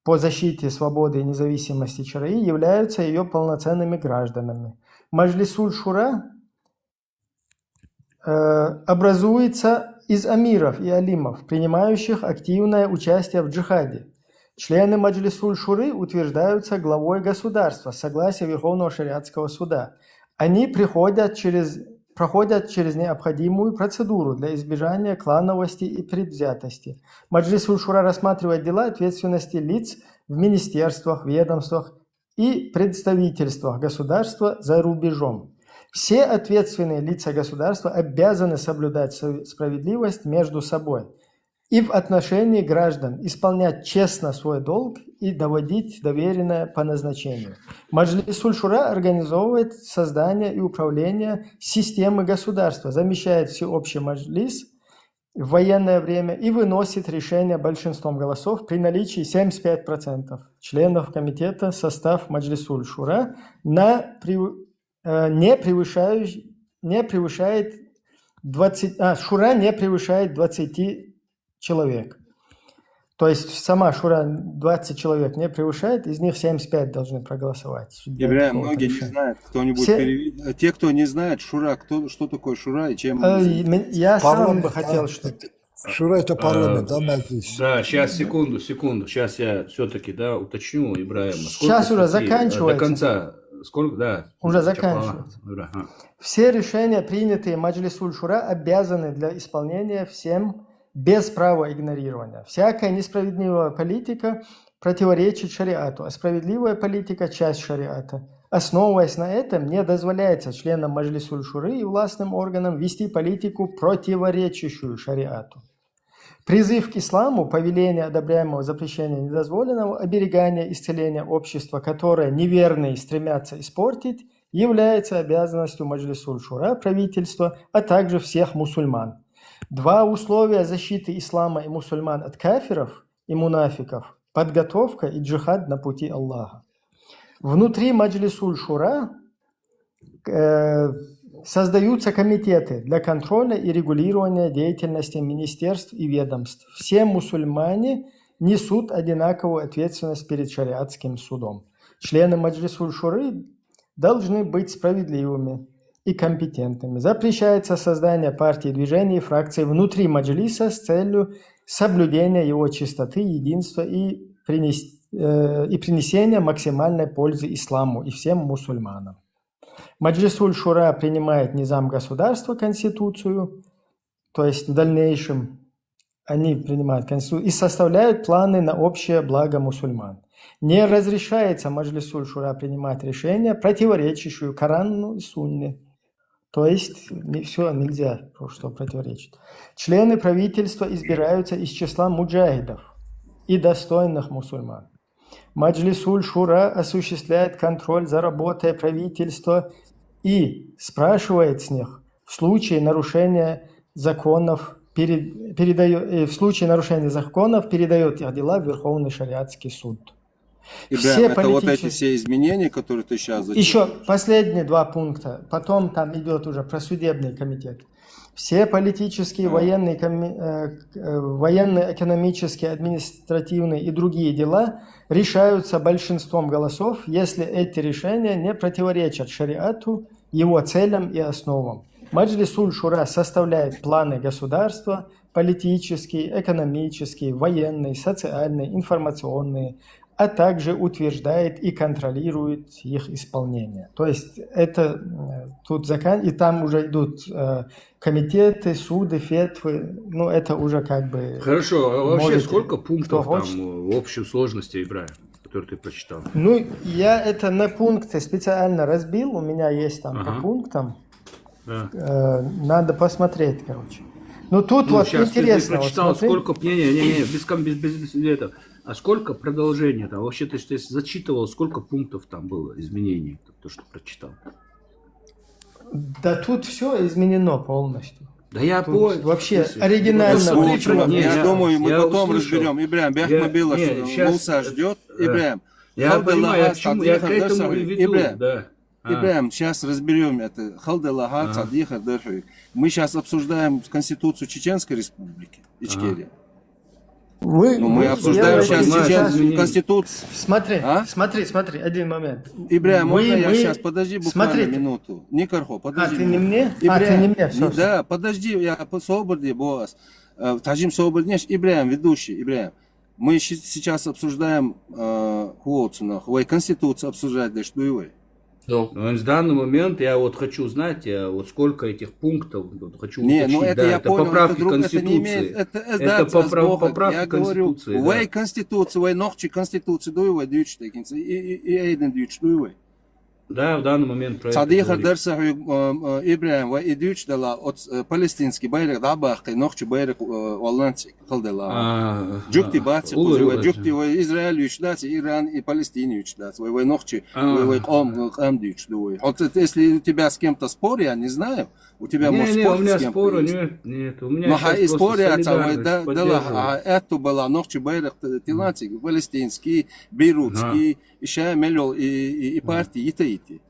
по защите свободы и независимости ЧРИ, являются ее полноценными гражданами. Маджлисуль-Шура образуется из амиров и алимов, принимающих активное участие в джихаде. Члены Маджлисуль-Шуры утверждаются главой государства с согласия Верховного шариатского суда. Они проходят через необходимую процедуру для избежания клановости и предвзятости. Маджлисуль-Шура рассматривает дела ответственности лиц в министерствах, ведомствах и представительствах государства за рубежом. Все ответственные лица государства обязаны соблюдать справедливость между собой и в отношении граждан, исполнять честно свой долг и доводить доверенное по назначению. Маджлис Шура организовывает создание и управление системы государства, замещает всеобщий маджлис в военное время и выносит решение большинством голосов при наличии 75% членов комитета состав Маджлисуль Шура не превышает 20 человек. То есть сама Шура 20 человек не превышает, из них 75 должны проголосовать. Ибраим, многие не знают, кто-нибудь переведет. Те, кто не знает, Шура, что такое Шура и чем... Я сам бы хотел, что... Шура это парламент, да, Мәжлис? Да, сейчас, секунду. Сейчас я все-таки, да, уточню Ибраима. Сейчас уже заканчивается. До конца. Сколько, да? Уже заканчивается. Ага. Все решения, принятые Маджлисуль Шура, обязаны для исполнения всем без права игнорирования. Всякая несправедливая политика противоречит шариату, а справедливая политика – часть шариата. Основываясь на этом, не дозволяется членам Маджлисуль Шуры и властным органам вести политику, противоречащую шариату. Призыв к исламу, повеление одобряемого, запрещения недозволенного, оберегание исцеления общества, которое неверные стремятся испортить, является обязанностью Маджлисуль Шура, правительства, а также всех мусульман. Два условия защиты ислама и мусульман от кафиров и мунафиков – подготовка и джихад на пути Аллаха. Внутри Маджлисуль Шура создаются комитеты для контроля и регулирования деятельности министерств и ведомств. Все мусульмане несут одинаковую ответственность перед шариатским судом. Члены Маджлисуль Шуры должны быть справедливыми и компетентными. Запрещается создание партий, движений и фракций внутри Маджлиса с целью соблюдения его чистоты, единства и принесения максимальной пользы исламу и всем мусульманам. Маджлисуль Шура принимает низам государства, конституцию, то есть в дальнейшем они принимают конституцию и составляют планы на общее благо мусульман. Не разрешается Маджлисуль Шура принимать решения, противоречащие Корану и Сунне. То есть все нельзя, что противоречит. Члены правительства избираются из числа муджахидов и достойных мусульман. Маджлисуль Шура осуществляет контроль за работой правительства и спрашивает с них в случае нарушения законов, передает их дела в Верховный шариатский суд. Ибраим, это вот эти все изменения, которые ты сейчас зачитал. Еще последние два пункта. Потом там идет уже про судебный комитет. Все политические, военные, экономические, административные и другие дела решаются большинством голосов, если эти решения не противоречат шариату, его целям и основам. Маджлисуль Шура составляет планы государства, политические, экономические, военные, социальные, информационные, а также утверждает и контролирует их исполнение. То есть это тут и там уже идут комитеты, суды, фетвы, ну это уже как бы... Хорошо, а вообще сколько пунктов там в общей сложности, Ибраим, который ты прочитал? Ну, я это на пункты специально разбил, у меня есть там по пунктам. Да. Надо посмотреть, короче. Ну тут вот интересно. Ты прочитал, вот сколько... без этого. А сколько продолжения там? Вообще ты зачитывал, сколько пунктов там было изменений, то, что прочитал? Да тут все изменено полностью. Да я понял. Вообще оригинально. Я думаю, мы потом разберем. Ибраим, Бяхмабила, Муса ждет. Ибраим. Я понимаю, я к этому и веду. Ибраим, сейчас разберем это. Мы сейчас обсуждаем Конституцию Чеченской Республики, Ичкерия. Мы обсуждаем сейчас Конституцию. Смотри, один момент. Ибраим, можно я сейчас, подожди буквально минуту. Никархо, подожди. А, ты не мне? Ибраим, ты не мне, все. Да, подожди, я соборди, босс. Таджим соборднеш, Ибраим, ведущий, Ибраим. Мы сейчас обсуждаем Конституцию обсуждать, да что и вы. Ну. Но в данный момент я вот хочу знать, вот сколько этих пунктов, вот хочу Не, ну уточнить. это Да, я это понял, поправки это не Конституции. имеет, Это поправки я говорю, Конституции, вы да. Конституцию, вы ногчи Конституции дуевы, дючтекинцы, и эйден дюч дуевы. Да, в данный момент про это صديق говорим. الدرس إبراهيم وإدوش دلا فلسطينski bayrak dabaqi nokçu bayrak Hollandçı kıldela. Jukti batı kuzu ve jukti ve İsrail üçlası İran и Палестина üçlası ve nokçu ve qam üçlü. Вот если у тебя с кем-то спор, я не знаю, у тебя может Не, спор у меня с кем-то спора есть. нет, у меня Но сейчас и просто спор я солидарность поддерживаю. это была нокчу байrak тиланци палестинский, бейрутский, еще мелол и партии ити.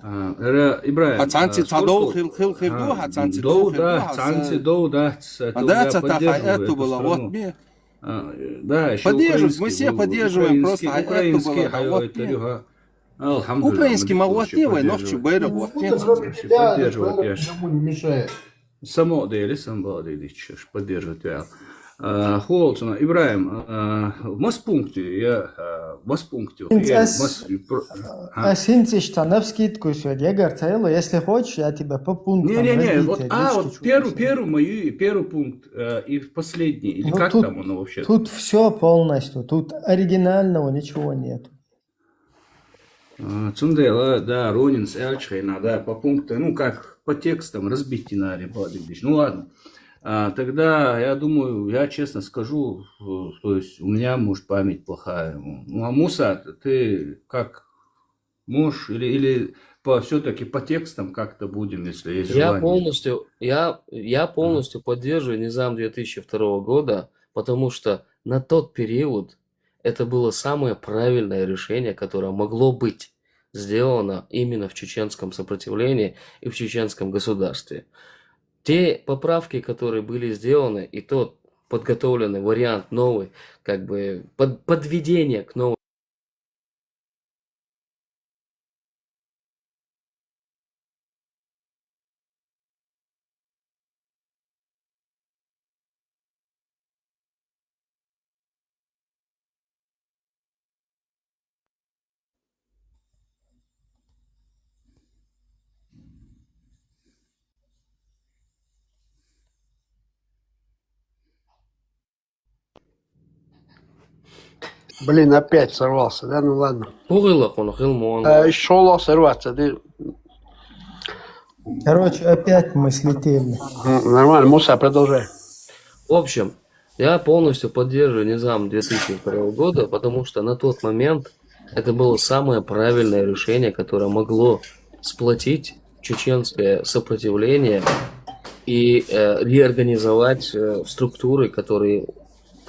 Ибраим, Хацанци цадоу хил хирду, хацанци доу хирду. да, цанци доу, да, это Да, я поддерживаю это было, вот страну. мне. Да, еще Поддерживаем, мы украинский все был, поддерживаем, просто украинский, это было, вот мне. Алхамдулилlah, Украинский мы молотивый, вообще ночью байрак, вот мне. Кроме тебя, поддерживать, я ж- никому не мешает. Само дели, сам балады, поддерживать я. Холцина, Ибраим, в Маспункте, я в Маспункте. Синтишта навскидку сегодня. Я говорю, если хочешь, я тебя по пунктам Не, вот, разбить, вот первый пункт и последний, или Ну, как тут- там оно вообще? Тут все полностью, тут оригинального ничего нет. Цундела, да, Ронинс, Эльчхейна, да, по пунктам, ну как, по текстам разбить на ну ладно. Тогда, я думаю, я честно скажу, то есть у меня, может, память плохая. Ну, а Муса, ты как можешь, или все-таки по текстам как-то будем, если есть желание? Я полностью поддерживаю Низам 2002 года, потому что на тот период это было самое правильное решение, которое могло быть сделано именно в чеченском сопротивлении и в чеченском государстве. Те поправки, которые были сделаны, и тот подготовленный вариант новый, как бы подведение к новой Блин, опять сорвался, да? Ну ладно. Шел сорваться. Короче, опять мы слетели. Нормально, Муса, продолжай. В общем, я полностью поддерживаю Низам 2002 года, потому что на тот момент это было самое правильное решение, которое могло сплотить чеченское сопротивление и реорганизовать структуры, которые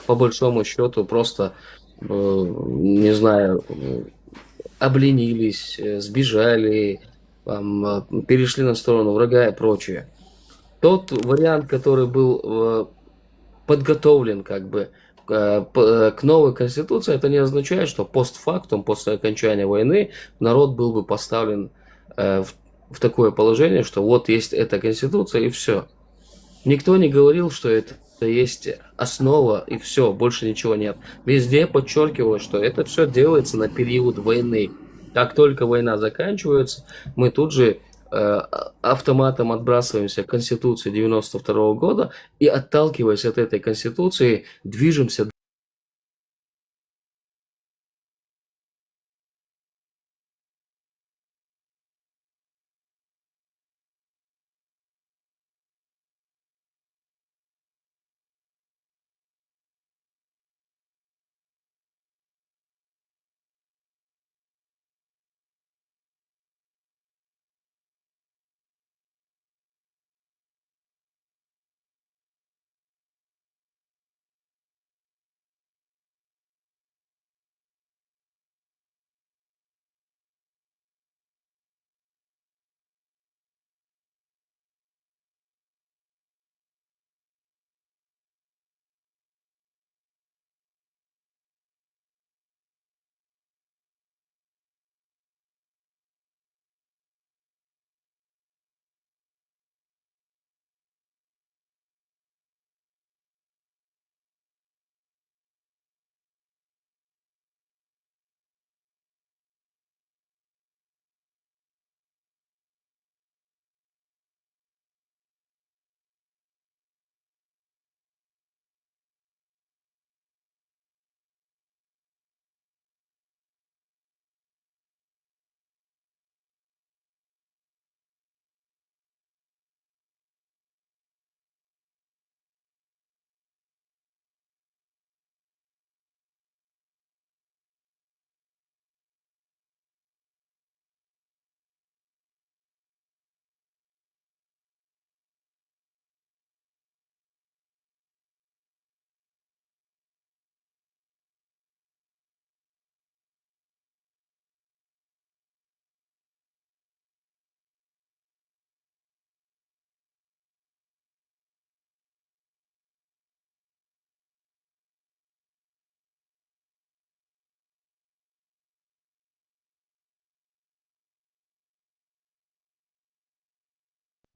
по большому счету просто, не знаю, обленились, сбежали, перешли на сторону врага и прочее. Тот вариант, который был подготовлен как бы к новой конституции, это не означает, что постфактум, после окончания войны, народ был бы поставлен в такое положение, что вот есть эта конституция и все. Никто не говорил, что это есть основа и все, больше ничего нет. Везде подчеркивалось, что это все делается на период войны. Как только война заканчивается, мы тут же автоматом отбрасываемся к Конституции 92 года и, отталкиваясь от этой Конституции, движемся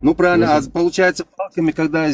Ну, правильно, а получается палками, когда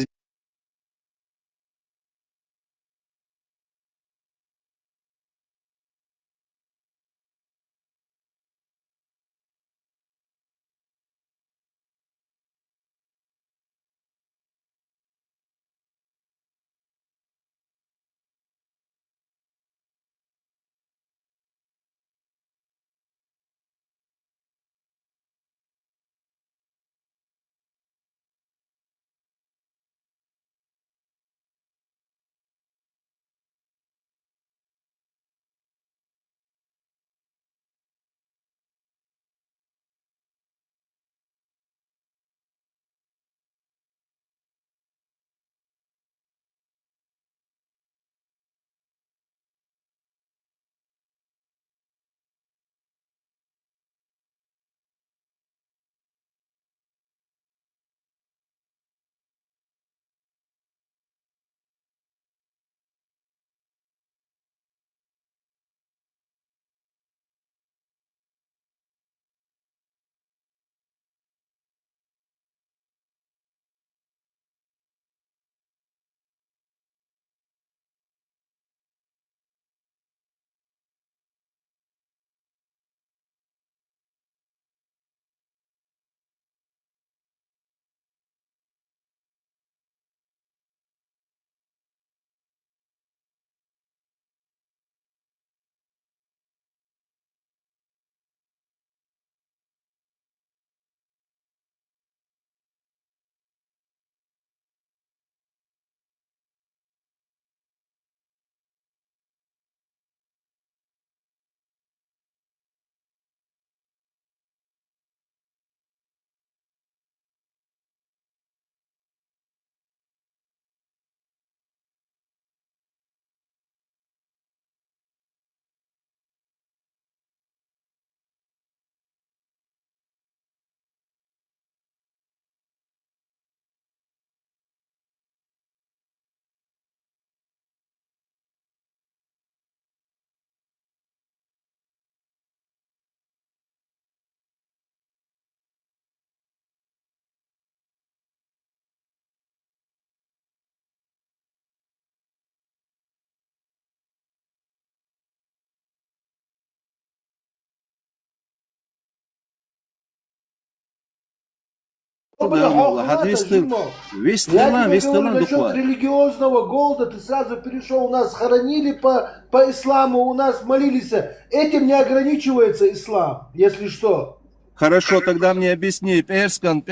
Я тебе говорю насчет религиозного голода, ты сразу перешел, у нас хоронили по исламу, у нас молились. Этим не ограничивается ислам, если что. Хорошо, тогда мне объясни, перскан,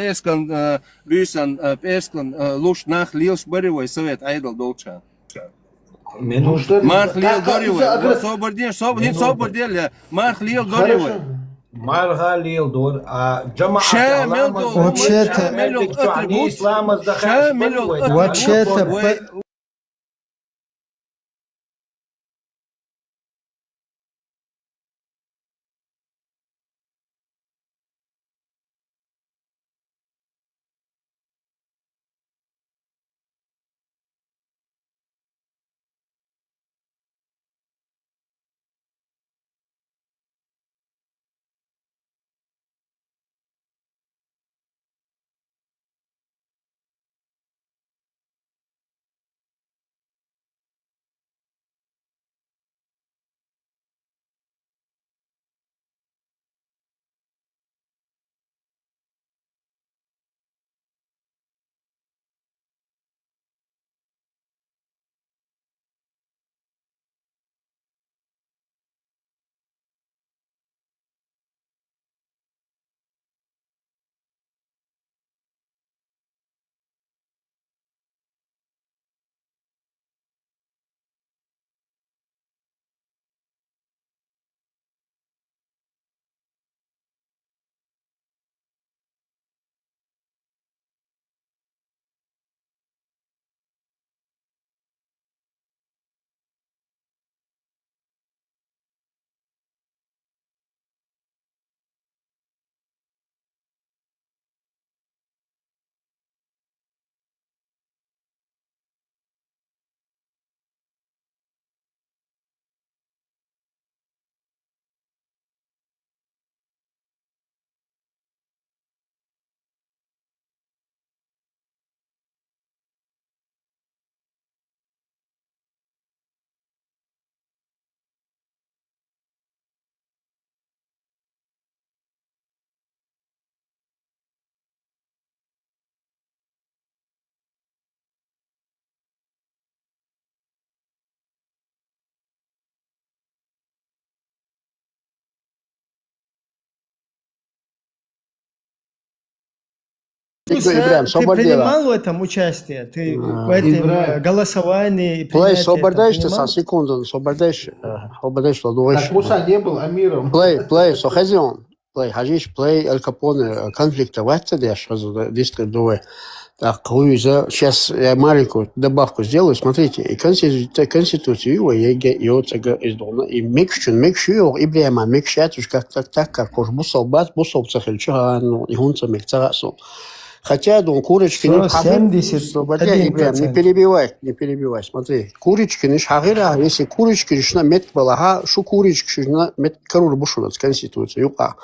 бюсан, перскан, луш нах лилш баревой совет айдол долча. Марх лил доревой, собордел, марх лил доревой. Марга лил дор, а джамаат вообще-то Ты принимал в этом участие? Ты в этом голосовании? Play, собордаешь ты сам, секунду, собордаешь ладуешь. Так Муса не был амиром. Play, so хазион. Play, хажиш, play, Аль Капоне, конфликта ватца, дистрикт дуэ. Так, Луиза, сейчас я маленькую добавку сделаю. Смотрите, и конституцию его йоцага издолна, и мекшу, и брема, мекшатуш, как уж бусал цахельчагану, и гунца мекцарасу. Хотя, курочки не перебивай, смотри. Курочки не шагира, если курочки решена мет балага, шу курочки решена мет карур бушунат с конституцией, юка.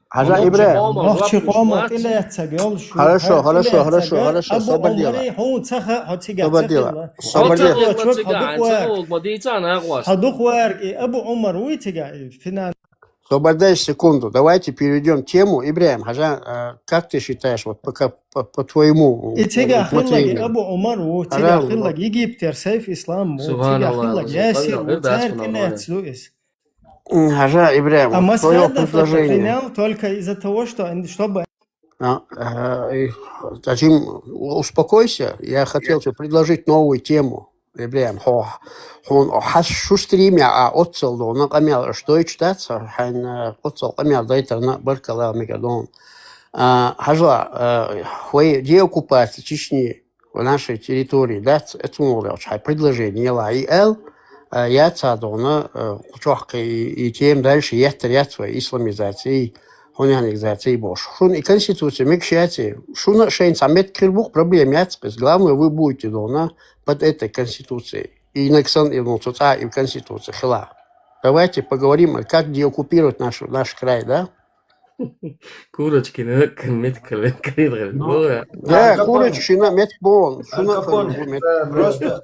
Хажа Ибраим. Хорошо, Освобождай секунду. Давайте перейдем тему. Ибраим, Хажа, как ты считаешь, вот по твоему Хажа Ибраим, твое предложение. Только из-за того, чтобы... Успокойся. Я хотел тебе предложить новую тему. Ибраим, шо стримя, отцел, но камел, что читаться, отцел камел, да это на баркала мегадон. Хажа, деоккупация Чечни в нашей территории, да, это новое предложение, и я цадона, и тем дальше яхтарятство исламизации, хунянизации бош. Шун и конституция мекшати, шун шейн самет крылбух проблем яцкис. Главное, вы будете дона под этой конституцией. И наксан и внутрь и в конституции хила. Давайте поговорим, как деоккупировать наш край, да? Курочки на меткале. Да, курочки на метбон. Просто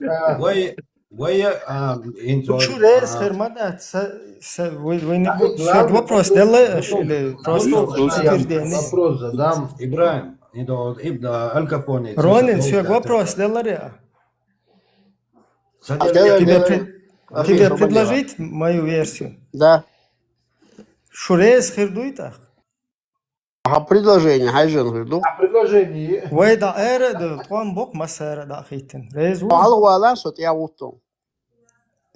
вопрос задам. Ибраим, Аль Капоне. Ронин, вопрос делали. Тебе предложить мою версию? Да. Шурес хердуйта. Предложение, хайжен херду. Предложение. Вайда эра, да, план бок масера да хитин. Алла сот я утом.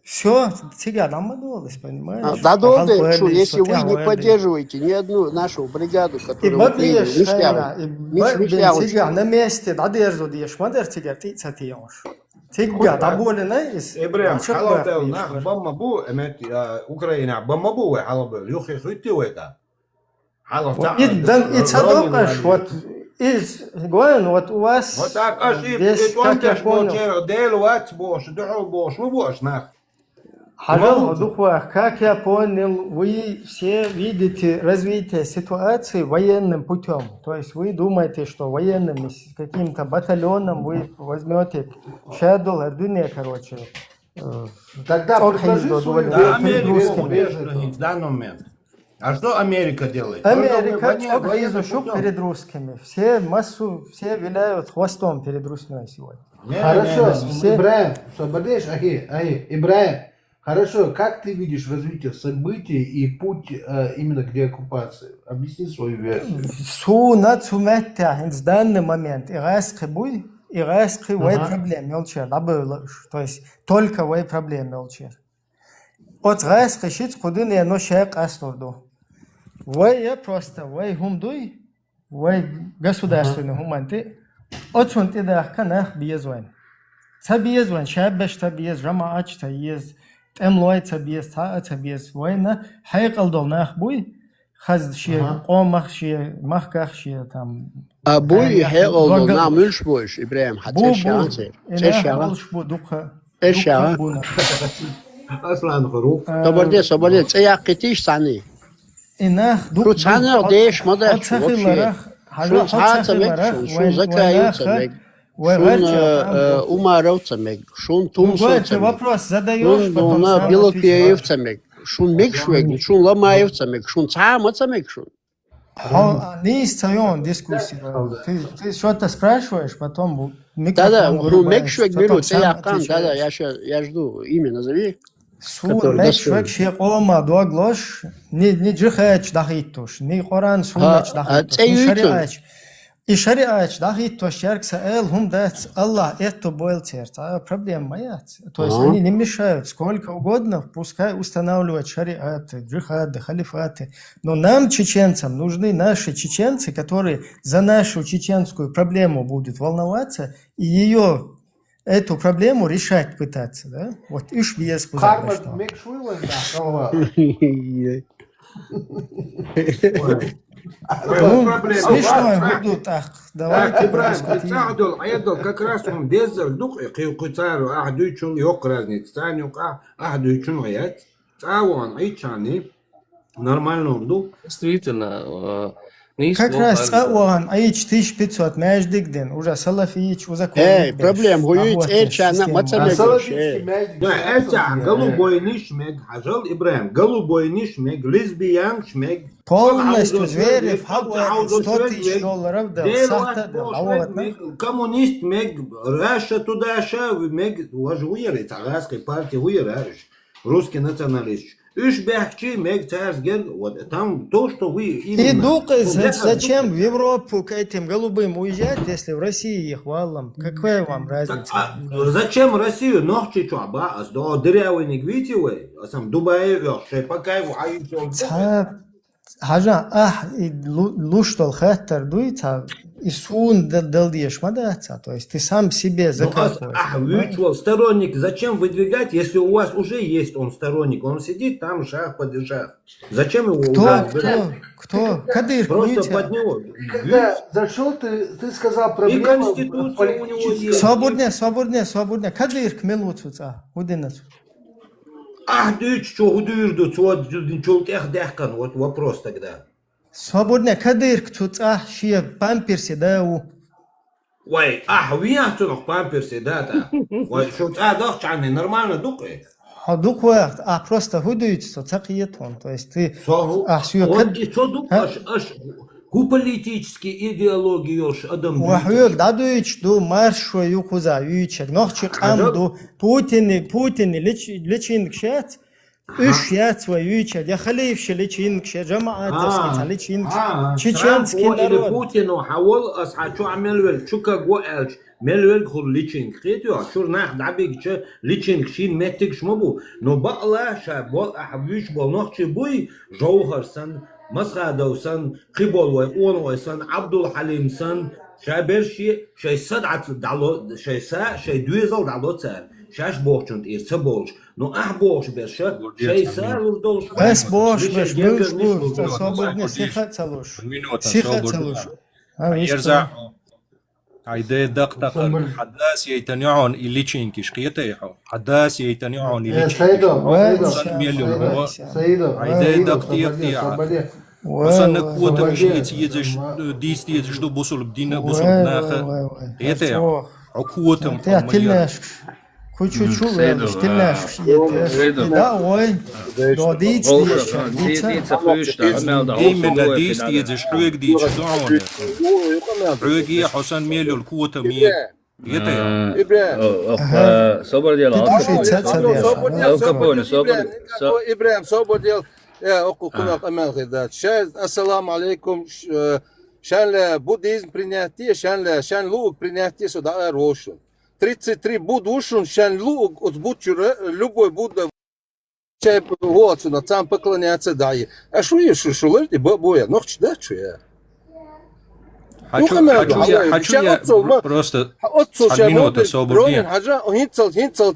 Все, тебя додумалось, понимаешь? Додумалось, что если вы не поддерживаете ни одну нашу бригаду, которая в Украине, тебя на месте додерживаешь, модер тебя ты цатиешь. Тебя доболена Ибрем, халател нах баммабу, эмет Украина баммабу, халабел, юхи хутиуэта. И цадокаш, вот из Гоэн, вот у вас вот так, аж и как я понял, делать бош, духу бош, ну бош нах. Как я понял, вы все видите развитие ситуации военным путем. То есть вы думаете, что военным с каким-то батальоном вы возьмете Шадул, Эрдуне, короче. Тогда предложи свою в данный момент. А что Америка делает? Америка изучил перед русскими. Все виляют хвостом перед русскими сегодня. Хорошо, Ибраим, освободишь, Ибраим. Хорошо, как ты видишь развитие событий и путь именно к деоккупации? Объясни свою версию. В данный момент иракский бой, иракский вой проблем молчал, то есть только вой проблем молчал. От иракский щит куда не ношек асторду. Вой я просто вой гумдуй, вой государственный гуманты. От сунты да канах безвайн. Сабезвайн, шаббаш табез, жамаач табез. Эмлой табез, табез, война, хайкалдол нахбуй, хаз ши, омах ши, махках ши там. Абуй хайкалдол намульш бойш, Ибраим, хатер шансы. Эшя. Аслан Харук. Соболе, цеякитиш сани. Инах дук. Цанер деш модаш вообще. Шун цацамек, шун закаюцамек. Умаровцамек, шун тумсовцамек, вопрос задаешь, потом сам белокеевцамек, шун мекшвек, шун ламаевцамек, шун цамацамек, шун. Не истаем дискуссию. Ты что-то спрашиваешь, потом да, говорю, мекшвек беру, цеякан, да, я жду, имя назови. Мекшвек шеқома дуаглош, не джихач дахитуш, не Коран суннач дахитуш, и шариач дахит то шарк саэл хум дат Аллах это бойлтер, проблема моя. То есть они не мешают сколько угодно, пускай устанавливают шариаты, джихады, халифаты. Но нам, чеченцам, нужны наши чеченцы, которые за нашу чеченскую проблему будут волноваться и эту проблему решать пытаться, да? Вот иш без смешно будут, давайте подискутируем. Как раз он беззар дух и куцару ахдуйчун yok разница, танюк ахдуйчун аят, цауан айчани нормально он Действительно, как раз цауан айч 1500 междигден уже салафич узакон. Проблем гують эчана мацамек. Да, это голубой нишмег, хажал Ибраим, голубой нишмег, лесбиян шмег. Полностью Зверев, $100 000 дал, сахта дал. Коммунист мег, Раша туда-ша, мег, уже уерит, арабской партии уераришь, русский националист. Уж бягчи мег царсген, вот там то, что вы именно... И зачем в Европу к этим голубым уезжать, если в России их валом? Какая вам разница? Зачем Россию? Нохчи чуаба, а до дырявый не гвите вы, а сам Дубае вёрши, пока его Хажа, луштол хаттер дуйца, и сун далдиеш мадаться, то есть ты сам себе закапываешь. Сторонник, зачем выдвигать, если у вас уже есть он сторонник, он сидит там шаг под шаг. Зачем его Кто? Кадыр, просто под него. Когда зашел, ты сказал проблему. И конституция у него есть. Свободне. Кадыр к мелуцуца, удинацу. Ахдуч, что удуирду, чулт эхдехкан, вот вопрос тогда. Свободне кадыр к цуца, шия памперси дау. Ой, вияту нох памперси да-то. Ой, что дохч عني, нормально дукай. Дук вард, просто худуется, цакиет он, то есть ты... Он и что дукаш, политические идеологии адам. Вахук дадуич ду маршо юкуза юичек нохчи кам ду Путин личин кшат үш яц ва юичек я халиф личин кшат жамаат личин чеченский народ. Путину хавал асхачу амел шука гоэлч ملول خل ليتشينج خيتو شور ناخ دعبيك شا ليتشينج شين متك شمبو نو بقلا شا بول أحبيش بول نخش بوي جوهر سن مسخادو سن قبول ويقون سن عبد الحليم سن شابرشي شي صدعت دالو شي سا شي دويزل دالو تسار شاش بوخشنت إيرتس بولش نو بوخش برشا شي سا لوردولش بس بوش بش بوش свободне сиха целуш сиха целуш يرجع عيدي دقدق حداس يتنعون إليشين كشقيتيحو حداس يتنعون إليشين مليون عيدي دقديق وصلنا قوة مشيت يجش ديست يجش دو بوصل بدينا بوصل ناخ يتيح عقوة تلناش كوتشو تلناش دا وين دو ديتس إيمنا ديست يجش حويق ديش دعون حويقي حسن ميلو القوة ميل إبراهيم صبر ديال إبراهيم صبر ديال يا أخو كنا أمان غدات السلام عليكم شان буддизм принятие шан луг принятие сюда рошен 33 будушун шан луг от будчура любой будда чай вот на там поклоняться дай а что я что лерти боя ночь да что я хочу я просто минуту свободен حاجة هينتل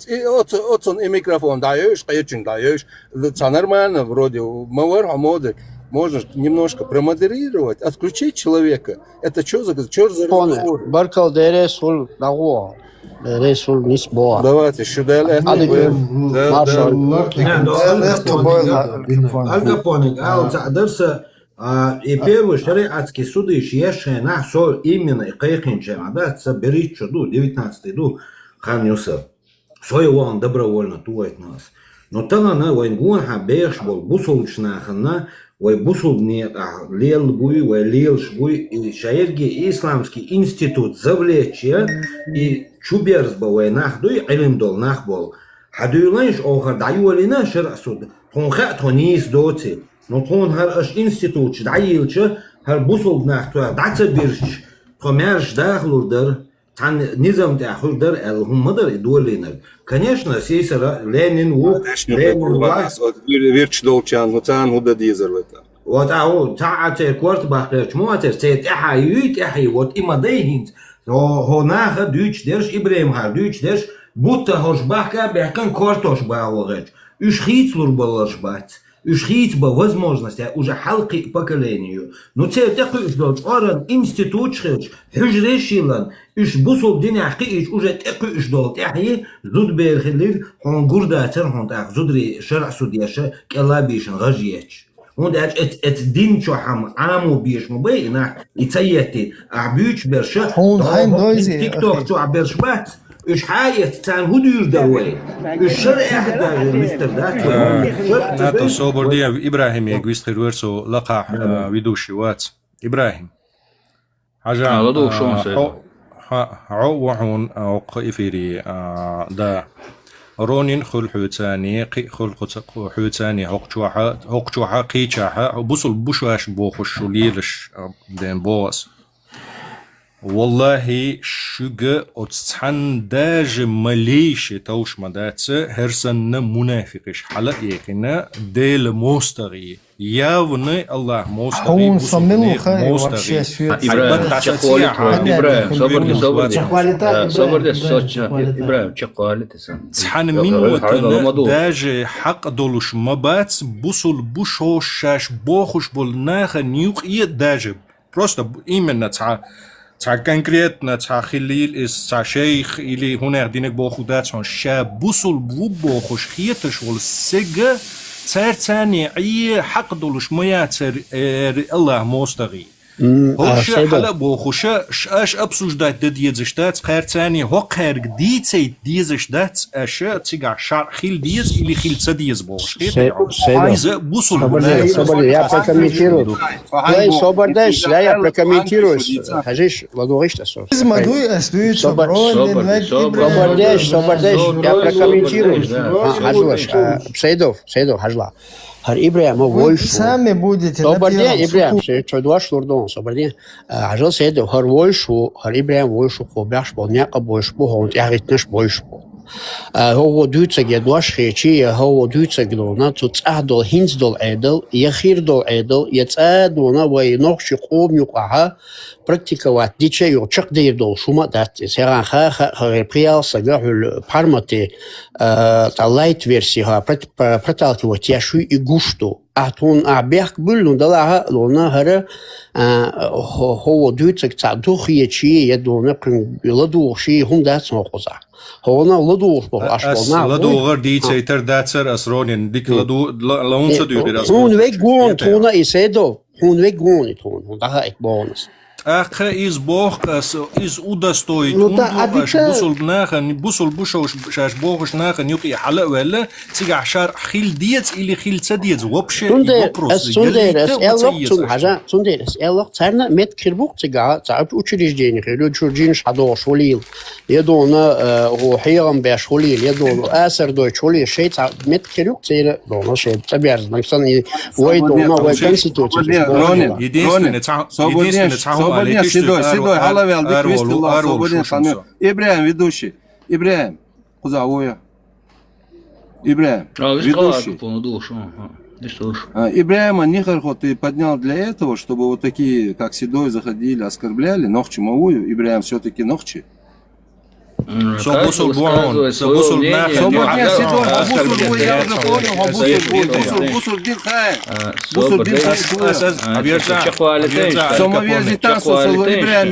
отцон и микрофон даешь очень даешь это нормально вроде мавер хамодик можно немножко промодерировать отключить человека это что за разговор баркал дересул дагуа дересул нисбоа давайте сюда Аль-Капоне дерса и первый шариатский суд еще на сол именно кайхинче да соберить чуду 19-й ду хан Юсеф своего он добровольно тует нас но тогда на войнгун хабеш был бусулчна хана вой бусул не лел буй вой лел шбуй и шаирги исламский институт завлече и чуберс бой нахдуй илм дол нахбол хадуйланш охар даюлина шар суд тонха тонис доти но тон хар аш институт дайилче хар бусул нахту дата бирч комерш дахлурдер тан низам дахлурдер эл хумадер идолинер конечно сейсера Ленин у вирч долчан но тан худа дизер это вот таате кварт бахтер чмуатер сет ахаюит ахи вот има дейхинт هو ناخذ دوش درش إبراهيم هار دوش درش بوتا هوش бахка бехкан квартош баалогать уж хитслур балаш бать уж хит ба возможности уже халки поколению но те такой ждут оран институт шилч хужрешилан уж бусол динахки уже такой ждут яхи зуд берхилил он гурдатер он так зудри шарع судьяша келабишен гажьеч und et din cho ham amo bish mo bay na itayeti abuch bersha TikTok cho abershbat ايش حاية تان هدير دوي الشرع يحتاج مستر ذات ناتو صوبر دي إبراهيم يقويستر ورسو لقاح ويدوشي وات إبراهيم حاجة على شو مسير عوحون أو قيفيري دا رونين خل حوتاني قي خل حوتاني هقشوحا قيشاحا بوصل بوشواش بوخش ليلش دين بوس والله شجع أتصحن داج مليشة توش مداتة هرسن منافقش حلق يكنا ديل مستغي ياوني الله مستغي هون صملوا خير ورشة إبراهيم شقولي صبر إبراهيم شقولي تصحن من وقتنا داج حق دولش مبات بوصل بوشوشاش بوخش بولناخ نيوق داج просто именно تا конкретно تا خليل اس تا شيخ или هناك دينك بوخودات شون شاب بوصل بوخوش خيتش ولا سجا ترتاني اي حق دولش مياتر الله مستغي هوش حلا بوخوش اش обсуждать дедзештат ترتاني هوقر ديتي ديزشتات اش تيغا شار خيل ديز или خيلца ديز بوخش عايز بوصل я прокомментирую я прокомментирую хажиш лагориш тасо я прокомментирую хажлаш сейдов хажла Har Ibrahim Вы сами будете на Собардien первом Ibrahim, что два шлурдон, Собардien. Ажал сейд, har войшу, har Ibrahim войшу, хобяш бол няка бойшбу, он ягитнеш бойшбу. هو دوتسك يدواش خيشي هو دوتسك دونا تتعدل هنزدل عدل يخيردل عدل يتعدلنا وينقش قوم يقعها практиковать дичею чак дейдол шума датти серан ха реприал сага пармати лайт версия проталкивать яшу и гушту атун абех булну дала лона хара هو دوتسك تعدوخ يچي يدونا كن لدوشي هم دات سوقزا هونا لدوش بو اشبنا لدو غير دي تيتر داتسر اسرونين ديك لدو لون سدو هون ويغون تونا يسيدو هون ويغون تون ده اكبونس Ах, из Бог, из удостоит, бусул бушош богош наха нюки хала вела, цигах шар хил диец или хил цадиец, вообще вопрос. Сундерес, элок царна мет кирбук цигах, царп учреждение, люди шадо шулил, едона хиям беш шулил, едона асер дой шулил, шей мет кирбук цира, дона шей таберз, наксани войдона вой конституция. Единственное, Седой, Халавел, Диквистилла, Свободен, Шамил. Ибраим, ведущий. Ибраим, Хузауя. Ибраим, ведущий. Ибраима Нихархо ты поднял для этого, чтобы вот такие, как Седой, заходили, оскорбляли, Нохчи Маую. Ибраим все-таки Нохчи. Собусул буон, собусул нахер. Свободен, Седой, Бусул, я уже понял, Бусул Дин Хай. Бусул Дин Хай. Самовержи Тансус, Ибраим,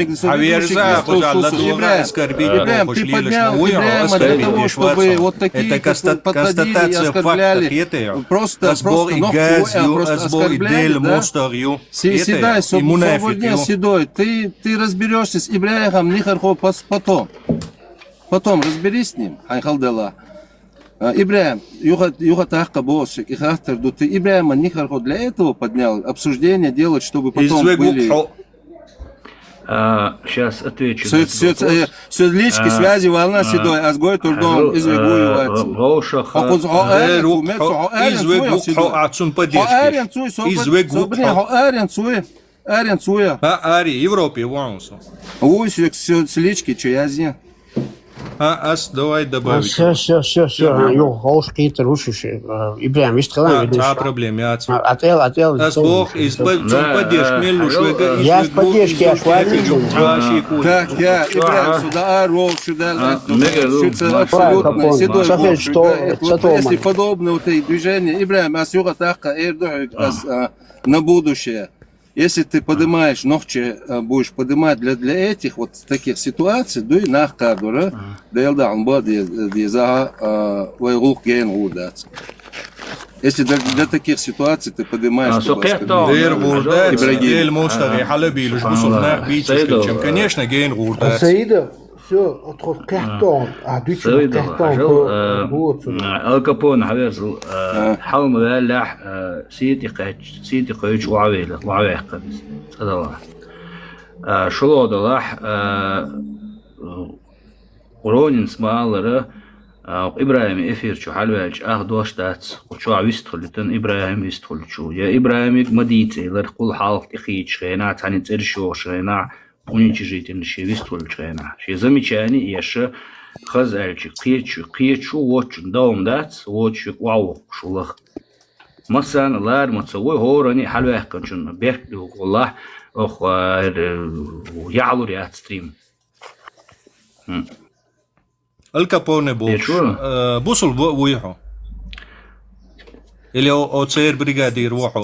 Ибраим, ты поднял Ибраима для того, чтобы вот такие подходили и оскорбляли. Просто Нохчи оскорбляли, да? Седай, Свободен, Седой, ты разберешься с Ибраимом Нихархо потом разберись с ним, Айхалдела. Ибраим, юхатахка босик, и хахтер, ты Ибраима Нихархо для этого поднял, обсуждение делать, чтобы потом были... Сейчас отвечу. Все лички, связи, волна седой, азгой, турдон, извегуевается. Ари, Европе, ваунсу. Ой, все лички, че я зне. Ас, давай добавить. Все. Йо, холш китер ушиши. Ибраим, вишь, когда ведешь? Проблем, я отцу. Отел. Ас Бог из поддержки Мелушвега. Я с поддержки Ашвариду. Так, я, Ибраим, сюда, Ров, сюда, абсолютно. Седой, если подобные вот эти движения, Ибраим, ас юга тахка, на будущее. Если ты поднимаешь, ногче будешь поднимать для этих вот таких ситуаций, дуй нах кадура, да елда он будет диза вайрух гейн гудаться. Если для таких ситуаций ты поднимаешь, конечно, гейн гудаться. Саида, все, отход картон, дучу картон по Ал Капон حبيبي حاول ملاح سيدي قيش وعويله قبس هذا الله شلو دلاح ورونين سمالره إبراهيم إفير شو حلوش دوش داتس وشو عويستخل تن إبراهيم يستخل شو يا إبراهيم مديتي لرقول حالق إخيج خينا تاني ترشو خينا уничижительный вистоль чайна. Ши замечание яше хазальчик киечу watchун даум дац watch вау шулах. Масан лар мацавой хорани халвах канчун берк Аллах ох яалур яат стрим. Ал Капоне бусул вуйхо. Или оцер бригадир вухо.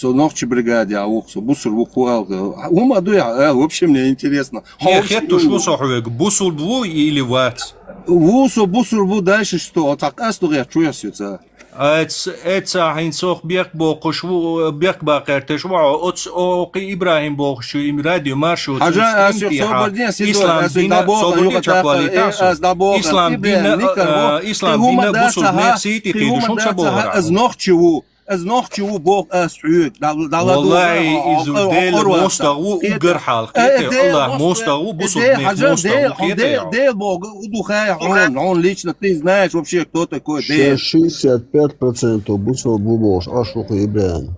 Ногчи бригаде, бусул вухуалга. Ума дуя, вообще мне интересно. Хетту шо сохвек, бусул ву или вац? Бусул ву дальше что? Так асту я чуя сюда. Это хинсох бек бокош бек бакертеш ва оки Ибрахим бокош им радио маршу. Ажа ислам дина бусул از نخچه و بوق اسعود والله إزوديل موستغو وقرحال قيتي الله موستغو بصد نيك موستغو قيتي ديل بوق ودухая он лично ты знаешь вообще кто такой Дейл 65% بوصل بوبوش أشوق إبراهيم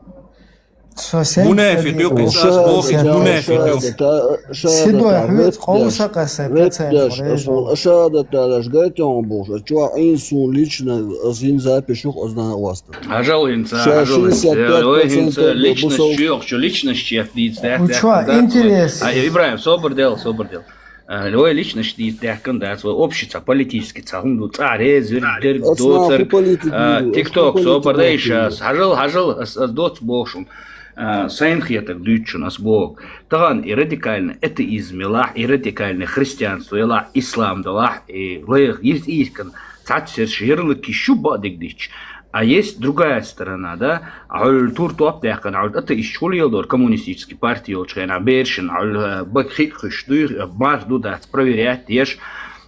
منافق يوك إساس بوخي منافق يوك سيدو يحويت قوسا قاسة أشهد تعالى جايت يوم بوش أشوق إنسان лично أزين запишух أزنا واسطة Ажалинца, личность чьих, что личность чьих интерес. Ибраим, собордел. Лой личность кандидат, общество политический, цахунду царь, зверь, доцер, тикток, собордейшас, ажал, доц бошум. Сайнхеток дючу нас Бог. Таган и радикально атеизм, и радикальное христианство, и ислам, и есть искан. Цатсерш ярлыки шуба дигдич. А есть другая сторона, да? Аль турту аптекан, аль это ищул елдор коммунистический партии, аль бершин, аль бакхикхуштур, марду да проверять ешь.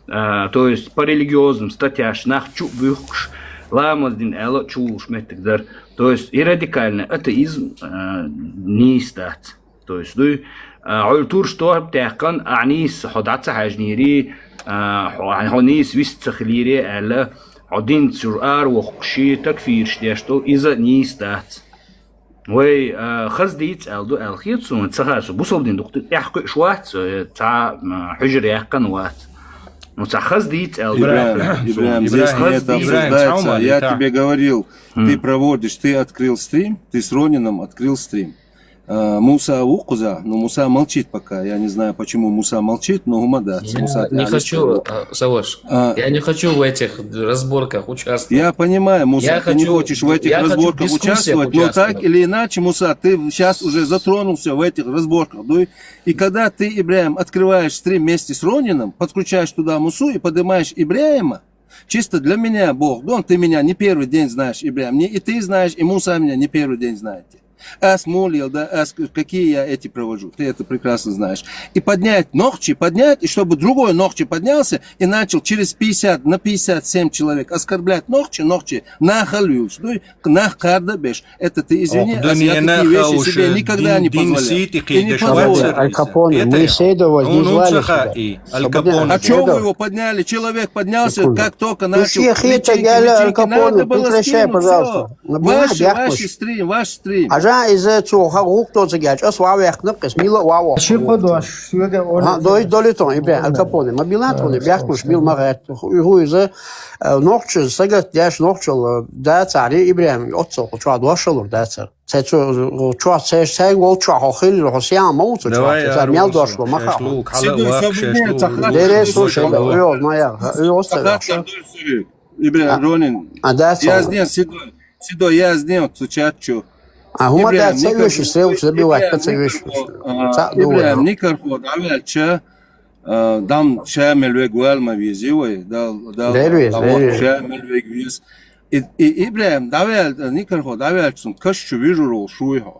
То есть по религиозным статьям нахчу бюхш. Ламаздин эло чулуш метигдар. То есть и радикальный атеизм не стать. То есть ультур что аптекан анис ходатся хажнири хонис висцахлири эло один цурар вохши такфир что из-за не стать. Вей хаздиц элду элхитсун цахасу бусолдин духты яхку швац та хужри яхкан ват. Ну, цахаздиц Ибраим, здесь не это обсуждается. Я тебе говорил, ты проводишь, ты открыл стрим, ты с Ронином открыл стрим. Муса Укуза, но Муса молчит пока. Я не знаю, почему Муса молчит, но Гумадат. Я не хочу, Савош, я не хочу в этих разборках участвовать. Я понимаю, Муса, ты не хочешь в этих разборках участвовать, но так или иначе, Муса, ты сейчас уже затронулся в этих разборках. И когда ты, Ибраим, открываешь стрим вместе с Ронином, подключаешь туда Мусу и поднимаешь Ибраима, чисто для меня, Бог, ты меня не первый день знаешь, Ибраим, и ты знаешь, и Муса меня не первый день знаете. Ас молил, да, какие я эти провожу, ты это прекрасно знаешь. И поднять ногчи, и чтобы другой ногчи поднялся и начал через 50 на 57 человек оскорблять ногчи на халюш, на кардабеш. Это ты извини, а я такие вещи себе никогда не позволяю. И не позволю. Аль Капоне, мы Сейдова не звали сюда. А что вы его подняли? Человек поднялся, как только начал кричать, надо было скинуть, все. Ваш стрим. إذا تروح تزوج أسوأ ويخنق اسميله واو. شو قدوش شو ده؟ دولتون يبيع الكابوني ما بيلاتوني بيحكوش ميل مرات هو إذا نقطة سجت داش نقطة ده تعري إبراهيم أتصل وشو دوشلور ده تعر. شو ساي وشو هخيل الحسيان موت شو إذا ميل دوشلور ما خا. درس وش يو ما يا يو أستاذ. إبراهيم رونين. يازني سيدو يازني تشاتشو. هم ده تسويش يسوي забивать تسويش. إبراهيم نيكر خود عمل شا دام شامل وجوال ما بيزيوه ده شامل وجويس. إبراهيم داويل نيكر خود داويل سون كش ويجرو شويها.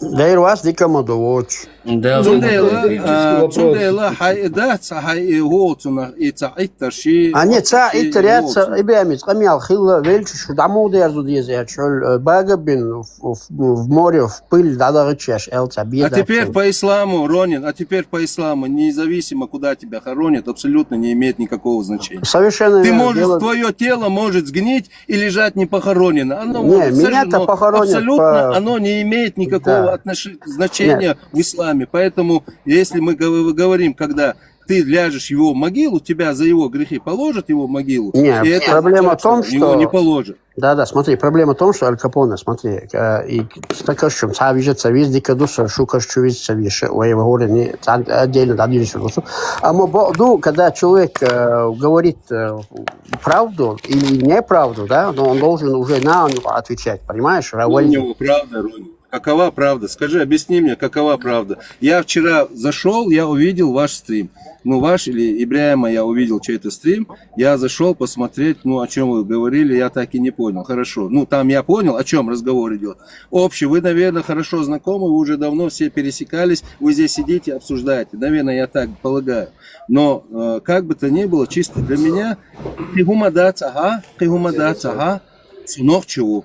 Дайр вас дикому доводь. Да, Цундейла хайдат, хайгоцуна и цаитташи. Они цаиттарятся, Ибраимец, камял хилла вельчу, что даму дерзу дезячу, багабин в море, в пыль, да рычешь, элца беда. А теперь по исламу, Ронин, независимо куда тебя хоронят, абсолютно не имеет никакого значения. Совершенно ты можешь, твое тело может сгнить и лежать непохоронено. Оно может, меня-то похоронят. Абсолютно оно не имеет никакого значения в исламе. Поэтому, если мы говорим, когда ты ляжешь в его могилу, тебя за его грехи положат его в могилу. Нет, проблема в том, что... Его не положат. Да, смотри, проблема в том, что Аль Капоне, смотри, и такое, что цавижется везде, кадуса, шукаш, видится выше, ой, в горе, не отдельно, да, не сюда. А когда человек говорит правду или неправду, да, но он должен уже на него отвечать, понимаешь? У него правда, Рони. Какова правда? Скажи, объясни мне, какова правда. Я вчера зашел, я увидел ваш стрим. Ваш или Ибраима я увидел чей-то стрим. Я зашел посмотреть, о чем вы говорили, я так и не понял. Хорошо. Там я понял, о чем разговор идет. Общий, вы, наверное, хорошо знакомы, вы уже давно все пересекались, вы здесь сидите, обсуждаете. Наверное, я так полагаю. Но, как бы то ни было, чисто для меня, ногчеву.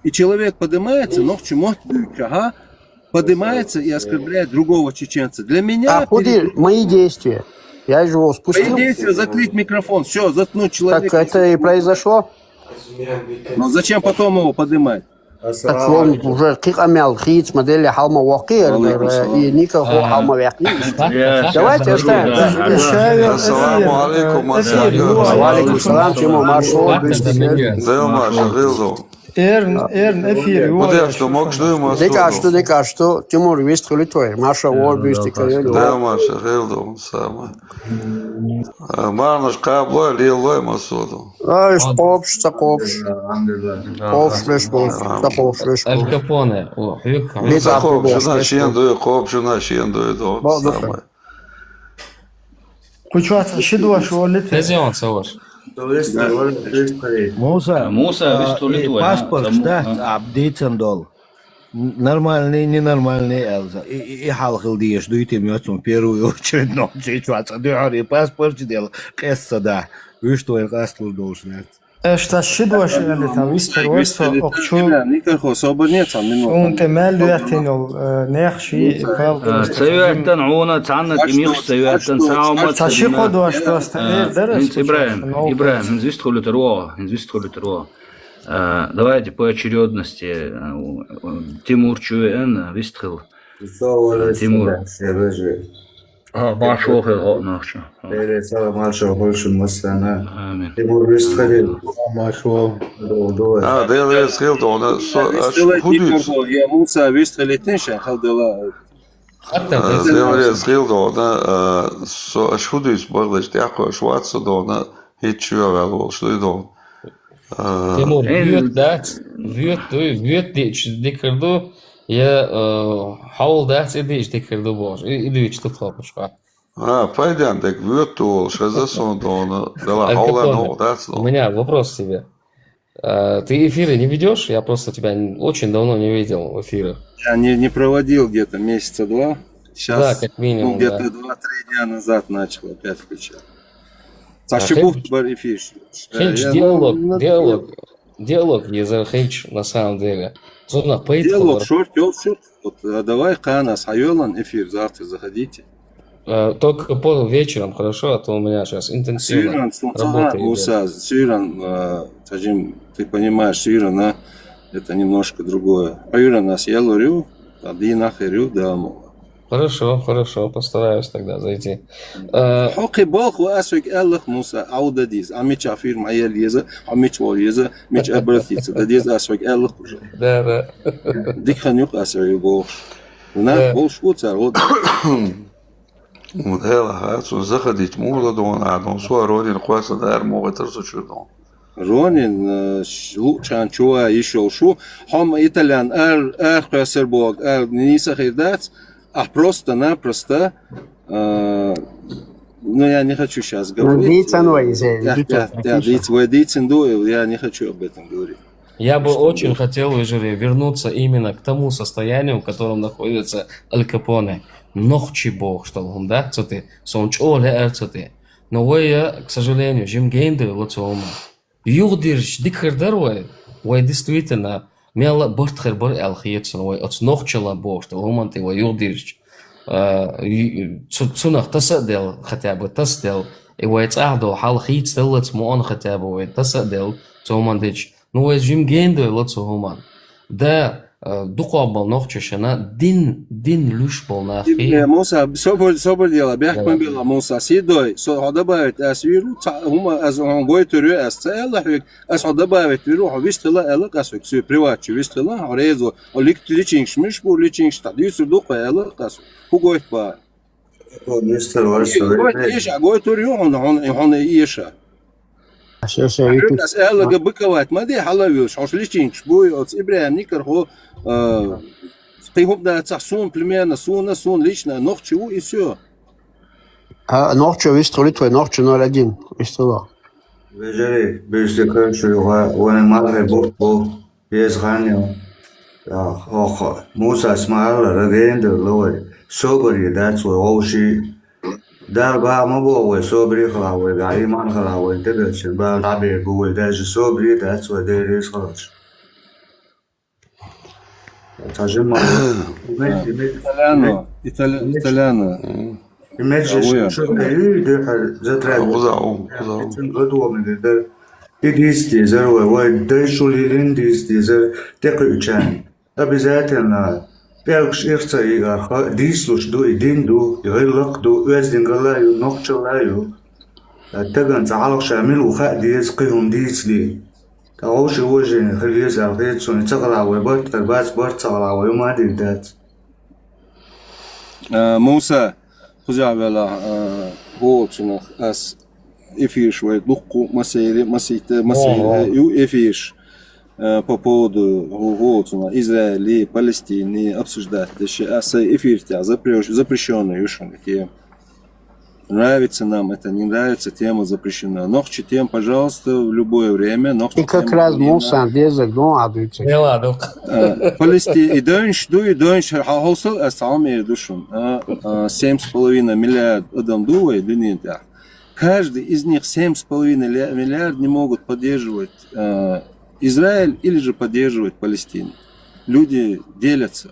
И человек поднимается, ногчеву, поднимается и оскорбляет другого чеченца. Для меня... мои действия. Я же его спустил. Мои действия закрыть микрофон. Все, заткнуть человека. Так это и произошло. Но зачем потом его поднимать? Так он уже кикамел, хит, модели халма вакир, и никакого халма вакир. Давайте оставим. Ассаламу алейкум. Алейкум салам, чему маршал. Да, Маша, Вилдо. эфир. Дека что, Тимур, вистр литой. Маша, вор, бюсти, Да, Маша, Вилдо, самое. Марнаш каблой, лилой, Масуду. Ай, копш, закопш. Копш, лешбол, закопш, лешбол. Аль Капоне. Копш, начендуй, копш, начендуй, да, самое. Кучуаца, щедуаш, волит. Тезион, саваш. Муса, паспорт, да, апдейтен нормальный, ненормальный Элза. И халхил диеш, дуйте мёцом в первую очередь, но чечуаца, дуари паспорт дел, кесса, да. Вы что, я каслу должен. Šta šidoš ili tam istorojstvo okču никакого соборнеца وانت مال يعتنوا نخشي سيوعتن عونا تعنا كميخ سيوعتن ساوما تشي قدوش просто درس Ибраим, инзвистхолю терво. Давайте по очередности. Тимур Чуэн, Вистхил. Тимур. Маршал Хэл нахча. Маршал больше Масана. Тимур Вистхил. Маршал. Да, Вистхил, да, худит. Я Муса Вистхил теншен халдала. Вистхил, да, худит, бардаш тяхо шваца, да, хитчуя вел, что и да. Тимур, вьют дикарду, я хаул дать идиш дикарду бож, идиш тут хлопыш па. Пойдем, так вьют то, что за сон, да, дала хаула, но, да. У меня вопрос к тебе. Ты эфиры не ведешь? Я просто тебя очень давно не видел в эфирах. Я не проводил где-то месяца два. Сейчас, да, как минимум, где-то 2-3 дня назад начал опять включать. Сашибух эфир. Диалог Езерхейч на самом деле. Диалог, шорт. Вот, давай Хана с Хайолан эфир, завтра заходите. Только вечером, хорошо, а то у меня сейчас интенсивно работа идет. Сюран, ты понимаешь, Сюран, это немножко другое. Сюран нас елурю, один ахерю, да, Хорошо, постараюсь тогда зайти. حقي باخ واسوك ألخ موسى عودة ديز عميش عفير معي ليزا عميش واليزا ميش أبرثيز ده ديز اسوك ألخ ده ديك خنيق اسوك باخ وناخ باخ شو تسار Модела, хацу заходить мула дона, дон суа родин хваса дар мога терсу чудон. Ронин лучан чуа еще шо, хам итальян хвасер бог, ниса хирдат. Просто-напросто, ну я не хочу сейчас говорить. Я не хочу об этом говорить. Я бы очень хотел, Ижери, вернуться именно к тому состоянию, в котором находится Аль Капоне. Нохчи бог, что он, да, цоты, сончоле эрцоты. Но вы, к сожалению, жимгейнды лоцома. Юдирш дикхердерой, вы действительно мела бортхер бор алхиетсон, вы от нохчела бог, что он ты вы юдирш. Цунах тасадел, хотя бы тасдел, и вы цахдо халхит стеллец муан хотя бы вы тасадел, цомандич. Ну вы жимгейнды лоцома. Да, духобал нохчешена, дин люш был на ахи. Муса, собор дело, бяхман била Муса, сидой, со добавить асвиру, хума аз он гойтурю ас целахик, ас добавить виру, вистила элак асвик, су приватчу вистила, орезо, олик личингшмиш, бу личингшта, дюсу духа элак асвик, хугойт ба. Гойтурю, он иеша. أسألك بكوات ما دي حلاويش عشليشين شبوي أو إبراهيم نيكر هو قيهم ده تحسون بلمينا سون ليشنا نخشي هو إيشوا نخشي ويستولي توي نخشي نور один ويستولا بجري بيجتكر شوية وين ما بوكو يزغانيو موسى اسماعيل رجعين دلوي سوبر يدات ووشي دار بقى ما بقول صبري خلاوي بعدي ما خلاوي تدرس بقى العبي بقول داج صبري that's what it is خلاص ترجمة Italiano. Imagine شو هي ده زترا غدوة من ده إديس ديزر ودايشو لين ديزر تقعد أبزاتنا بيرش إرتايغا ديسلوش دو إدين دو يغلق دو أزدين غلايو نقشلايو تغن تعالق شامل وخاء ديز قيهم ديسلي تعوش وجه خليز عقيد سوني تغلع ويبات ترباس بارت تغلع ويوما ديدات موسى خجع بلا غوتنا أس إفيش ويدقو مسيري يو إفيش по поводу вот, Израиля и Палестины обсуждать. Эфир запрещенный, нравится нам это, не нравится, тема запрещена. Нохчи тем, пожалуйста, в любое время. И как раз Муса дезек, ну, адуйте. Палестина, и дönş, hasıl esame душун. 7,5 миллиард адам дует, дунья. Каждый из них 7,5 миллиард не могут поддерживать Израиль или же поддерживать Палестину. Люди делятся.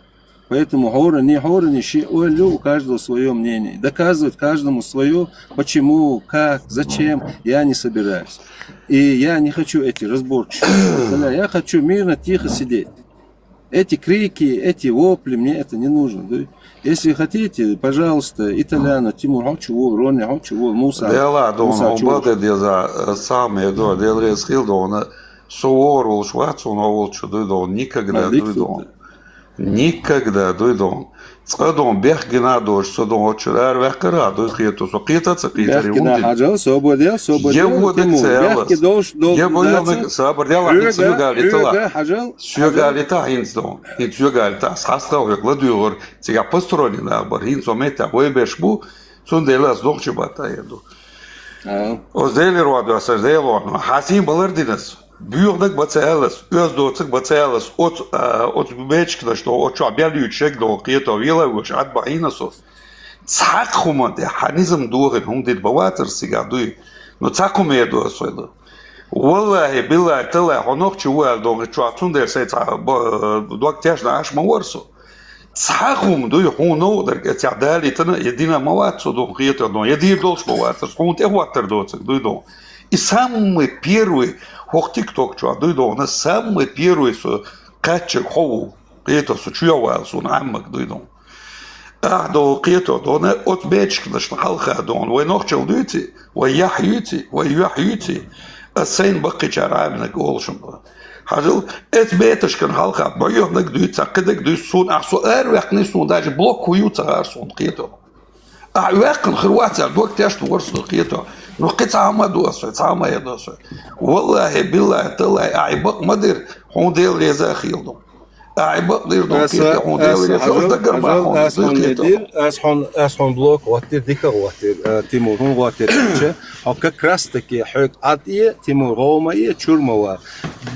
Поэтому у каждого свое мнение. Доказывать каждому свое, почему, как, зачем, я не собираюсь. И я не хочу эти разборки. Я хочу мирно, тихо сидеть. Эти крики, эти вопли, мне это не нужно. Если хотите, пожалуйста, Итальяно, Тимур, Хачуво, Рони, Хачуво, Муса. Суворул, Шварцунов, Чудойдон, никогда Дойдон. Никогда Дойдон. Скадон, Бехгенадош, Содон, Очерар, Вехкара, Дойхету, Сокита, Цакита, Бехгена, Свободел, Бехгена, Сабардела, Сюгалита, Хинсдон, Сюгалита, Схастал, Гладюр, Цига Пастронина, Бархинсо, Мета, Вебешбу, Сунделас, Дохчебата, еду. Оздели роду, Сажделон, Хасим Балардинес. Büyüknek batsayalas, öz doğutuk batsayalas, ot bechkda что от чабяли чек до кето вила уж от баинасо. Цахумад ханизм дугын хундит баватер сигадуй. Но цахуме до сойло. Wallahi billahi tala хонох чуал до чуатун дер сей доктяж наш морсо. Цахум дуй хуно дер тядали тна едина маватсо до кето до еди долш баватер. Хунт эхватер доцик дуй до. И самый первый хохтик-ток, что дойдон, самый первый катчик хову, это сучьевал, сон аммак дойдон. А до кето, дон от бечк наш халха дон, вы нохчел дойти, вы яхьюти, а сейн бакки чарабна голшим. Хажил, эт беташкан халха, боёвнак дойти, кедек дойти сон, а со эрвяхни сон, даже блок хуюца арсон кето. А вяхкан хрватия, док тяжто ворсно кето. Ну, кицама досой, цама я досой. Валлахи, биллахи, талай, айбак мадир, хундел реза хилдом. Айбак дирдом кита, хундел реза, дагарба хундел Асхон блок, ватир, дика ватир, Тимур, ватир, а как раз таки, хек адия, Тимур, Роумая, Чурмова.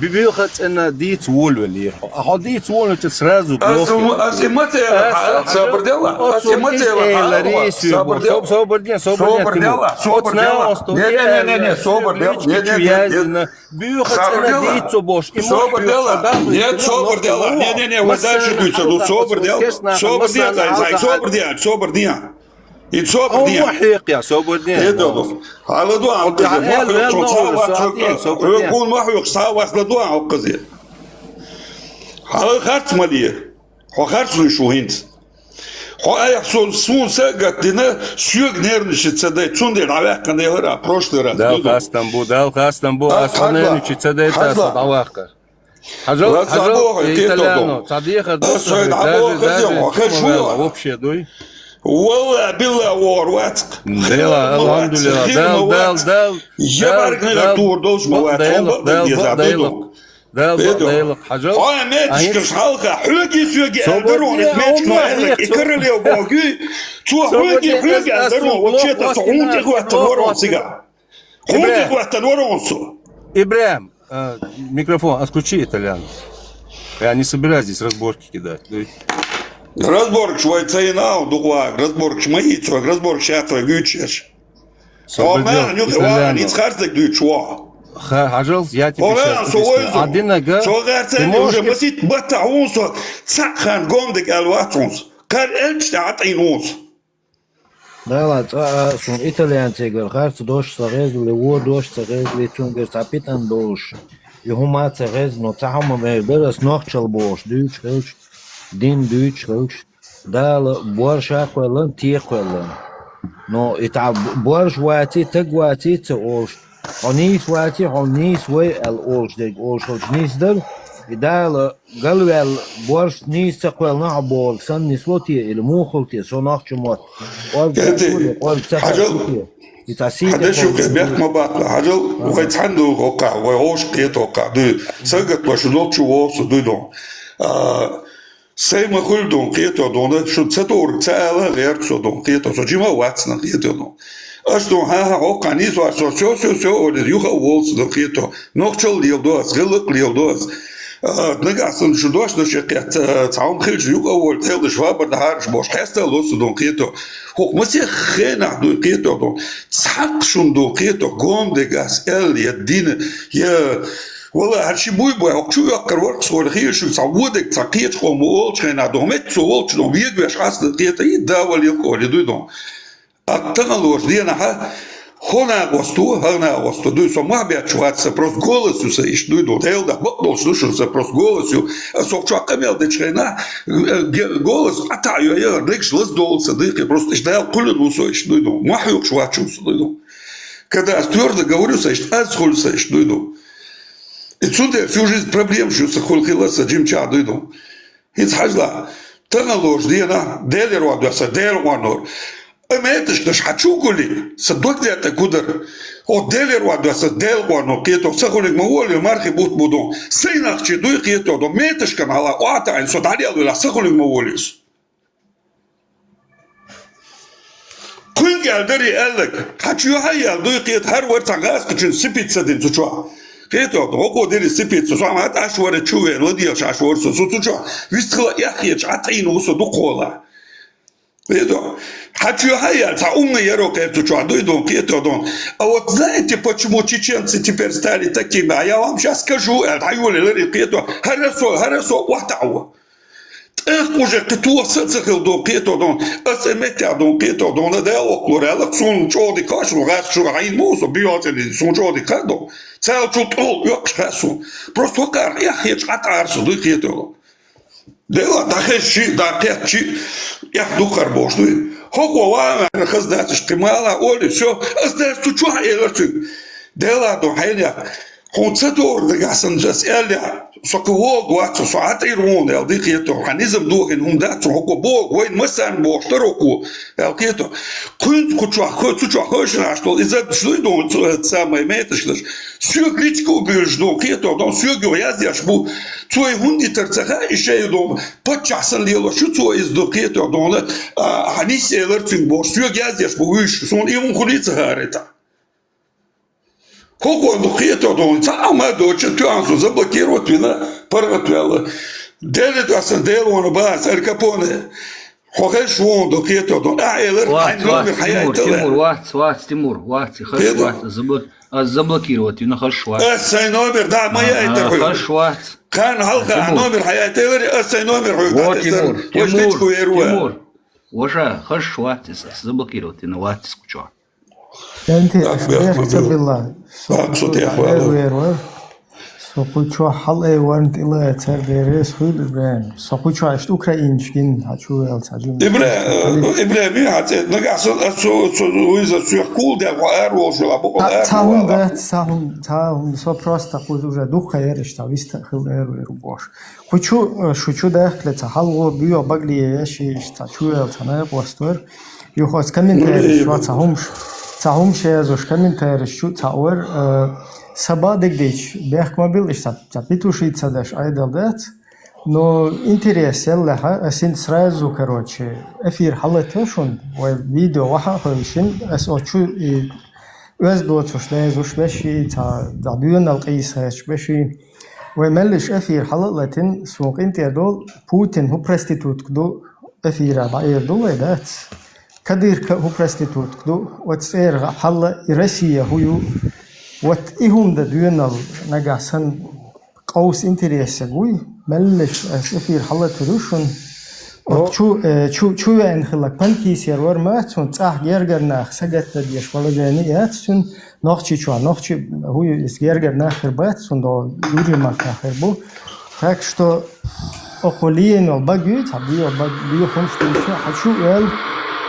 Бибилхат на дит волвели. А дит волвели сразу блок. Асиматела, сабрдела, асиматела, Собордел. Не, собордел. Бибилхат на дит собош. Собордела, нет, собордела. Не, вы дальше дуйте, ну собордел. Собордел. И собордел. محيق صوبردين على دعاء يكون محيق صاوس لدعاء قضية على خرط مالية هو خرط شو هنت هو أيحصل سون سجت لنا سيوج نيرنش تصدق تون دي العواق كان يهرا بروشترا دال خاستن بو أصلا نيرنش تصدق تاسد عواق حجل إيطاليانو صديق даже вообще дуй والله بالله ورواتك ديلا الحمد لله دال يبارك لنا دور دوش موات دال حجر اه ماتش حلقة حوجي سوجي اندرون ماتش نوعك يكرر يا باقي تو حوجي اندرون وشيتا تعونتك واتنورون سيجا عونتك واتنورون سو Ибраим, микрофон, отключи Итальян. Я не собираюсь здесь разборки кидать. Разборг швайцайнау дугваг, разборг шмаицваг, разборг шатваг гючеш. Омер нюхваг, ниц харцек дючва. Хажал, я тебе сейчас объясню. Одинага, ты можешь... уже مسيت بتاعونس تسخن قومدك الواتونس كان انت تعطينوس. Да ладно, итальянцы говорят, харц дождь зарезали, во дождь зарезали, цунгер запитан дождь. Его мать зарезали, но цахама берес нохчал бош, дюч, рыч, дин дюч, рыч. Да, борщ аквелен, тихвелен. Но это борщ вати, так вати, це ош. Они свати, они свой эл ош, дек ош, низдер. И да, галвел борщ не саквел на борщ, сан не слоти или мухолти, со нахчумот. هذا شو كبير ما بعرف هذا وقت عنده وقع ويعوش قيت وقع ده سجت وشلوت شو واصل ده دون سيما كل دون قيت دون شو تطور تعالى غير شو دون قيت شو جيما واتسنا قيت دون أشتون ها وقع نيس شو وده يوها واصل ده قيت نقشل ليل دوس غلق ليل دوس نقصن شو دوش نشقيت تعاون خيل شو أول تهل شوابر ده هارش باش حاسة لوس دون قيتو هو مسيح خينا دو قيتو دون تسحق شون دو قيتو قوم دقاس ال يدين يا والله هالشي بوي شو يقر ورق صور خيل شو تعودك تقيت خو مولش خينا دو مت سولش دون بيجبش حاس القيتو يداول يقول يدو دون أتغلوش دينا ها هنا وستو دوی со ма бя чуваться просто голосу се иш дуйду телда бокдол слушал се просто голосу сокча камел де чрена голос атаю я дикш лздолса дык просто ждал кулину со иш дуйду махю чувачу дуйду когда твердо говорю се иш асхул се иш дуйду и цуде всю жизнь проблем что се холхиласа джимча дуйду из хажла тагалож дина делерва даса делванор أماتش نش حتشوكولي صدقت يا تقدر أو دلير وادو صدق وانو كيتو سخولك مولي مارخي بوت بودون سيناخ تشدوي كيتو دو ماتش كان على واتا إن صد عليه ولا سخولك موليس كل قادري قالك حتشو هيا دوي كيت هر ورت عغاس كتشن سبيت سدين تشوا كيتو هو ديري سبيت تشوا ما تاشور تشوي ودي اشور سو تشوا ويستخلا يخيش عطينو سو دقولا Видно? Хочу я умные руки эту чуаду и дом кието. А вот знаете, почему чеченцы теперь стали такими? А я вам сейчас скажу, это юли кието. Хорошо, ватау. Эх, уже кто сцехил до кието дом, а семетя дом кието дом, да я оклорела, сон чоди кашу, раз шураин мусо, биотели, сон чоди кадо. Цел чут ол, ёкш хасу. Просто кар, я хеч атарсу до кието. Дела дахеши, да пятчи, я духар бождуй. Хокова, хаздать, штимала, оли, все, аздать, чуа, элерцу. Дела до хайля. Концетор, да гасан джас эля, соково, гуацу, соат ирон, эл дикето, ханизм духин, умдацу, хокобо, войн масан бож, тароку, эл кето. Кунт кучуа, хочешь, что из-за что идут самое меточное. Все гличко убеждо, кето, дом все говорят, бу, твой хунди терцеха, еще и дом, подчасан лело, что твой из до кето, дом, ханис элерцин бож, все говорят, бу, виш, сон им хулица гарета. Колко духето дон, сама доча тянсу заблокировать вина паратвела. Делит асан дело на бас Аль Капоне. Хохеш вон духето дон. Элер номер хаят. Тимур, заблокировать вина хорошо. Сай номер, да, моя это. Хорошо. Кан халка номер хаят элер, сай номер. Вот Тимур. Уже хорошо, заблокировать вина ват скучо. أنت أخبرك بالله سوقي حلقة وانت إلا تردرس خيل إبراهيم سوقي عشت أوكرانيش جن هتشو التعجب إبراهيم حتى نقص وإذا سيقول ده وقار وشو أبوه تاهم ده تاهم سوبراست تقول وجه دو خيرش تاويست خيل إيرو باش شو ده كلت حلقة بيو بقلي إيش تشو التنايب واستور يخاص كمين تاريخ شو تعهم شيء زوج كمين تاريخ شو تعور سبا دقيش بيحكم بالإيش تبيتوش يتصدش أيضا دات но интересно لها أسين سرازو كروتشي أفير حلتشون وفيديو واحد خلشين أسألشوا öz دوتشلay زوشبشي تا دعيون القيسة بشي وملش أفير حلتين سوق إنتي دول بوتين هو برستيتوت كدو أثيرا بعير دولة دات كدير هو برستيتوت كدو وتسير حلا إرسية هو وتإهم دا ديونال نجاسن قوس انتريس جوي ملش أثير حلا تروشون شو يعني خلك بنكيس يروار ما تون تاح جرجر ناخ سجت ديش ولا جانيات تون ناخشي هو يسجرجر ناخر بات تون دو يوري ما ناخر بو так что أقولين وبقيت عبيه وبقيه خمس تيشة حشو قال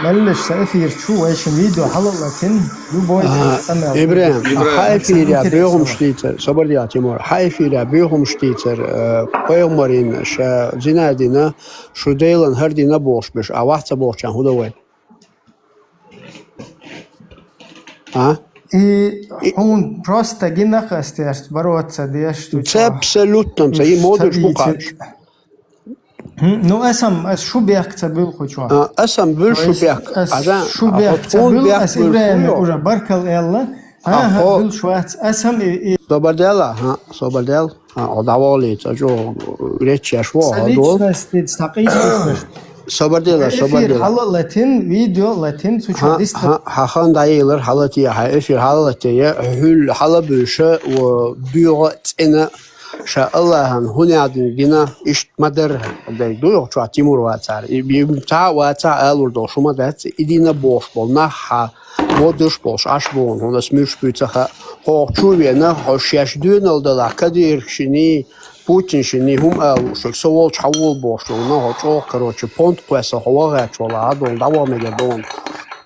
ملش سأثير شو إيش فيديو حلقة لكن يبغى إبراهيم حايفير يا بيهم شتيتر صبر يا تيمور حايفير يا بيهم شتيتر قيمرين شا زنادنا شو ديلن هردينا بوش بش أواحت بوش كان هو دوين И он просто гинахастер бороться деш. Це абсолютно, це і модуль шукач. Ну, шуберг це був хочу. Асам був шуберг. Шуберг це був, а Ибраим уже баркал Элла. Ага, был швац. Асам и... Собардела, Собардел. Одавали, це jo речі шво. Соличность, стакийство. Собардела. Hala Latin, video Latin, suçu distrik. Hakan dayılar halatiye, efir halatiye, hül halabüşe ve büyüğet ene şa Allah'ın hunadın gina iştmadır. Duyuyor şu Timur vatar. Ta vatar alurdo şuma da idine boş bol naha boduş boş aş bon ona smüş büyütse hoçuvena hoşyaş döneldiler kadir şini Putin şini hum aluşuk savol çavul boşluğuna hoço короче понт quesa hava çola don devam edon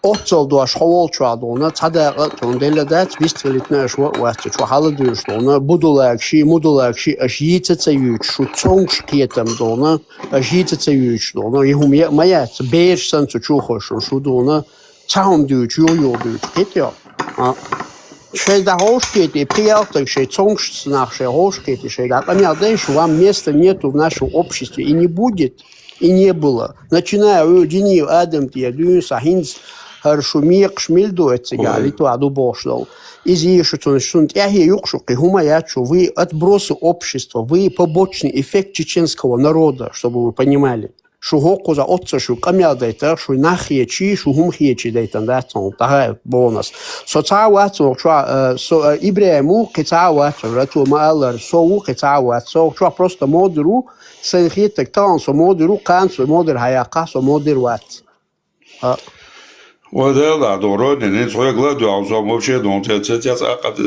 Otçol duaş havol çadona tada tondelet vistvelitne şu vastı şu halı düştona budulak şi aşyitse yüç şu çongşkiyetem dona aşyitse yüç dona yhum maya beş san şu hoş şu dona çam düç yo düç gidiyor Шей да хошкети, приятно, шей цонгшц нах, шей хошкети, шей да. Понятно, что вам места нету в нашем обществе и не будет, и не было. Начиная у дни Адам тия дюн сахинц харшумик шмильдуется, литу аду бошло. Изишу тон тяги юкшуки хумаячу, вы отбросы общества, вы побочный эффект чеченского народа, чтобы вы понимали. Шугоку за отца шу камядайта, шу нахиечи, шу хумхиечи дайтан датон, тага бонус. Соцаватсон, шо Ибраиму кецаватсон, рату маалар, соу кецаватсон, шо просто модеру, сенхитек тан, со модеру кан, со модер хаяка, со модер ват. وده لا دوران نه توی گلاد و آزام وچه دون تجهیزات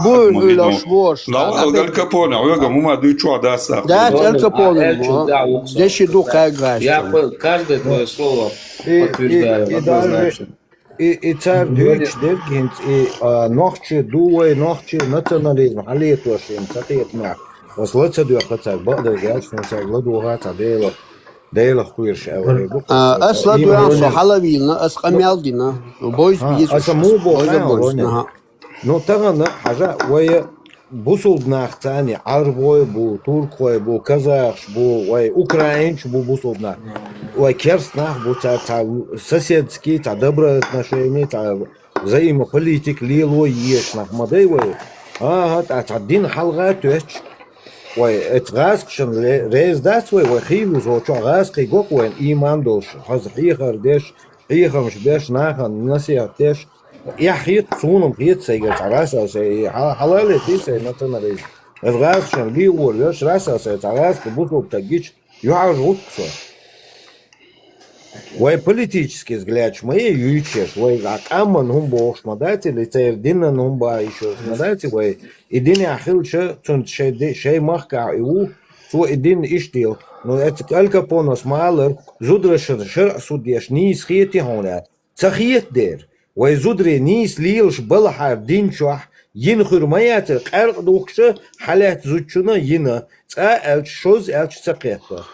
بول لاش لا قال کپونه و گم ما دوی چوار دست да el capone здесь иду как гаш Я каждое твое слово подтверждаю однозначно. И царь дюч дергинт и нохче дуой нохче национализм халетошин сатет мак. Вослоца дюха царь бада гальшн царь гладуга цадело ديلا خويرش أصلا دوان صح حلوينا أسقميال دينا وبويس بيجي أسمو بوخان نو تغنى حاجة ويا بوصل بناختاني عربوي بو تركوي بو كازاخش بو ويا أوكراينش بو بوصل بنا ويا كيرستناخ بو تا соседские تا добрые отношения تا взаимополитик лило ешнах модей вيا تا دين حلقات توش وای اتغاز شن ریز دست وای خیلی زود چه غاز کی گوک وای ایمان دوش حزقی خردش خیخمش بیش نخن نسیاتش یا خیت سونم خیت سیگر تراس از حلاله تیسه نتنا ریز اتغاز شن بیور یش راس از تراس که بود обтагич юаж утсо وای политический взгляд моей юичеш вай акаман хум бош мадати лицер диннан хум ба еще мадати вай идин ахилча цун шей махка иу цу идин иштил но эт алкапонос малер зудрешер шер судеш ни схети хона цахиет дер вай зудре ни слилш балхар дин чах ин хурмаят қарқ духша халат зучуна ина ца элч шоз элч цақета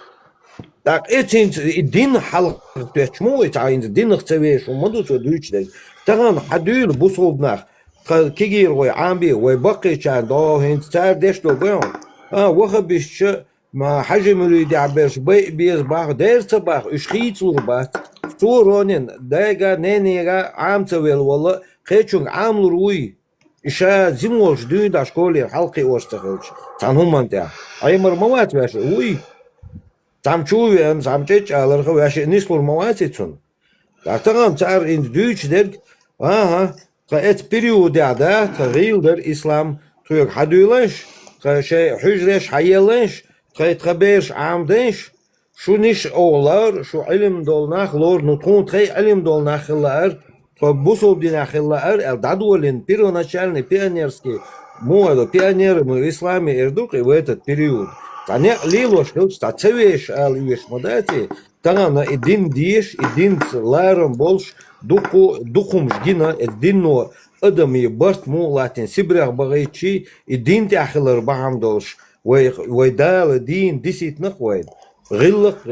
Так этин дин халк почему это ин дин хцевеш умду со дучден таган хадюл бусолднах кигир вой амби вой бақи чан до хин цар дешто гон вахбиш ما حجم يريد عبرش بيز باخ دير صباح اشخيت صوربات صورونين دايغا نينيغا عام تويل والله خيچون عام روي إشا زموش دون داشكولي حلقي واشتغلش تان هم انت اي مرموات باش وي Samchuven, samchech alarga washi nislur mawatitsun. Daartagam tsar in Duits der, het periode da, tagil der islam, terug hadulesh, she hujresh hayelesh, tgebesh amdesh, shu nish olar, shu ilm dolnach lor nutun tre ilm dolnach lar, busol dinach lar, el dadolin первоначальный пионерский мода, пионеры мы в исламе ирдук и в этот период. Таня лило, что цевеш аливеш модати, тана един диш, един ларом больш, духум ждина, едино адами барт му латин сибрах багайчи, един тяхлар багам долш, вайдал един дисит нахвайд. غلق